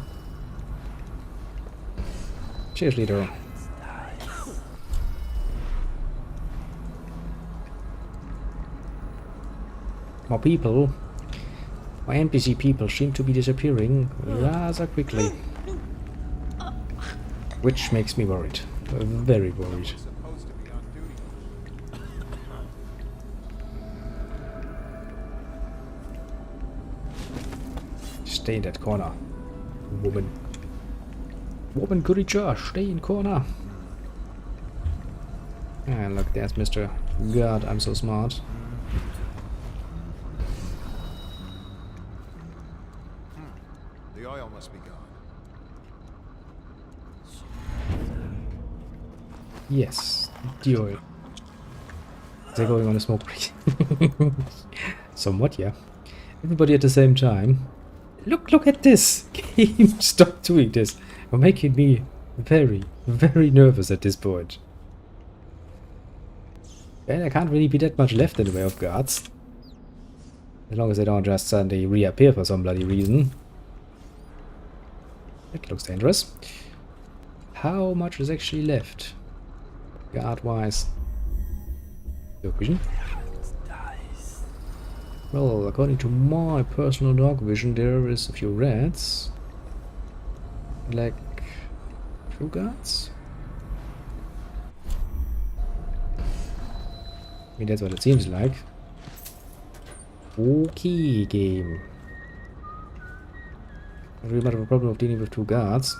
Cheers, leader. More people. My NPC people seem to be disappearing rather quickly. Which makes me worried. Very worried. Stay in that corner, woman. Woman creature, stay in corner. And look, there's Mr. God, I'm so smart. The oil must be gone. Yes, the oil. They're going on a smoke break. Somewhat, yeah. Everybody at the same time. Look at this! Game, stop doing this. You're making me very, very nervous at this point. And I can't really be that much left in the way of guards. As long as they don't just suddenly reappear for some bloody reason. That looks dangerous. How much is actually left? Guard-wise. Vision. Well, according to my personal dog vision, there is a few rats. Like... true guards? I mean, that's what it seems like. Okay, game. I really might have a problem of dealing with 2 guards.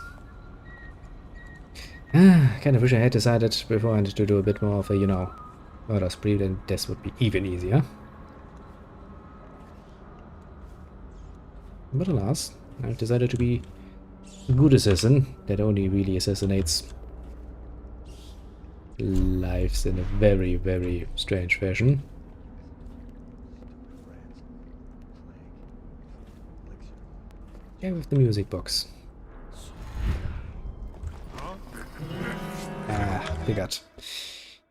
Kind of wish I had decided beforehand to do a bit more of a, you know, murder spree, then this would be even easier. But alas, I've decided to be a good assassin that only really assassinates lives in a very, very strange fashion. Yeah, with the music box. Ah, figured.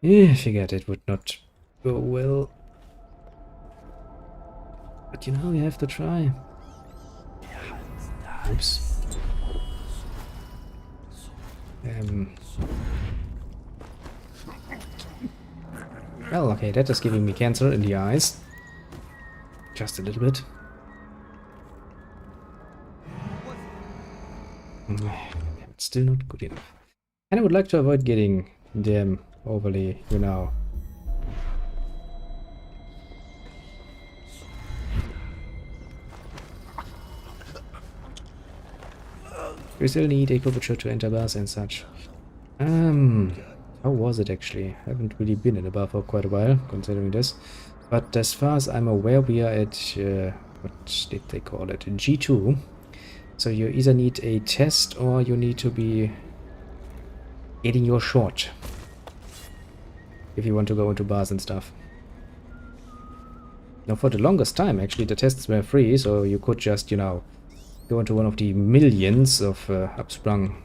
Yeah, figured it would not go well. But you know, you have to try. Oops. Well, okay, that is giving me cancer in the eyes. Just a little bit. It's still not good enough. And I would like to avoid getting them overly, you know... We still need a coverture to enter bars and such. How was it actually? I haven't really been in a bar for quite a while, considering this. But as far as I'm aware, we are at, what did they call it? G2. So you either need a test or you need to be getting your shot. If you want to go into bars and stuff. Now for the longest time, actually, the tests were free, so you could just, you know, go into one of the millions of upsprung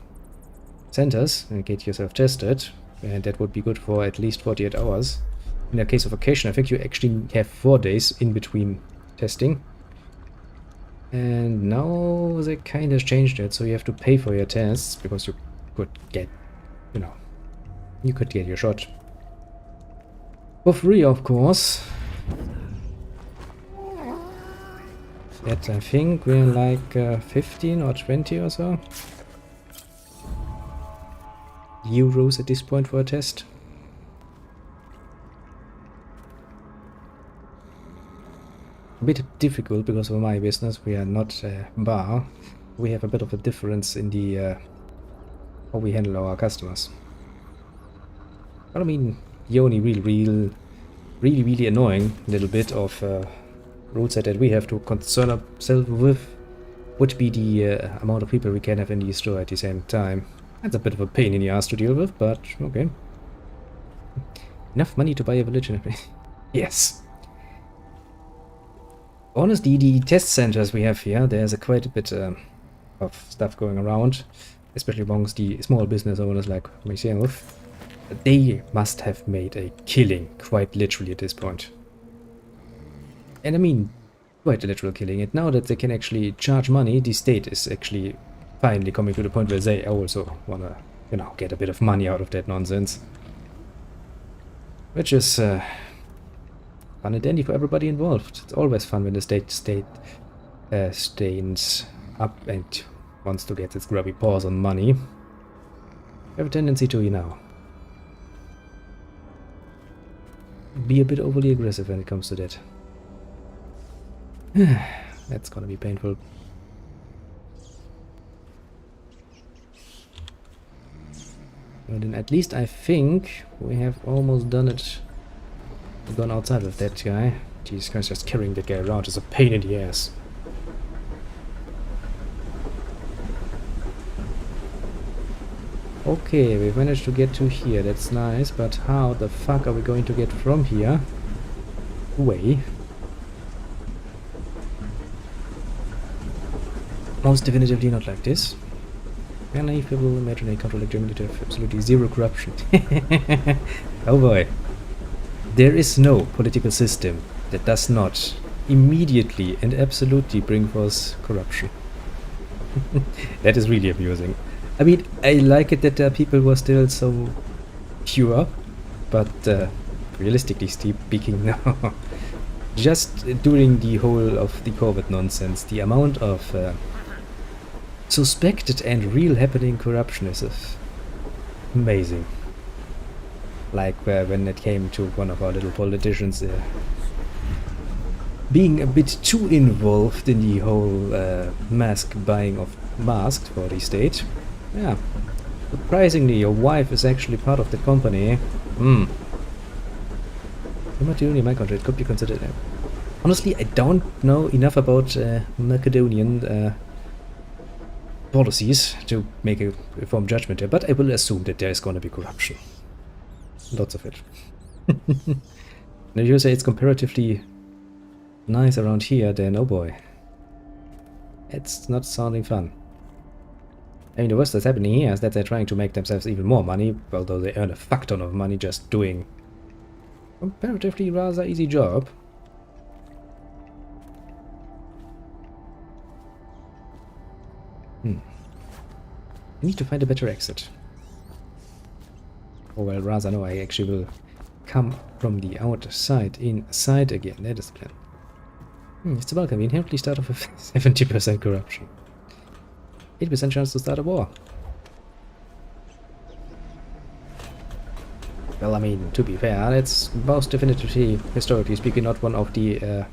centers and get yourself tested, and that would be good for at least 48 hours. In the case of vacation, I think you actually have 4 days in between testing. And now they kind of changed it, so you have to pay for your tests, because you could get, you know, you could get your shot for free, of course. Yet I think we're like 15 or 20 or so euros at this point for a test. A bit difficult because of my business. We are not a bar. We have a bit of a difference in the how we handle our customers. But I mean, the only really annoying little bit of rule set that we have to concern ourselves with would be the amount of people we can have in the store at the same time. That's a bit of a pain in the ass to deal with, but okay. Enough money to buy a village and everything. Yes. Honestly, the test centers we have here, there's quite a bit of stuff going around, especially amongst the small business owners like myself. They must have made a killing, quite literally at this point. And I mean, quite a literal killing. And now that they can actually charge money, the state is actually finally coming to the point where they also want to, you know, get a bit of money out of that nonsense. Which is fun and dandy for everybody involved. It's always fun when the state stands up and wants to get its grubby paws on money. I have a tendency to, you know, be a bit overly aggressive when it comes to that. That's gonna be painful. But then at least I think we have almost done it. We've gone outside with that guy. Jesus Christ, just carrying that guy around is a pain in the ass. Okay, we've managed to get to here, that's nice, but how the fuck are we going to get from here away? Most definitively not like this. Can naive people imagine a country like Germany to have absolutely zero corruption? Oh boy. There is no political system that does not immediately and absolutely bring forth corruption. That is really amusing. I mean, I like it that there are people who are still so pure, but realistically speaking, no. just during the whole of the COVID nonsense, the amount of suspected and real happening corruption is amazing. Like when it came to one of our little politicians being a bit too involved in the whole mask buying of masks for the state. Yeah, surprisingly, your wife is actually part of the company. You're not the only my country, it could be considered. Honestly, I don't know enough about Macedonian policies to make a informed judgment here, but I will assume that there is going to be corruption. Lots of it. And if you say it's comparatively nice around here, then oh boy. It's not sounding fun. I mean, the worst that's happening here is that they're trying to make themselves even more money, although they earn a fuck ton of money just doing a comparatively rather easy job. I need to find a better exit. Or well, rather no, I actually will come from the outside inside again. That is the plan. It's welcome. We inherently start off with 70% corruption. 8% chance to start a war. Well, I mean, to be fair, it's most definitively, historically speaking, not one of the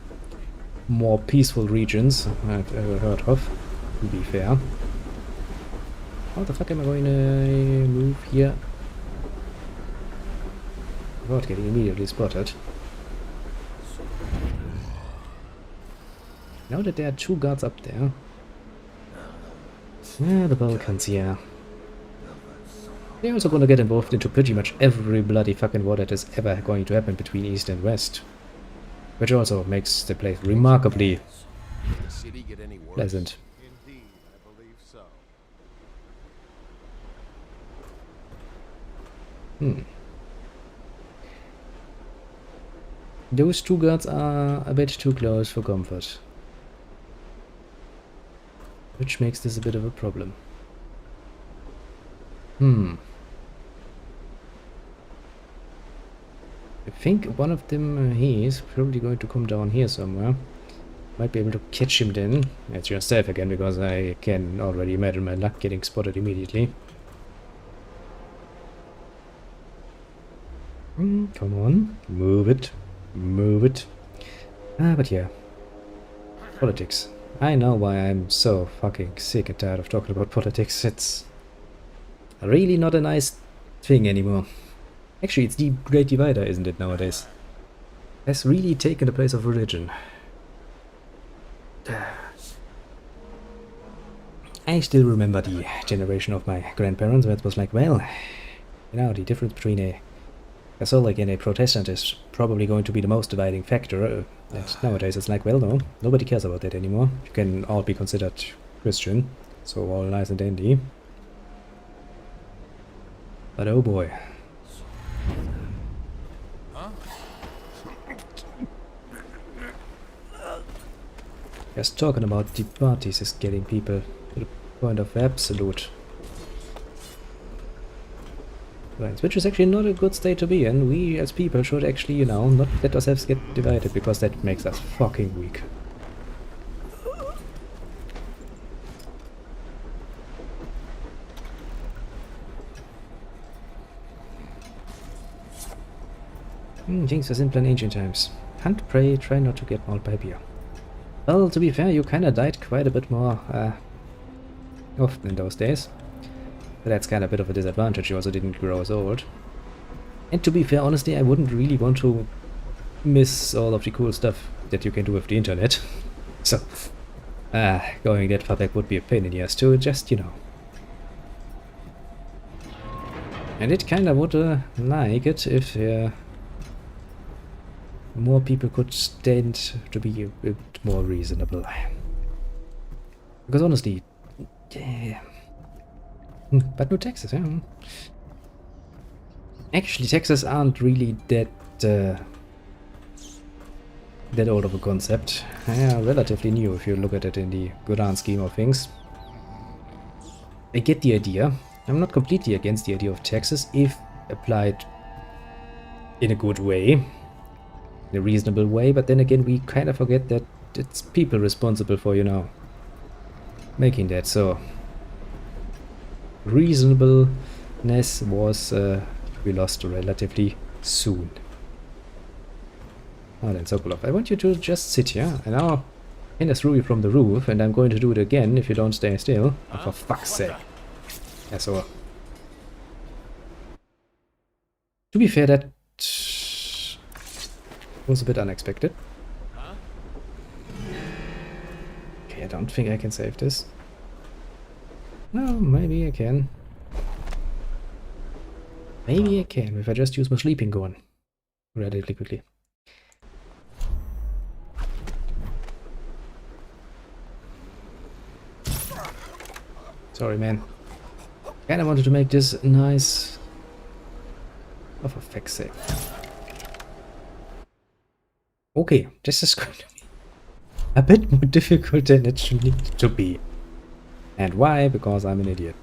more peaceful regions I've ever heard of, to be fair. How the fuck am I going to move here without getting immediately spotted? Now that there are 2 guards up there. Yeah, the Balkans, yeah. They're also gonna get involved into pretty much every bloody fucking war that is ever going to happen between East and West. Which also makes the place remarkably pleasant. Indeed, I believe so. Those 2 guards are a bit too close for comfort. Which makes this a bit of a problem. I think one of them, he is probably going to come down here somewhere. Might be able to catch him then. It's just safe again, because I can already imagine my luck getting spotted immediately. Come on, move it, move it. But yeah, politics. I know why I'm so fucking sick and tired of talking about politics. It's really not a nice thing anymore. Actually, it's the great divider, isn't it, nowadays? Has really taken the place of religion. I still remember the generation of my grandparents where it was like, well, you know, the difference between a Catholic and a Protestant is probably going to be the most dividing factor. And nowadays it's like, well, no, nobody cares about that anymore. You can all be considered Christian, so all nice and dandy. But oh boy. Just talking about the parties is getting people to the point of absolute violence, which is actually not a good state to be in. We as people should actually, you know, not let ourselves get divided, because that makes us fucking weak. Things were simpler in ancient times. Hunt, prey, try not to get mauled by bear. Well, to be fair, you kinda died quite a bit more often in those days. But that's kinda a bit of a disadvantage, you also didn't grow as old. And to be fair, honestly, I wouldn't really want to miss all of the cool stuff that you can do with the internet. So, going that far back would be a pain in the ass too, just, you know. And it kinda would like it if more people could stand to be a bit more reasonable. Because honestly, yeah. But no taxes, yeah. Actually, taxes aren't really that old of a concept. Yeah, relatively new if you look at it in the grand scheme of things. I get the idea. I'm not completely against the idea of taxes if applied in a good way. in a reasonable way, but then again we kind of forget that it's people responsible for, you know, making that, so reasonableness was we lost relatively soon. Oh, then Sokolov, I want you to just sit here, and now I threw you from the roof, and I'm going to do it again if you don't stay still. Oh, for fuck's sake. Yeah, so... To be fair, that was a bit unexpected. Okay, I don't think I can save this. No, maybe I can. Maybe I can, if I just use my sleeping gun relatively quickly. Sorry, man. Kinda wanted to make this nice. Oh, for fuck's sake. Okay, this is going to be a bit more difficult than it should need to be. And why? Because I'm an idiot.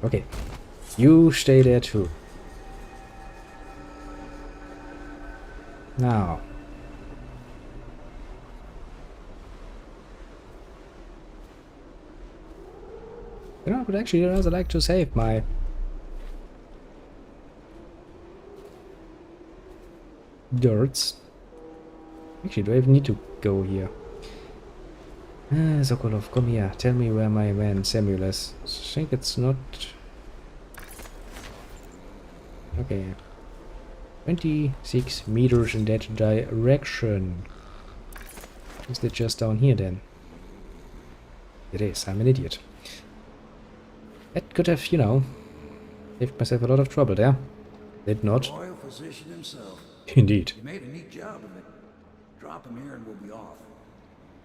Okay, you stay there too. Now. You know, but actually I'd also like to save my... dirts. Actually, do I even need to go here? Sokolov, come here. Tell me where my man Samuel is. I think it's not... Okay. 26 meters in that direction. Is it just down here then? It is. I'm an idiot. That could have, you know, saved myself a lot of trouble there. Did not. Royal physician himself. Indeed. You made a neat job of it. Drop him here and we'll be off.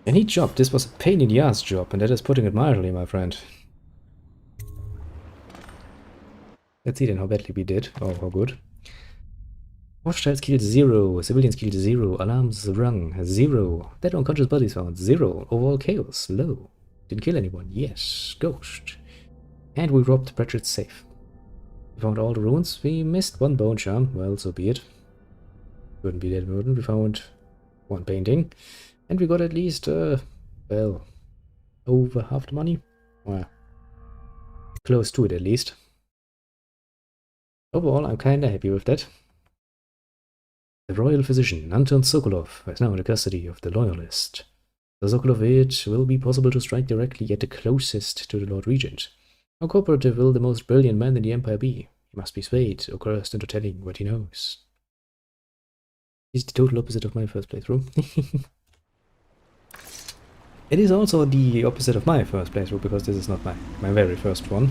A neat job. This was a pain in the ass job, and that is putting it mildly, my friend. Let's see then how badly we did. Oh, how good. Hostiles killed 0. Civilians killed 0. Alarms rung 0. Dead unconscious bodies found 0. Overall chaos low. Didn't kill anyone. Yes. Ghost. And we robbed Pratchett's safe. We found all the ruins. We missed one bone charm. Well, so be it. Couldn't be that important. We found one painting. And we got at least, well, over half the money. Well, close to it at least. Overall, I'm kinda happy with that. The royal physician, Anton Sokolov, is now in the custody of the Loyalist. The Sokolov, it will be possible to strike directly at the closest to the Lord Regent. How cooperative will the most brilliant man in the Empire be? He must be swayed or cursed into telling what he knows. He's the total opposite of my first playthrough. It is also the opposite of my first playthrough, because this is not my very first one.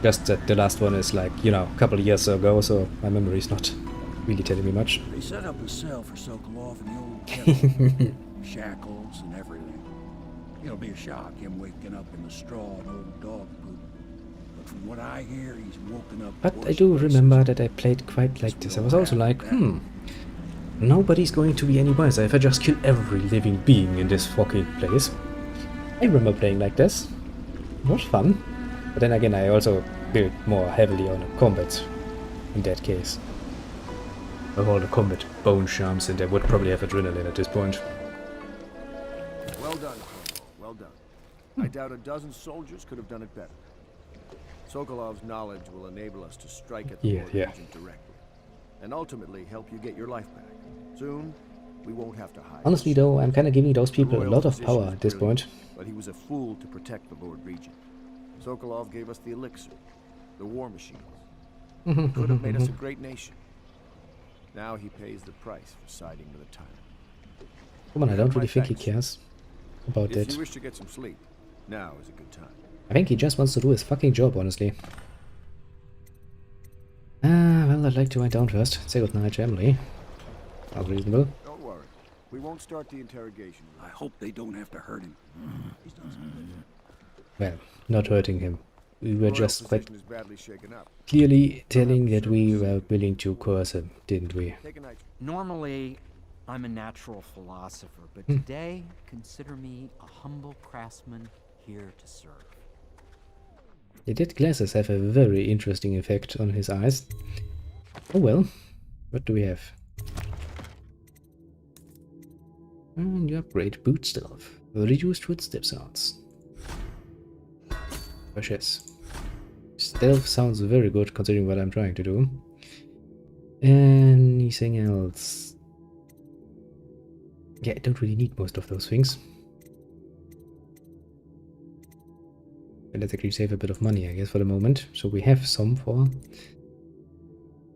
Just that the last one is like, you know, a couple of years ago, so my memory is not really telling me much. They set up a cell for Sokolov in the old kennel. Shackles and everything. It'll be a shock, him waking up in the straw and old dog poop. But from what I hear, he's woken up... But I do remember that I played quite like this. I was also like, nobody's going to be any wiser if I just kill every living being in this fucking place. I remember playing like this. It was fun. But then again, I also built more heavily on combat in that case. Of all the combat bone charms, and I would probably have adrenaline at this point. Well done, Colonel. Well done. I doubt a dozen soldiers could have done it better. Sokolov's knowledge will enable us to strike at the Lord Regent directly, and ultimately help you get your life back. Soon, we won't have to hide. Honestly though, I'm kinda giving those people a lot of power at this point. But he was a fool to protect the Lord Regent. Sokolov gave us the elixir, the war machines. Could have made us a great nation. Now he pays the price for siding with a tyrant. Come on, I don't really think he cares about that. If you wish to get some sleep, now is a good time. I think he just wants to do his fucking job, honestly. Well, I'd like to wind down first. Say goodnight to Emily. Sounds reasonable. Don't worry. We won't start the interrogation. I hope they don't have to hurt him. He's done something. Well, not hurting him. We were just quite clearly telling that we were willing to coerce him, didn't we? Normally, I'm a natural philosopher, but today, consider me a humble craftsman here to serve. The dead glasses have a very interesting effect on his eyes. Oh well. What do we have? And you upgrade boot stealth. Reduced footstep sounds. Yes. Stealth sounds very good considering what I'm trying to do. Anything else? Yeah, I don't really need most of those things. But let's actually save a bit of money, I guess, for the moment. So we have some for...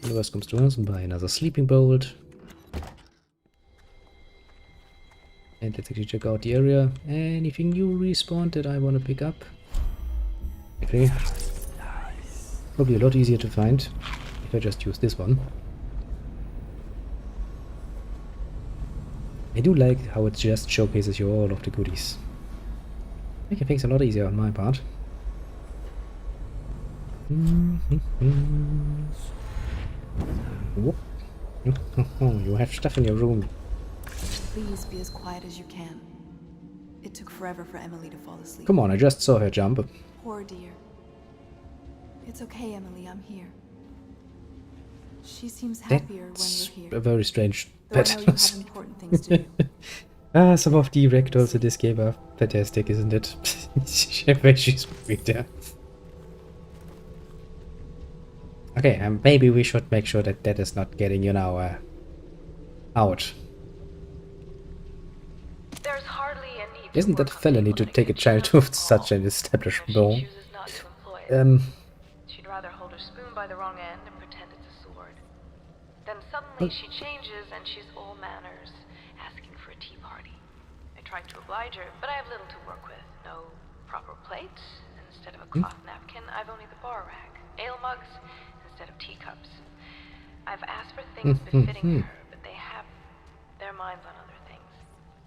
The worst comes to us and buy another sleeping bolt. And let's actually check out the area. Anything new respawned that I want to pick up? Okay. Probably a lot easier to find if I just use this one. I do like how it just showcases you all of the goodies. Making things a lot easier on my part. Whoop. You have stuff in your room. Please be as quiet as you can. It took forever for Emily to fall asleep. Come on, I just saw her jump. Poor dear. It's okay, Emily, I'm here. She seems happier when you're here. A very strange Though pet. I know you have important things to do. Some of the ragdolls in this game are fantastic, isn't it? Where she's moving there. Okay, maybe we should make sure that that is not getting, you know, out. There's hardly a need. Isn't that a felony to take a child to such an established home? She'd rather hold her spoon by the wrong end and pretend it's a sword. Then suddenly she changes and she's all manners, asking for a tea party. I tried to oblige her, but I have little to work with. No proper plates. Instead of a cloth napkin, I've only the bar rack. Ale mugs instead of teacups. I've asked for things befitting her, but they have their minds on other things.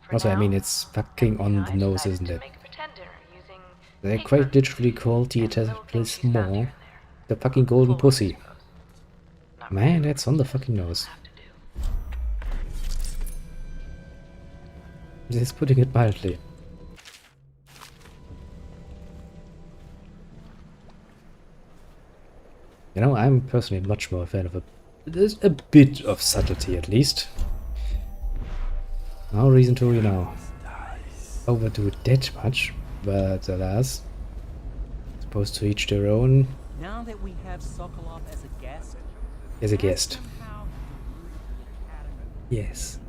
For Also, I now, mean, it's fucking on the nose, isn't it? make a pretend dinner using They're quite literally called the Eternalist more. The fucking golden pussy. Man, that's on the fucking nose. This is putting it mildly. You know, I'm personally much more a fan of there's a bit of subtlety at least. No reason to, you know, overdo it that much, but alas, supposed to each their own. Now that we have Sokolov as a guest. As a guest. Yes.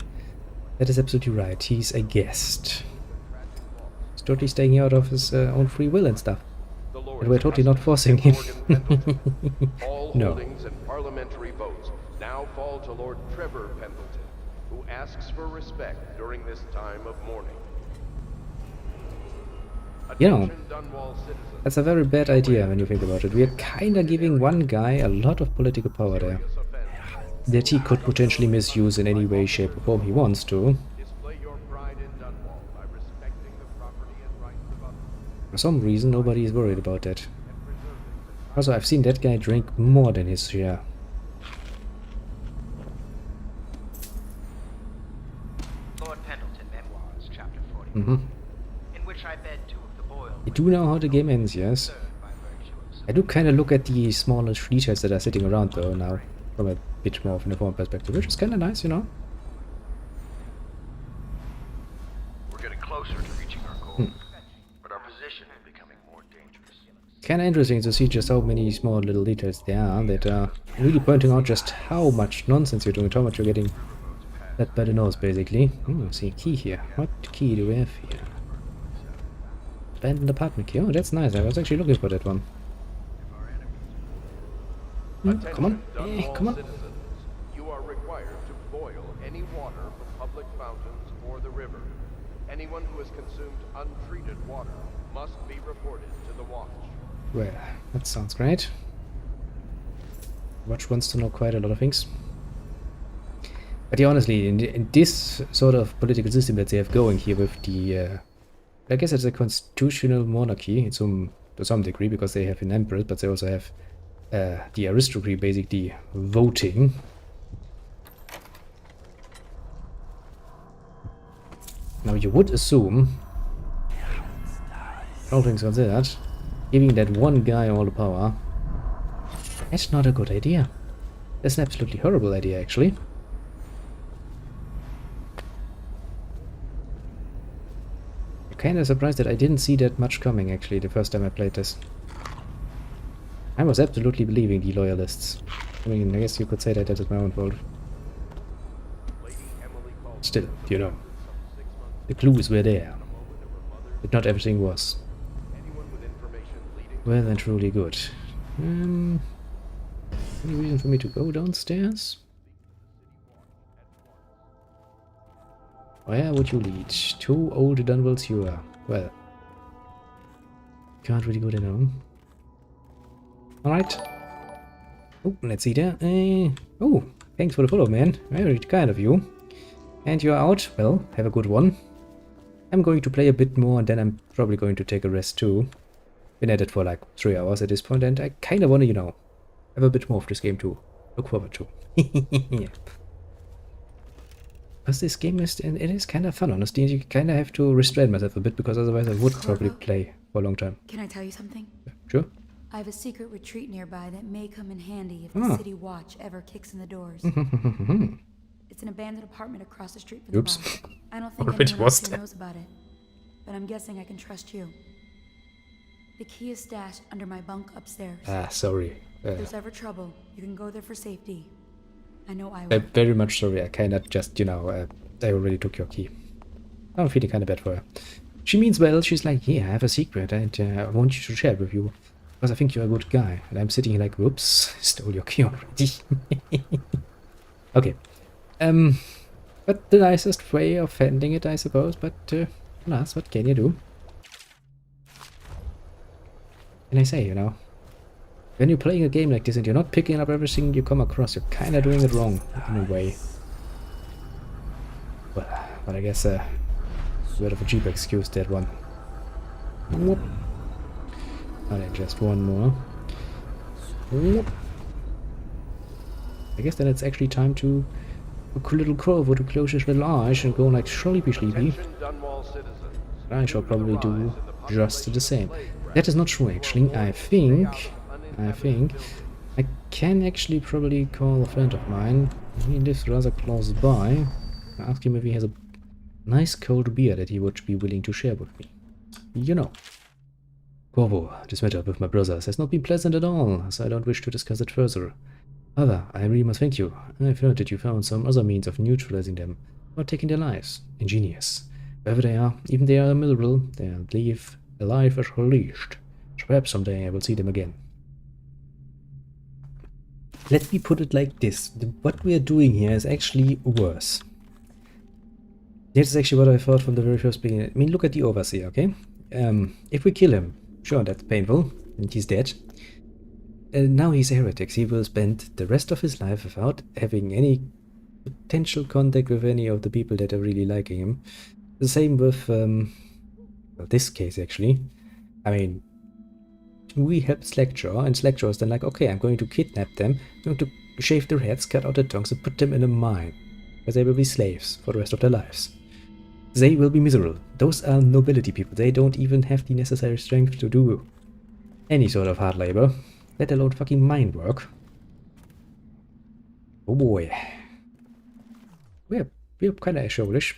That is absolutely right. He's a guest. He's totally staying out of his own free will and stuff. And we're totally not forcing him. All No. holdings and parliamentary votes now fall to Lord Trevor Pendleton, who asks for respect during this time of mourning. You know, Attention Dunwall citizens. that's a very bad idea when you think about it. We are kinda giving one guy a lot of political power there. That he could potentially misuse in any way, shape or form he wants to. Display your pride in Dunwall by respecting the property and rights of others. For some reason, nobody is worried about that. Also, I've seen that guy drink more than his share. Lord Pendleton Memoirs, Chapter 40. In which I bed two of the boiled. I do know how the game ends, yes. I do kind of look at the smaller details that are sitting around though now, from a bit more of an informed perspective, which is kind of nice, you know. We're getting closer to reaching our goal, but our position is becoming more dangerous. Kind of interesting to see just how many small little details there are that are really pointing out just how much nonsense you're doing, how much you're getting that by the nose, basically. Oh, I see a key here. What key do we have here? Abandoned apartment key. Oh, that's nice. I was actually looking for that one. Come on. Come on. Citizens, you are required to boil any water from public fountains or the river. Anyone who has consumed untreated water must be reported to the watch. Well, that sounds great. Watch wants to know quite a lot of things. But yeah, honestly, in this sort of political system that they have going here with the... I guess it's a constitutional monarchy to some degree, because they have an emperor, but they also have the aristocracy basically voting. Now you would assume, all things considered, Giving that one guy all the power. That's not a good idea. That's an absolutely horrible idea, actually. I'm kinda surprised that I didn't see that much coming, actually, the first time I played this. I was absolutely believing the loyalists. I mean, I guess you could say that is my own fault. Still, you know, the clues were there. But not everything was well and truly good. Any reason for me to go downstairs? Where would you lead? 2 old Dunwells you are. Well, can't really go there now. Alright. Oh, let's see there. Oh, thanks for the follow, man. Very kind of you. And you're out. Well, have a good one. I'm going to play a bit more and then I'm probably going to take a rest too. Been at it for like 3 hours at this point and I kind of want to, you know, have a bit more of this game to look forward to. Yeah. Because this game is, it is kind of fun, honestly, and you kind of have to restrain myself a bit because otherwise I would probably play for a long time. Can I tell you something? Sure. I have a secret retreat nearby that may come in handy if the city watch ever kicks in the doors. It's an abandoned apartment across the street from the bar. I don't think anyone else here knows about it, but I'm guessing I can trust you. The key is stashed under my bunk upstairs. Ah, sorry. If there's ever trouble, you can go there for safety. I know I will. I'm very much sorry. I cannot just, you know, I already took your key. I'm feeling kind of bad for her. She means well. She's like, yeah, I have a secret and I want you to share it with you. Because I think you're a good guy. And I'm sitting here like, whoops, stole your key already. Okay. But the nicest way of handling it, I suppose. But, alas, what can you do? Can I say, you know? When you're playing a game like this and you're not picking up everything you come across, you're kind of doing it wrong, in a way. But I guess, a bit of a cheap excuse, that one. Whoop. Oh, then just one more. Whoop. I guess then it's actually time to a little Corvo to close his little eyes and go like sleepy. I shall probably do just the same. That is not true, actually. I think I can actually probably call a friend of mine. He lives rather close by. Ask him if he has a nice cold beer that he would be willing to share with me. You know. Corvo, this matter with my brothers has not been pleasant at all, so I don't wish to discuss it further. However, I really must thank you. I've heard that you found some other means of neutralizing them, or taking their lives. Ingenious. Wherever they are, even they are miserable, they live a life as released. Perhaps someday I will see them again. Let me put it like this. What we are doing here is actually worse. That's actually what I thought from the very first beginning. I mean, look at the Overseer, okay? If we kill him, sure, that's painful, and he's dead. Now he's a heretic. He will spend the rest of his life without having any potential contact with any of the people that are really liking him. The same with, well, this case, actually. I mean, we help Slackjaw, and Slackjaw is then like, okay, I'm going to kidnap them, I'm going to shave their heads, cut out their tongues, and put them in a mine, where they will be slaves for the rest of their lives. They will be miserable. Those are nobility people. They don't even have the necessary strength to do any sort of hard labor, let alone fucking mind work. Oh boy. We're kind of showish.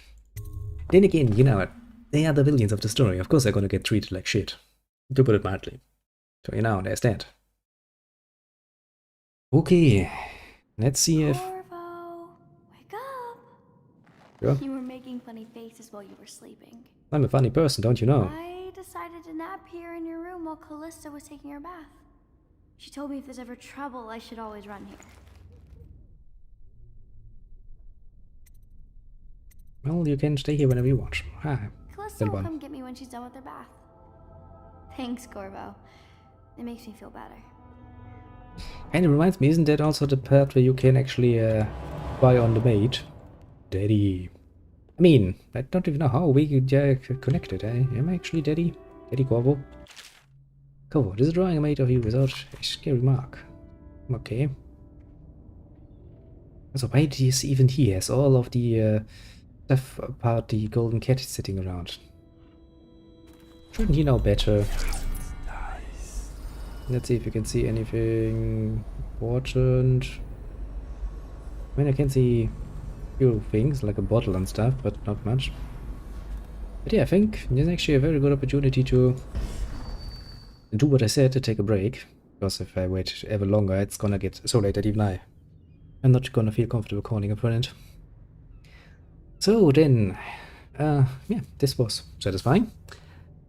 Then again, you know, they are the villains of the story. Of course they're gonna get treated like shit. To put it mildly. So, you know, there's that. Okay. Let's see if... Corvo, wake up! Sure. You were making funny faces while you were sleeping. I'm a funny person, don't you know? I decided to nap here in your room while Callista was taking her bath. She told me if there's ever trouble, I should always run here. Well, you can stay here whenever you want. Ah, Callista will come get me when she's done with her bath. Thanks, Corvo. It makes me feel better. And it reminds me, isn't that also the part where you can actually buy on the maid? Daddy. I mean, I don't even know how we connected. Am I actually Daddy? Daddy Corvo? Corvo, this is drawing a maid of you without a scary mark. Okay. So why is even he has all of the stuff about the golden cat sitting around? Shouldn't he know better? Let's see if you can see anything important. I mean, I can see a few things, like a bottle and stuff, but not much. But yeah, I think there's actually a very good opportunity to do what I said, to take a break. Because if I wait ever longer, it's gonna get so late that even I'm not gonna feel comfortable calling a friend. So then, yeah, this was satisfying.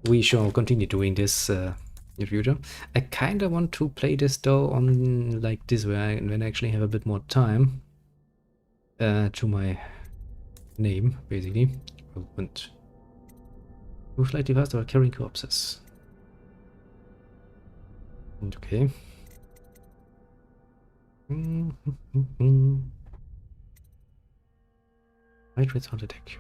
We shall continue doing this in the future. I kinda want to play this though on like this way, when I actually have a bit more time to my name, basically. And move slightly faster while carrying corpses. And okay. Light rates on attack you.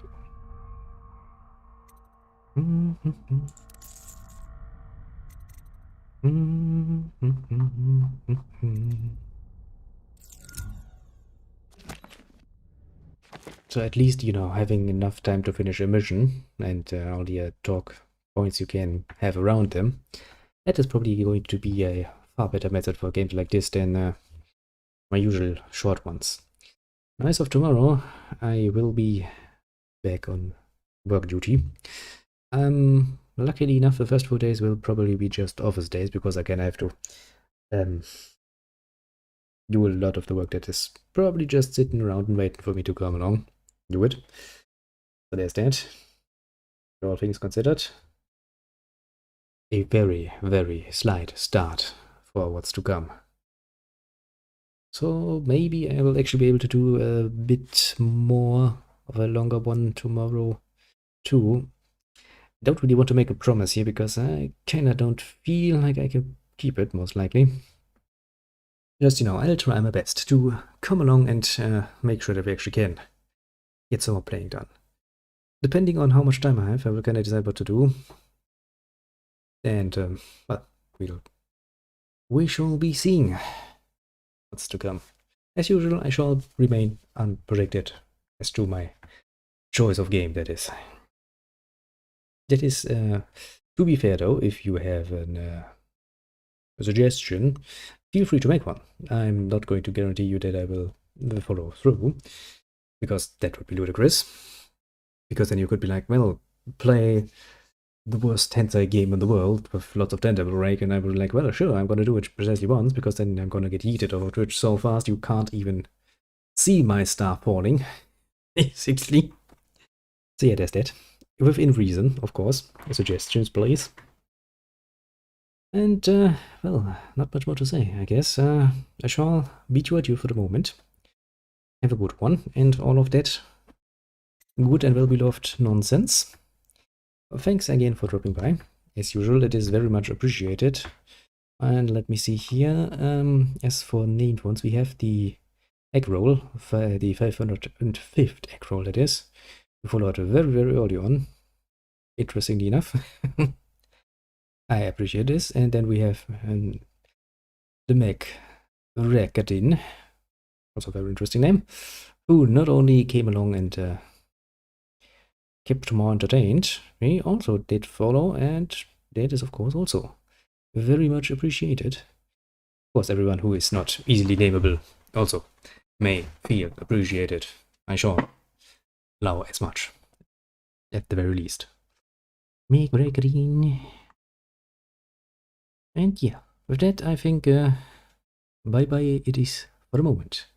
So at least, you know, having enough time to finish a mission and all the talk points you can have around them, that is probably going to be a far better method for games like this than my usual short ones. As of tomorrow, I will be back on work duty. Luckily enough, the first 4 days will probably be just office days, because again I have to do a lot of the work that is probably just sitting around and waiting for me to come along. Do it. So there's that. All things considered, a very, very slight start for what's to come. So maybe I will actually be able to do a bit more of a longer one tomorrow too. I don't really want to make a promise here, because I kinda don't feel like I can keep it, most likely. Just, you know, I'll try my best to come along and make sure that we actually can get some more playing done. Depending on how much time I have, I will kind of decide what to do. And, well, we shall be seeing what's to come. As usual, I shall remain unprotected as to my choice of game, that is. That is, to be fair though, if you have a suggestion, feel free to make one. I'm not going to guarantee you that I will follow through, because that would be ludicrous. Because then you could be like, well, play the worst hentai game in the world with lots of tentacle rake, and I would be like, well, sure, I'm gonna do it precisely once, because then I'm gonna get yeeted over Twitch so fast you can't even see my star falling, basically. So yeah, there's that. Within reason, of course. Suggestions, please. And, well, not much more to say, I guess. I shall beat you at you for the moment. Have a good one, and all of that good and well-beloved nonsense. Thanks again for dropping by. As usual, it is very much appreciated. And let me see here. As for named ones, we have the egg roll, the 505th egg roll, that is. We followed very, very early on. Interestingly enough. I appreciate this. And then we have the Meg Rakadin, also a very interesting name, who not only came along and kept more entertained, he also did follow, and that is of course also very much appreciated. Of course, everyone who is not easily nameable also may feel appreciated. I shall allow as much, at the very least. Meg Rakadin. And yeah, with that I think bye-bye it is for the moment.